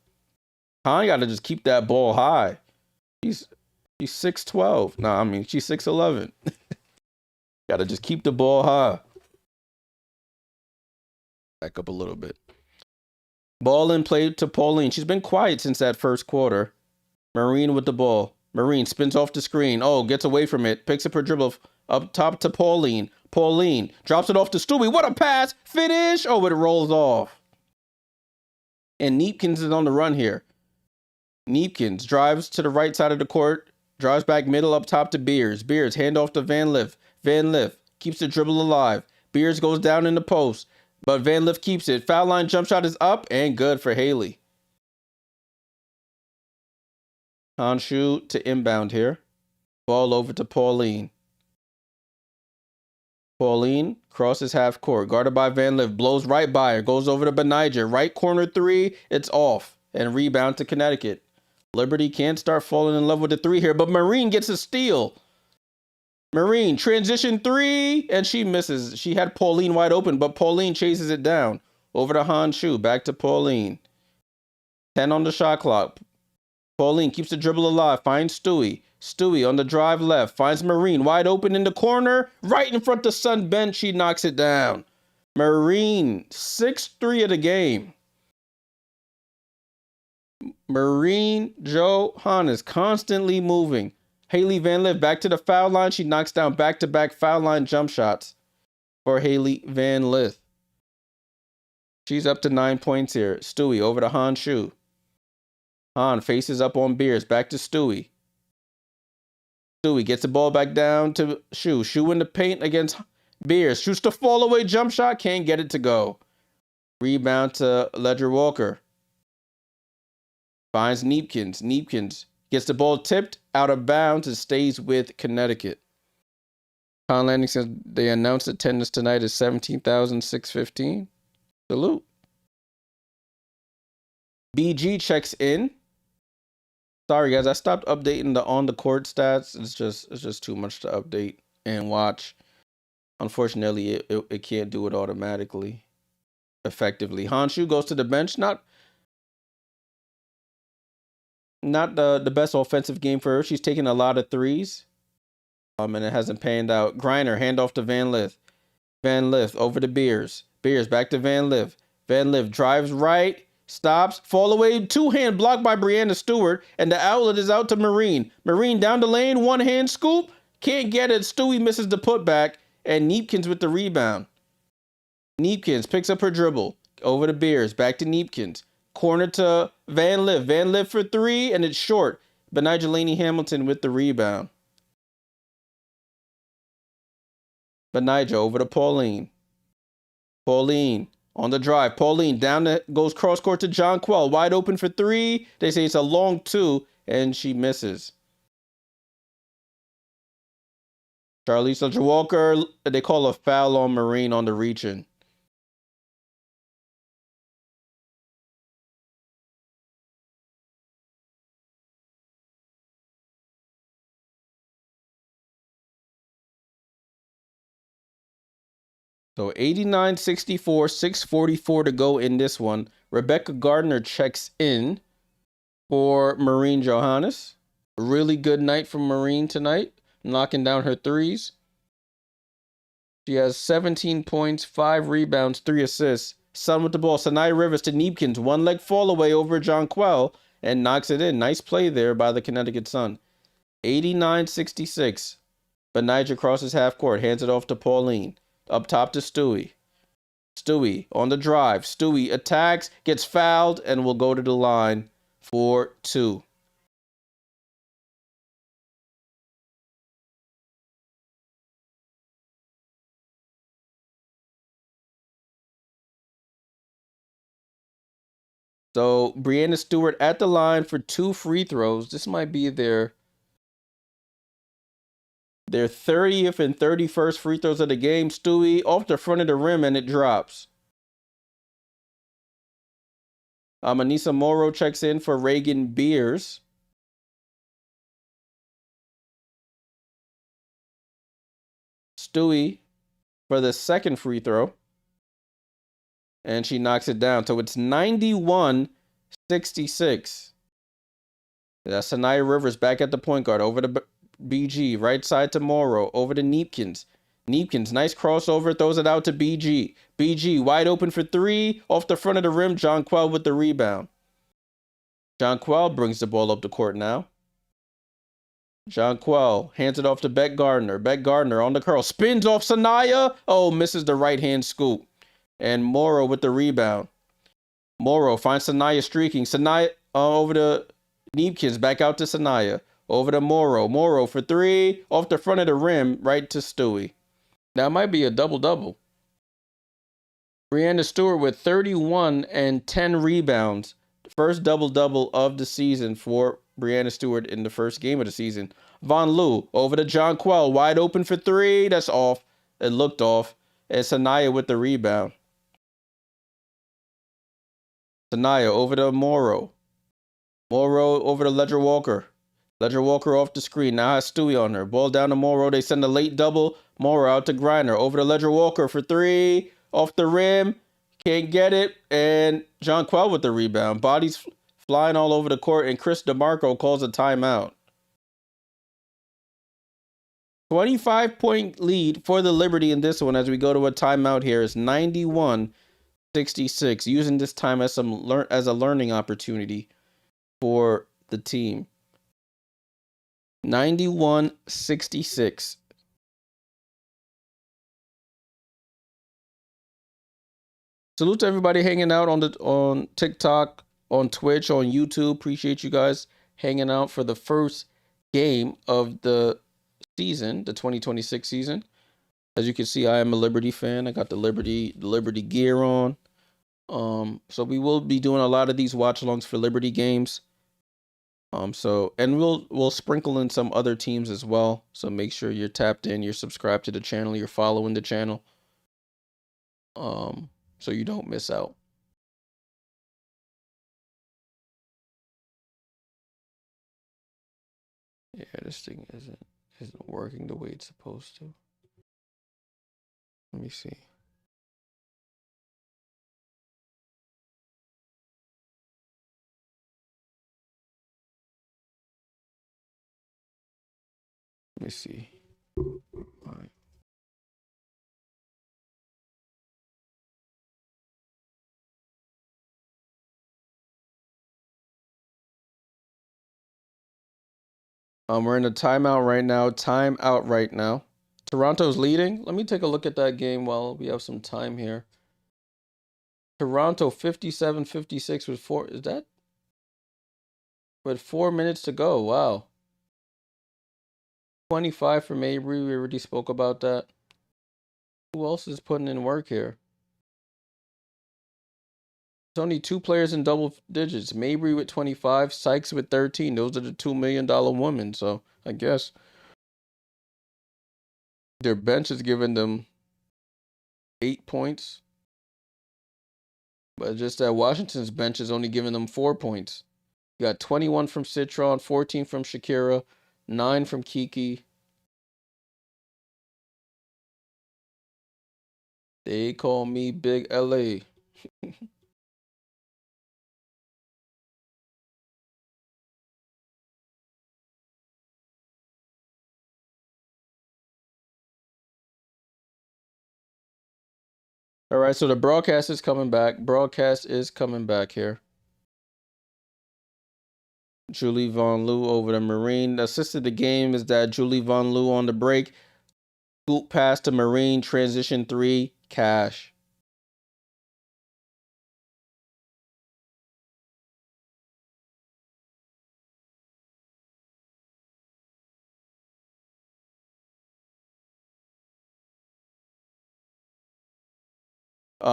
Hani got to just keep that ball high. She's 6'12". No, I mean, she's 6'11". Got to just keep the ball high. Back up a little bit. Ball in play to Pauline. She's been quiet since that first quarter. Marine with the ball. Marine spins off the screen. Oh, gets away from it. Picks up her dribble up top to Pauline. Pauline drops it off to Stewie. What a pass. Finish. Oh, it rolls off. And Neepkins is on the run here. Neepkins drives to the right side of the court. Drives back middle up top to Beers. Beers hand off to Van Lith. Van Lith keeps the dribble alive. Beers goes down in the post, but Van Lith keeps it. Foul line jump shot is up and good for Haley. Honshu to inbound here. Ball over to Pauline. Pauline crosses half court. Guarded by Van Lith. Blows right by her. Goes over to Benijah. Right corner three. It's off. And rebound to Connecticut. Liberty can't start falling in love with the three here, but Marine gets a steal. Marine transition three, and she misses. She had Pauline wide open, but Pauline chases it down. Over to Honshu. Back to Pauline. 10 on the shot clock. Pauline keeps the dribble alive. Finds Stewie. Stewie on the drive left. Finds Marine wide open in the corner. Right in front of Sun bench. She knocks it down. Marine, 6-3 of the game. Marine Johannes constantly moving. Haley Van Lith back to the foul line. She knocks down back-to-back foul line jump shots for Haley Van Lith. She's up to 9 points here. Stewie over to Honshu. Han faces up on Beers. Back to Stewie. Stewie gets the ball back down to Shu. Shu in the paint against Beers. Shoots the fall away jump shot. Can't get it to go. Rebound to Ledger Walker. Finds Neepkins. Neepkins gets the ball tipped out of bounds and stays with Connecticut. Con Landing says they announced attendance tonight is 17,615. Salute. BG checks in. Sorry guys, I stopped updating the on the court stats. It's just too much to update and watch. Unfortunately, it can't do it automatically, effectively. Honshu goes to the bench. Not the best offensive game for her. She's taking a lot of threes. And it hasn't panned out. Griner, handoff to Van Lith. Van Lith over to Beers. Beers back to Van Lith. Van Lith drives right. Stops, fall away, two-hand blocked by Brianna Stewart, and the outlet is out to Marine. Marine down the lane, one-hand scoop, can't get it. Stewie misses the putback, and Neepkins with the rebound. Neepkins picks up her dribble, over to Beers, back to Neepkins. Corner to Van Lith. Van Lith for three, and it's short. Benijah Laney Hamilton with the rebound. Benijah over to Pauline. Pauline. On the drive, Pauline down goes cross court to John Quell. Wide open for three. They say it's a long two, and she misses. Charlize Ledger Walker, they call a foul on Marine on the reach-in. So 89-64, 6:44 to go in this one. Rebecca Gardner checks in for Marine Johannes. A really good night from Marine tonight, knocking down her threes. She has 17 points, 5 rebounds, 3 assists. Sun with the ball. Sanaya Rivers to Neepkins. One leg fall away over John Quell and knocks it in. Nice play there by the Connecticut Sun. 89-66. Benijah crosses half court, hands it off to Pauline. Up top to Stewie. Stewie on the drive. Stewie attacks, gets fouled, and will go to the line for 2. So Brianna Stewart at the line for 2 free throws. This might be their 30th and 31st free throws of the game. Stewie off the front of the rim, and it drops. Anissa Morrow checks in for Reagan Beers. Stewie for the second free throw. And she knocks it down. So it's 91-66. That's Sanaya Rivers back at the point guard. Over to BG. Right side to Morrow. Over to Neepkins. Neepkins, nice crossover. Throws it out to BG. BG wide open for 3. Off the front of the rim. John Quell with the rebound. John Quell brings the ball up the court now. John Quell hands it off to Beck Gardner. Beck Gardner on the curl. Spins off Sanaya. Oh, misses the right-hand scoop. And Morrow with the rebound. Morrow finds Sanaya streaking. Sanaya over to Neepkins. Back out to Sanaya. Over to Morrow. Morrow for 3. Off the front of the rim. Right to Stewie. That might be a double-double. Breanna Stewart with 31 and 10 rebounds. First double-double of the season for Breanna Stewart in the first game of the season. Von Lou over to John Quell. Wide open for three. That's off. It looked off. And Sanaya with the rebound. Sanaya over to Morrow. Morrow over to Ledger Walker. Ledger Walker off the screen. Now has Stewie on her. Ball down to Morrow. They send a late double. Morrow out to Griner. Over to Ledger Walker for three. Off the rim. Can't get it. And John Quell with the rebound. Bodies flying all over the court. And Chris DeMarco calls a timeout. 25-point lead for the Liberty in this one as we go to a timeout here. It's 91-66. Using this time as a learning opportunity for the team. 91-66. Salute to everybody hanging out on TikTok, on Twitch, on YouTube. Appreciate you guys hanging out for the first game of the season, the 2026 season. As you can see, I am a Liberty fan. I got the Liberty gear on. So we will be doing a lot of these watch-alongs for Liberty games. And we'll sprinkle in some other teams as well. So make sure you're tapped in, you're subscribed to the channel, you're following the channel. So you don't miss out. Yeah, this thing isn't working the way it's supposed to. Let me see. Let me see. All right. We're in a timeout right now. Toronto's leading. Let me take a look at that game while we have some time here. Toronto 57-56 with 4 minutes to go. Wow. 25 from Avery. We already spoke about that. Who else is putting in work here? There's only two players in double digits. Mabry with 25, Sykes with 13. Those are the $2 million women. So I guess their bench is giving them 8 points. But just that Washington's bench is only giving them 4 points. You got 21 from Citron, 14 from Shakira, 9 from Kiki. They call me Big LA. All right, so the broadcast is coming back. Broadcast is coming back here. Julie Von Lou over to Marine. Assisted the game is that Julie Von Lou on the break. Scoop pass to Marine. Transition 3. Cash.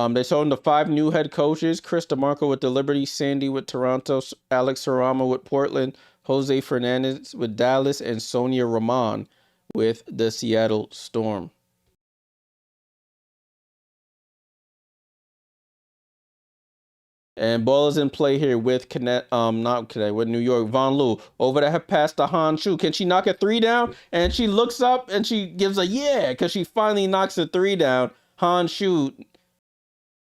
They showing the 5 new head coaches. Chris DeMarco with the Liberty, Sandy with Toronto, Alex Sarama with Portland, Jose Fernandez with Dallas, and Sonia Rahman with the Seattle Storm. And ball is in play here with with New York. Von Lou over to have passed to Han Shu. Can she knock a 3 down? And she looks up and she gives a yeah, because she finally knocks a 3 down. Han Shu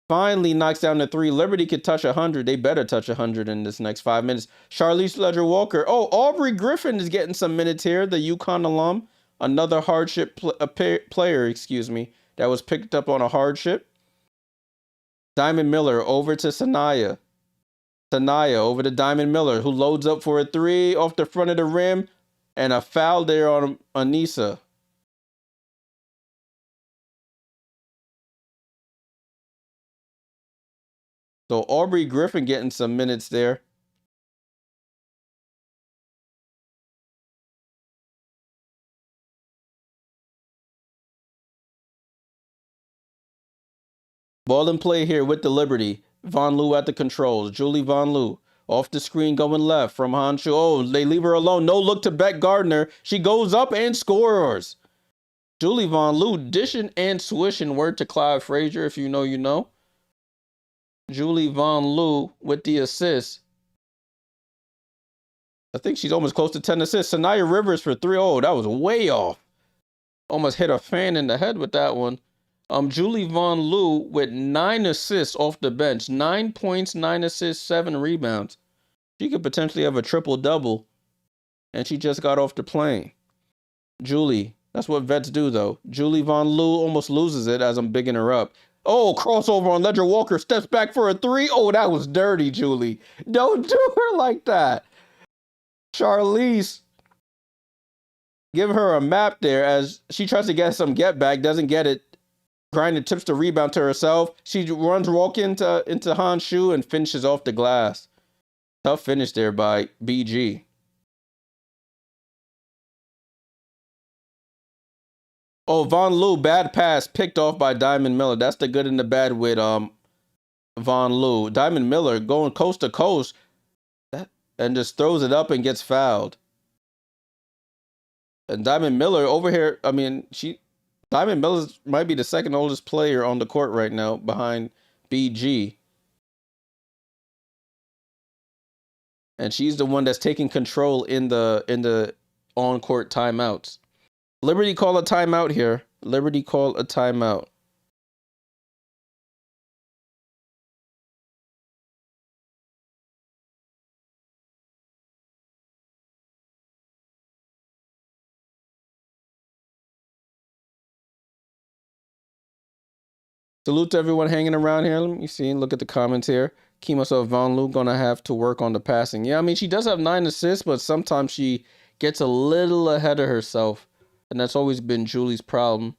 finally knocks down the 3. Liberty could touch 100. They better touch 100 in this next 5 minutes. Charlize Ledger Walker. Oh, Aubrey Griffin is getting some minutes here. The UConn alum. Another hardship player, that was picked up on a hardship. Diamond Miller over to Sanaya. Sanaya over to Diamond Miller, who loads up for a 3 off the front of the rim. And a foul there on Anissa. So Aubrey Griffin getting some minutes there. Ball and play here with the Liberty. Von Loo at the controls. Julie Von Loo off the screen going left from Hanshu. Oh, they leave her alone. No look to Beck Gardner. She goes up and scores. Julie Von Loo dishing and swishing. Word to Clive Frazier. If you know, you know. Julie Von Loo with the assist. I think she's almost close to 10 assists. Sanaya Rivers for 3. Oh, that was way off. Almost hit a fan in the head with that one. Julie Von Loo with 9 assists off the bench. 9 points, 9 assists, 7 rebounds. She could potentially have a triple-double. And she just got off the plane. Julie, that's what vets do, though. Julie Von Loo almost loses it as I'm bigging her up. Oh, crossover on Ledger Walker. Steps back for a 3. Oh, that was dirty, Julie. Don't do her like that. Charlize, give her a map there as she tries to get some get back. Doesn't get it. Grinder tips the rebound to herself. She runs walk into Han's shoe and finishes off the glass. Tough finish there by BG. Oh, Von Loo, bad pass picked off by Diamond Miller. That's the good and the bad with Von Loo. Diamond Miller going coast to coast and just throws it up and gets fouled. And Diamond Miller over here, I mean, Diamond Miller might be the second oldest player on the court right now behind BG. And she's the one that's taking control in the on-court timeouts. Liberty call a timeout here. Liberty call a timeout. Salute to everyone hanging around here. Let me see. Look at the comments here. Keep myself Von Loo gonna have to work on the passing. Yeah, I mean, she does have 9 assists, but sometimes she gets a little ahead of herself. And that's always been Julie's problem.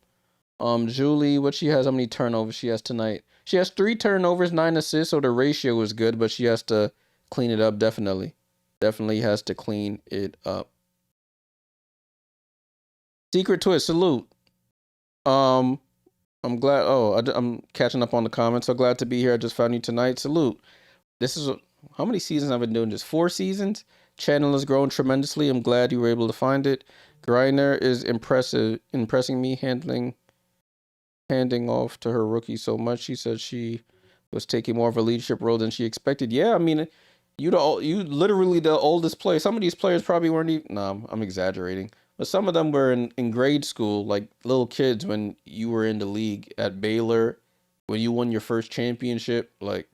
Julie, what she has, how many turnovers she has tonight? She has 3 turnovers, 9 assists, so the ratio is good, but she has to clean it up, definitely. Definitely has to clean it up. Secret Twist, salute. I'm glad. Oh, I'm catching up on the comments. So glad to be here. I just found you tonight. Salute. This is how many seasons I've been doing this? 4 seasons. Channel has grown tremendously. I'm glad you were able to find it. Griner is impressing me, handing off to her rookie so much. She said she was taking more of a leadership role than she expected. Yeah, I mean, you literally the oldest player. Some of these players probably weren't even. No, I'm exaggerating. But some of them were in grade school, like little kids when you were in the league at Baylor, when you won your first championship. Like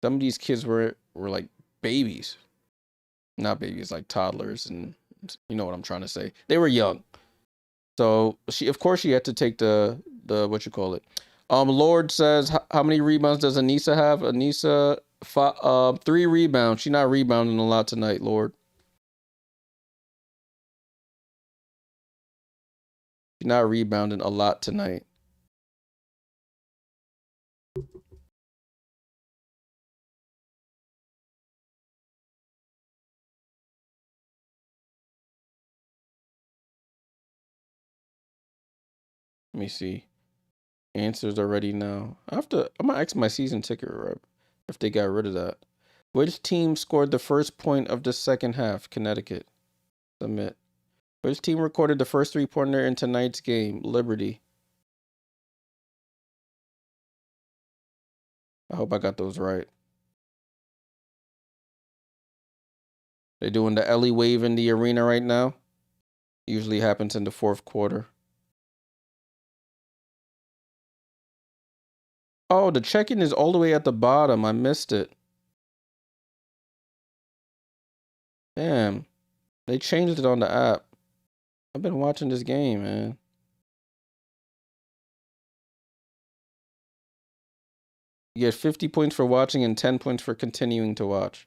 some of these kids were like babies, not babies, like toddlers, and you know what I'm trying to say. They were young, so of course she had to take the what you call it. Lord says, how many rebounds does Anissa have? Anissa, 3 rebounds. She's not rebounding a lot tonight, Lord. She's not rebounding a lot tonight. Let me see. Answers already now. I'm gonna ask my season ticket rep if they got rid of that. Which team scored the first point of the second half? Connecticut. Submit. Which team recorded the first 3-pointer in tonight's game? Liberty. I hope I got those right. They're doing the Ellie wave in the arena right now. Usually happens in the 4th quarter. Oh, the check-in is all the way at the bottom. I missed it. Damn. They changed it on the app. I've been watching this game, man. You get 50 points for watching and 10 points for continuing to watch.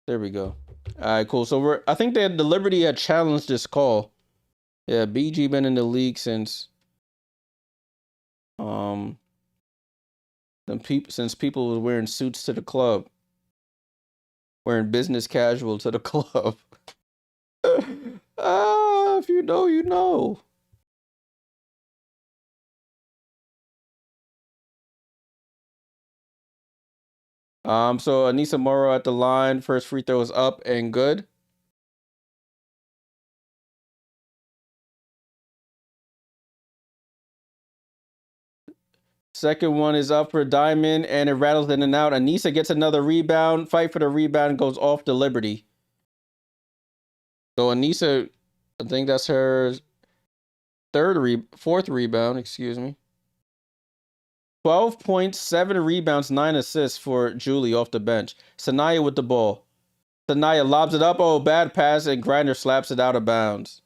There we go. All right, cool. So I think the Liberty had challenged this call. Yeah, BG been in the league since since people were wearing suits to the club, wearing business casual to the club. If you know, you know. So Anissa Morrow at the line. First free throw is up and good. Second one is up for Diamond, and it rattles in and out. Anissa gets another rebound. Fight for the rebound, goes off to Liberty. So Anissa, I think that's her fourth rebound, excuse me. 12 points, 7 rebounds, 9 assists for Julie off the bench. Sanaya with the ball. Sanaya lobs it up. Oh, bad pass, and Griner slaps it out of bounds.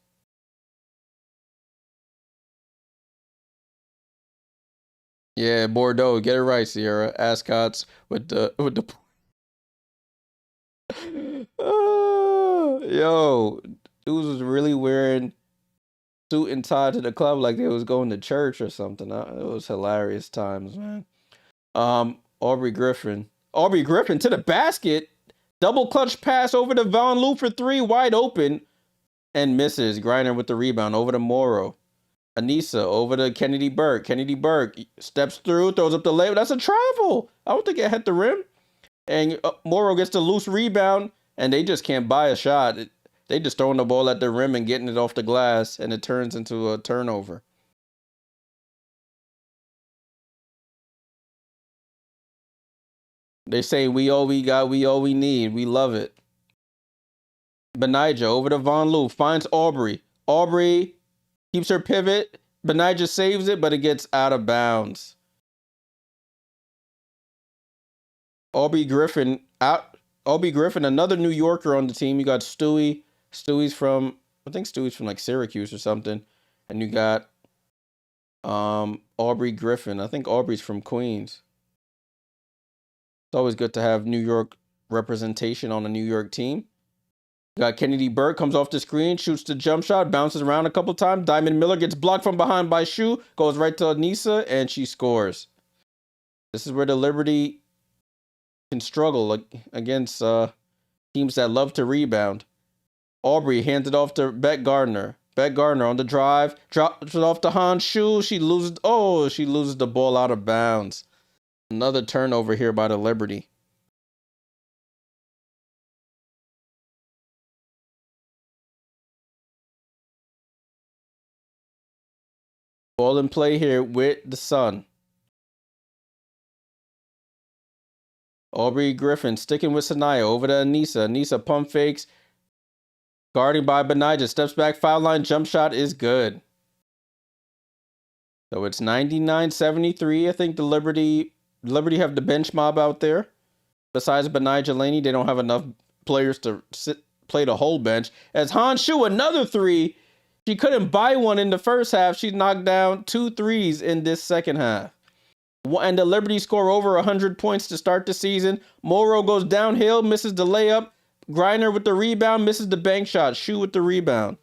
Yeah, Bordeaux, get it right, Sierra. Ascots with the yo, dudes was really wearing suit and tie to the club like they was going to church or something. It was hilarious times, man. Aubrey Griffin to the basket. Double clutch pass over to Von Loo for 3, wide open, and misses. Griner with the rebound over to Morrow. Anissa over to Kennedy Burke. Kennedy Burke steps through, throws up the layup. That's a travel. I don't think it hit the rim. And Morrow gets the loose rebound, and they just can't buy a shot. They just throwing the ball at the rim and getting it off the glass, and it turns into a turnover. They say we all we got, we all we need. We love it. Benija over to Von Loo, finds Aubrey. Aubrey keeps her pivot. Benija saves it, but it gets out of bounds. Aubrey Griffin, another New Yorker on the team. You got Stewie. Stewie's from like Syracuse or something. And you got Aubrey Griffin. I think Aubrey's from Queens. It's always good to have New York representation on a New York team. You got Kennedy Burke, comes off the screen, shoots the jump shot, bounces around a couple times. Diamond Miller gets blocked from behind by Shu, goes right to Anissa, and she scores. This is where the Liberty can struggle against teams that love to rebound. Aubrey hands it off to Beck Gardner. Beck Gardner on the drive, drops it off to Han Shu. She loses the ball out of bounds. Another turnover here by the Liberty. Ball in play here with the Sun. Aubrey Griffin sticking with Sanaya over to Anissa. Anissa pump fakes. Guarding by Benija. Steps back, foul line, jump shot is good. So it's 99-73. I think the Liberty have the bench mob out there. Besides Benija Laney, they don't have enough players to play the whole bench. As Han Shu, another 3. She couldn't buy one in the first half. She knocked down 2 threes in this second half. And the Liberty score over 100 points to start the season. Morrow goes downhill, misses the layup. Griner with the rebound, misses the bank shot. Shu with the rebound.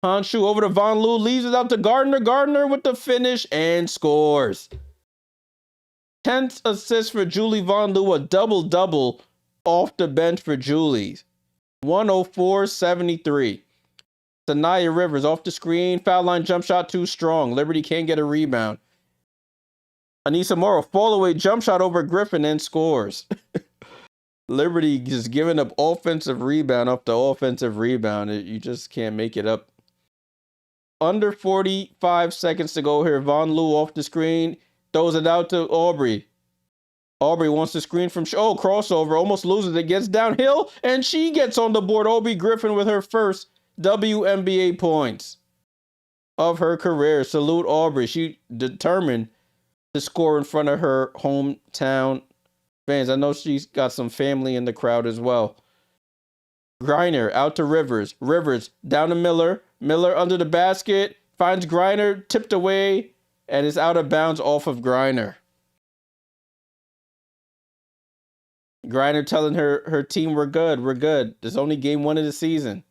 Han Shu over to Von Loo, leaves it out to Gardner. Gardner with the finish and scores. 10th assist for Julie Von Loo, a double-double off the bench for Julie. 104-73. Sanaya Rivers off the screen. Foul line jump shot too strong. Liberty can't get a rebound. Anissa Morrow, fall away jump shot over Griffin and scores. Liberty just giving up offensive rebound after offensive rebound. You just can't make it up. Under 45 seconds to go here. Von Loo off the screen. Throws it out to Aubrey. Aubrey wants to screen from... crossover. Almost loses it. Gets downhill. And she gets on the board. Aubrey Griffin with her first WNBA points of her career. Salute Aubrey. She determined to score in front of her hometown fans. I know she's got some family in the crowd as well. Griner out to Rivers. Rivers down to Miller. Miller under the basket. Finds Griner. Tipped away. And is out of bounds off of Griner. Griner telling her team, we're good. We're good. It's only game 1 of the season.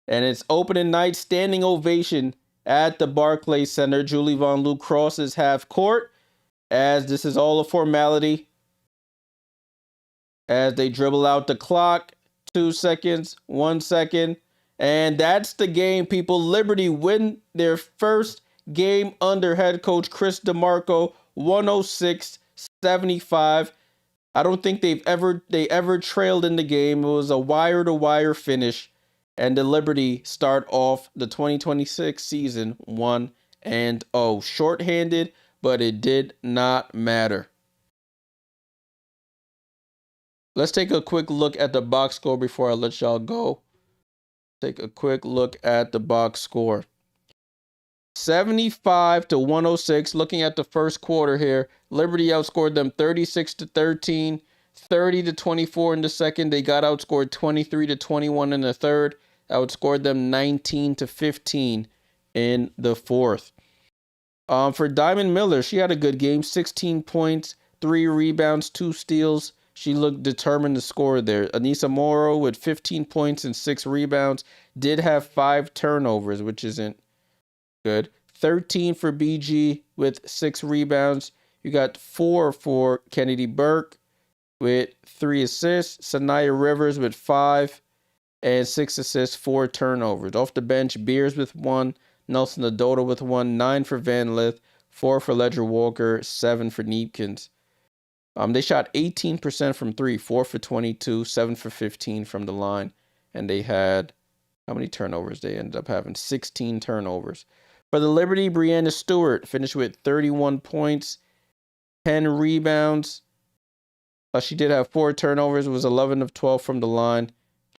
And it's opening night, standing ovation at the Barclays Center. Julie Von Loo crosses half court, as this is all a formality. As they dribble out the clock, 2 seconds, 1 second. And that's the game, people. Liberty win their first game under head coach Chris DeMarco, 106-75. I don't think they ever trailed in the game. It was a wire-to-wire finish, and the Liberty start off the 2026 season 1-0. Shorthanded, but it did not matter. Let's take a quick look at the box score before I let y'all go. Take a quick look at the box score. 75-106. Looking at the first quarter here, Liberty outscored them 36-13, 30-24 in the second. They got outscored 23-21 in the third. Outscored them 19-15 in the fourth. For Diamond Miller, she had a good game. 16 points, 3 rebounds, 2 steals. She looked determined to score there. Anissa Morrow with 15 points and 6 rebounds. Did have 5 turnovers, which isn't good. 13 for BG with 6 rebounds. You got 4 for Kennedy Burke with 3 assists. Sanaya Rivers with 5 and 6 assists, 4 turnovers. Off the bench, Beers with 1. Nelson Adota with 1. 9 for Van Lith. 4 for Ledger Walker. 7 for Neepkins. They shot 18% from 3. 4 for 22. 7 for 15 from the line. And they had, how many turnovers? They ended up having 16 turnovers. For the Liberty, Brianna Stewart finished with 31 points, 10 rebounds. She did have 4 turnovers. It was 11 of 12 from the line.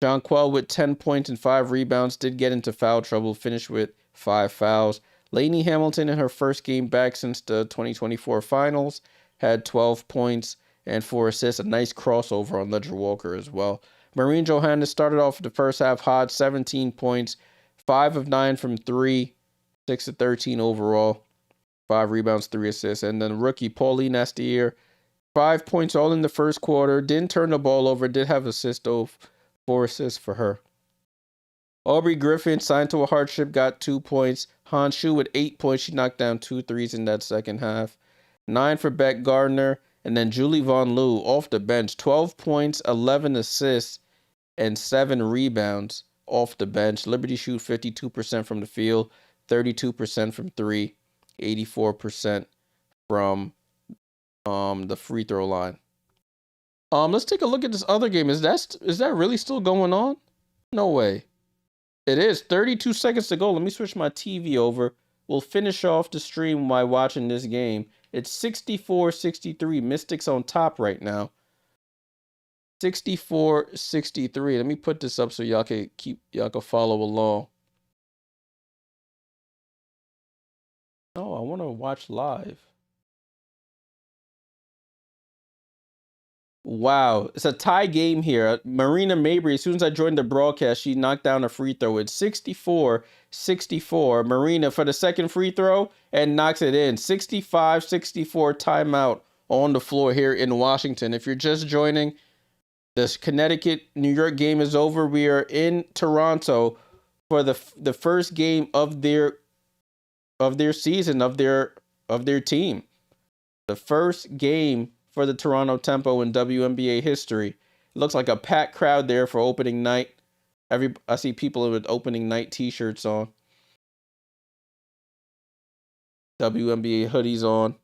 Jonquel with 10 points and 5 rebounds. Did get into foul trouble. Finished with 5 fouls. Lainey Hamilton in her first game back since the 2024 finals had 12 points and 4 assists. A nice crossover on Ledger Walker as well. Maureen Johannes started off the first half hot, 17 points, 5 of 9 from 3. 6 of 13 overall, 5 rebounds, 3 assists. And then rookie Pauline Astier, 5 points all in the first quarter. Didn't turn the ball over. Did have assists, though. 4 assists for her. Aubrey Griffin signed to a hardship, got 2 points. Han Shu with 8 points. She knocked down 2 threes in that second half. 9 for Beck Gardner. And then Julie Von Loo off the bench. 12 points, 11 assists, and 7 rebounds off the bench. Liberty shoot 52% from the field. 32% from 3, 84% from the free throw line. Let's take a look at this other game. Is that really still going on? No way. It is. 32 seconds to go. Let me switch my TV over. We'll finish off the stream while watching this game. It's 64-63. Mystics on top right now. 64-63. Let me put this up so y'all can follow along. Oh, I want to watch live. Wow. It's a tie game here. Marina Mabry, as soon as I joined the broadcast, she knocked down a free throw. It's 64-64. Marina for the second free throw and knocks it in. 65-64 timeout on the floor here in Washington. If you're just joining, this Connecticut-New York game is over. We are in Toronto for the first game of their season, of their team. The first game for the Toronto Tempo in WNBA history. It looks like a packed crowd there for opening night. I see people with opening night t-shirts on. WNBA hoodies on.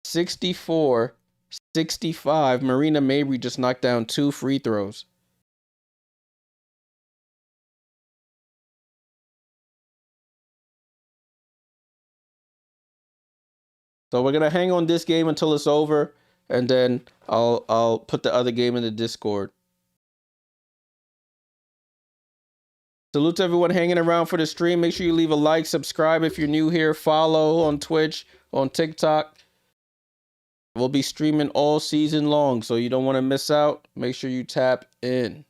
64-65. Marina Mabry just knocked down 2 free throws. So we're gonna hang on this game until it's over, and then I'll put the other game in the Discord. Salute to everyone hanging around for the stream. Make sure you leave a like, subscribe if you're new here, follow on Twitch, on TikTok. We'll be streaming all season long, so you don't want to miss out. Make sure you tap in.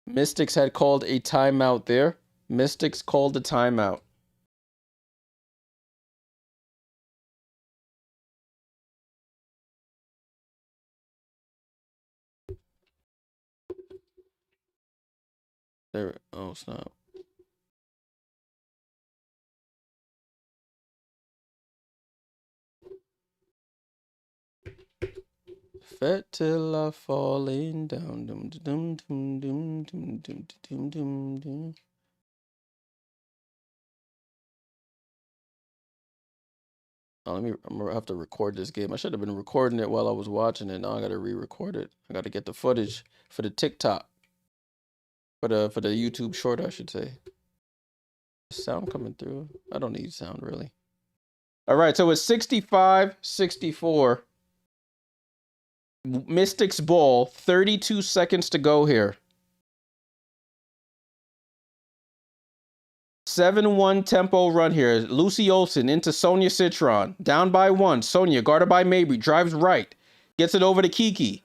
Mystics had called a timeout there. Mystics called a timeout. There. Oh, snap. Fat till I falling down. Dum, dum, dum, dum, dum, dum, dum, dum, dum. I'm gonna have to record this game. I should have been recording it while I was watching it. Now I gotta re-record it. I gotta get the footage for the TikTok. For the YouTube short, I should say. Sound coming through. I don't need sound really. All right, so it's 65-64. Mystics ball, 32 seconds to go here. 7-1 tempo run here. Lucy Olsen into Sonia Citron. Down by 1. Sonia, guarded by Mabry, drives right. Gets it over to Kiki.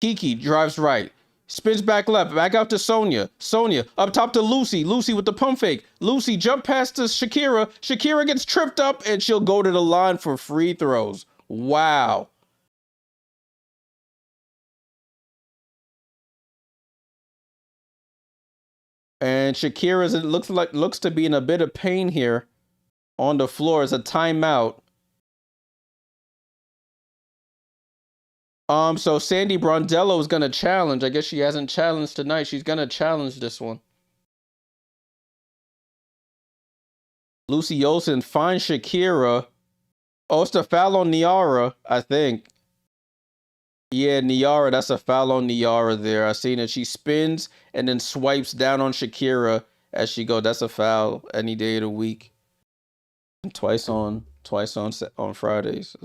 Kiki drives right. Spins back left. Back out to Sonia. Sonia up top to Lucy. Lucy with the pump fake. Lucy jump past to Shakira. Shakira gets tripped up and she'll go to the line for free throws. Wow. And Shakira's looks to be in a bit of pain here on the floor as a timeout. So Sandy Brondello is gonna challenge. I guess she hasn't challenged tonight. She's gonna challenge this one. Lucy Olsen finds Shakira. Oh, it's a foul on Niara, I think. Yeah, Niara, that's a foul on Niara there. I seen it. She spins and then swipes down on Shakira as she goes. That's a foul any day of the week. Twice on Fridays.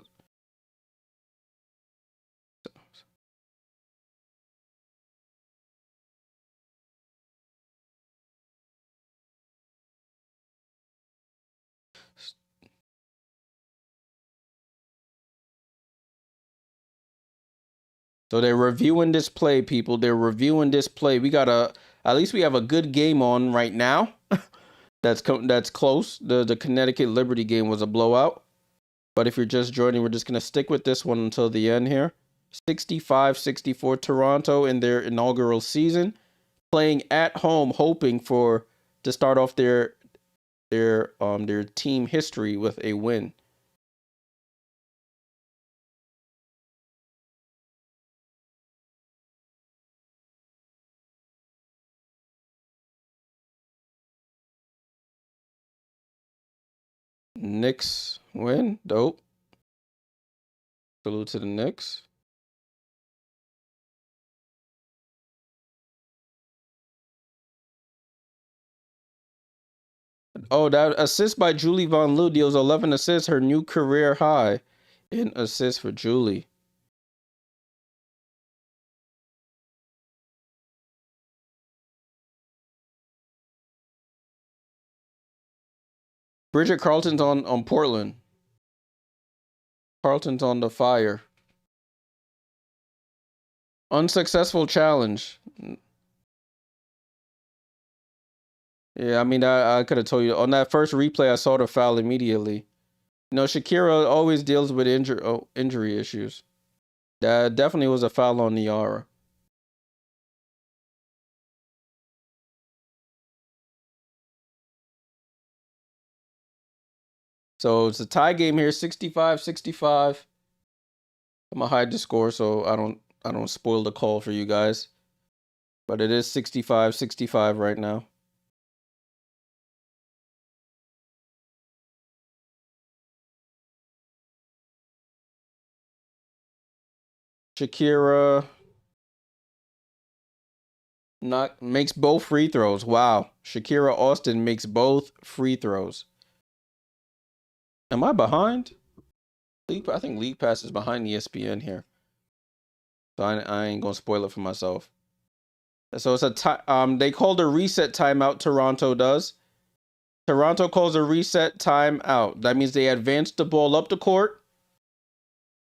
So they're reviewing this play, people. They're reviewing this play. At least we have a good game on right now. That's close. The Connecticut Liberty game was a blowout. But if you're just joining, we're just going to stick with this one until the end here. 65-64 Toronto in their inaugural season, playing at home, hoping to start off their team history with a win. Knicks win. Dope. Salute to the Knicks. Oh, that assist by Julie Von Loo deals 11 assists, her new career high in assists for Julie. Bridget Carlton's on Portland. Carlton's on the Fire. Unsuccessful challenge. Yeah, I mean, I could have told you. On that first replay, I saw the foul immediately. You know, Shakira always deals with injury issues. That definitely was a foul on Niara. So it's a tie game here, 65-65. I'm gonna hide the score so I don't spoil the call for you guys. But it is 65-65 right now. Shakira makes both free throws. Wow. Shakira Austin makes both free throws. Am I behind? I think League Pass is behind ESPN here. So I ain't gonna spoil it for myself. So it's they called a reset timeout, Toronto does. Toronto calls a reset timeout. That means they advance the ball up the court.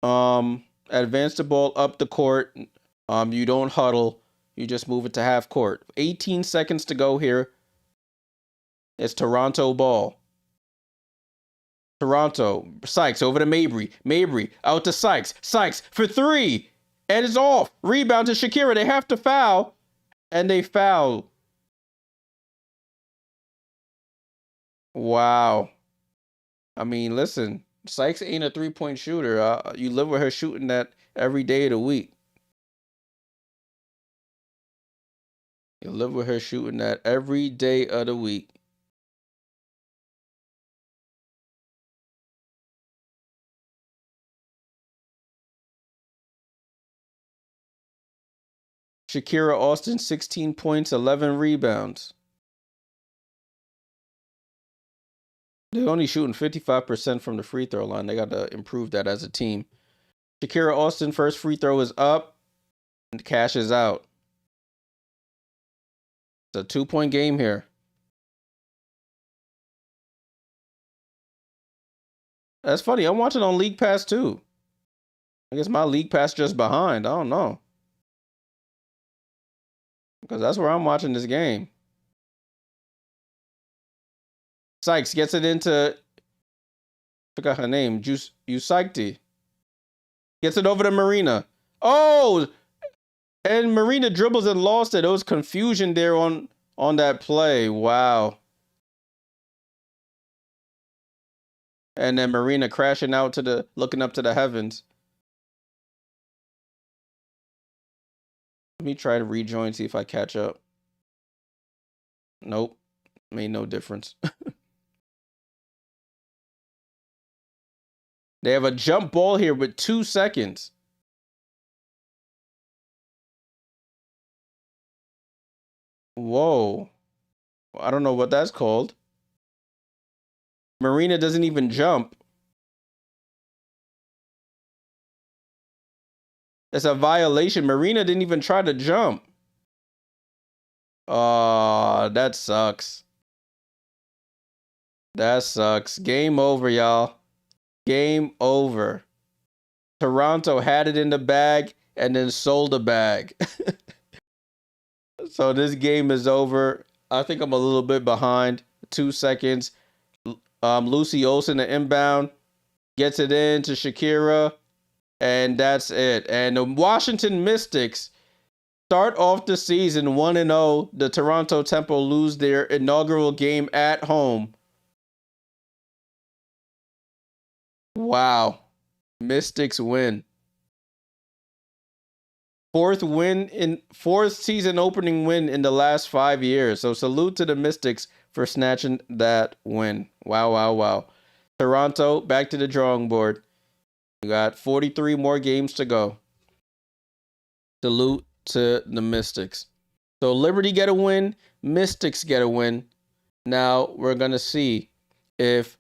Advance the ball up the court. You don't huddle. You just move it to half court. 18 seconds to go here. It's Toronto ball. Toronto. Sykes over to Mabry. Mabry out to Sykes. Sykes for 3. And it's off. Rebound to Shakira. They have to foul. And they foul. Wow. I mean, listen. Sykes ain't a 3-point shooter. You live with her shooting that every day of the week. You live with her shooting that every day of the week. Shakira Austin, 16 points, 11 rebounds. They're only shooting 55% from the free throw line. They got to improve that as a team. Shakira Austin, first free throw is up. And cash is out. It's a 2-point game here. That's funny. I'm watching on League Pass too. I guess my League Pass just behind. I don't know. Because that's where I'm watching this game. Sykes gets it into, I forgot her name, Usaikti. Gets it over to Marina. Oh! And Marina dribbles and lost it. There was confusion there on that play. Wow. And then Marina crashing out looking up to the heavens. Let me try to rejoin, see if I catch up. Nope. Made no difference. They have a jump ball here with 2 seconds. Whoa. I don't know what that's called. Marina doesn't even jump. It's a violation. Marina didn't even try to jump. Oh, that sucks. That sucks. Game over, y'all. Game over. Toronto had it in the bag and then sold the bag. So this game is over. I think I'm a little bit behind. 2 seconds. Lucy Olsen, the inbound, gets it in to Shakira, and that's it. And the Washington Mystics start off the season 1-0. The Toronto Temple lose their inaugural game at home. Wow. Mystics win. Fourth season opening win in the last 5 years. So salute to the Mystics for snatching that win. Wow, wow, wow. Toronto, back to the drawing board. We got 43 more games to go. Salute to the Mystics. So Liberty get a win. Mystics get a win. Now we're going to see if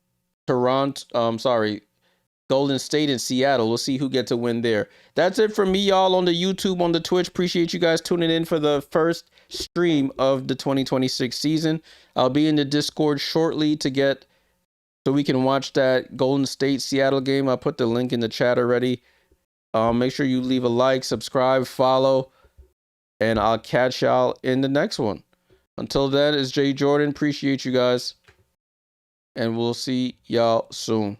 Golden State and Seattle. We'll see who gets a win there. That's it for me, y'all, on the YouTube, on the Twitch. Appreciate you guys tuning in for the first stream of the 2026 season. I'll be in the Discord shortly so we can watch that Golden State Seattle game. I'll put the link in the chat already. Make sure you leave a like, subscribe, follow, and I'll catch y'all in the next one. Until then, it's Jay Jordan. Appreciate you guys, and we'll see y'all soon.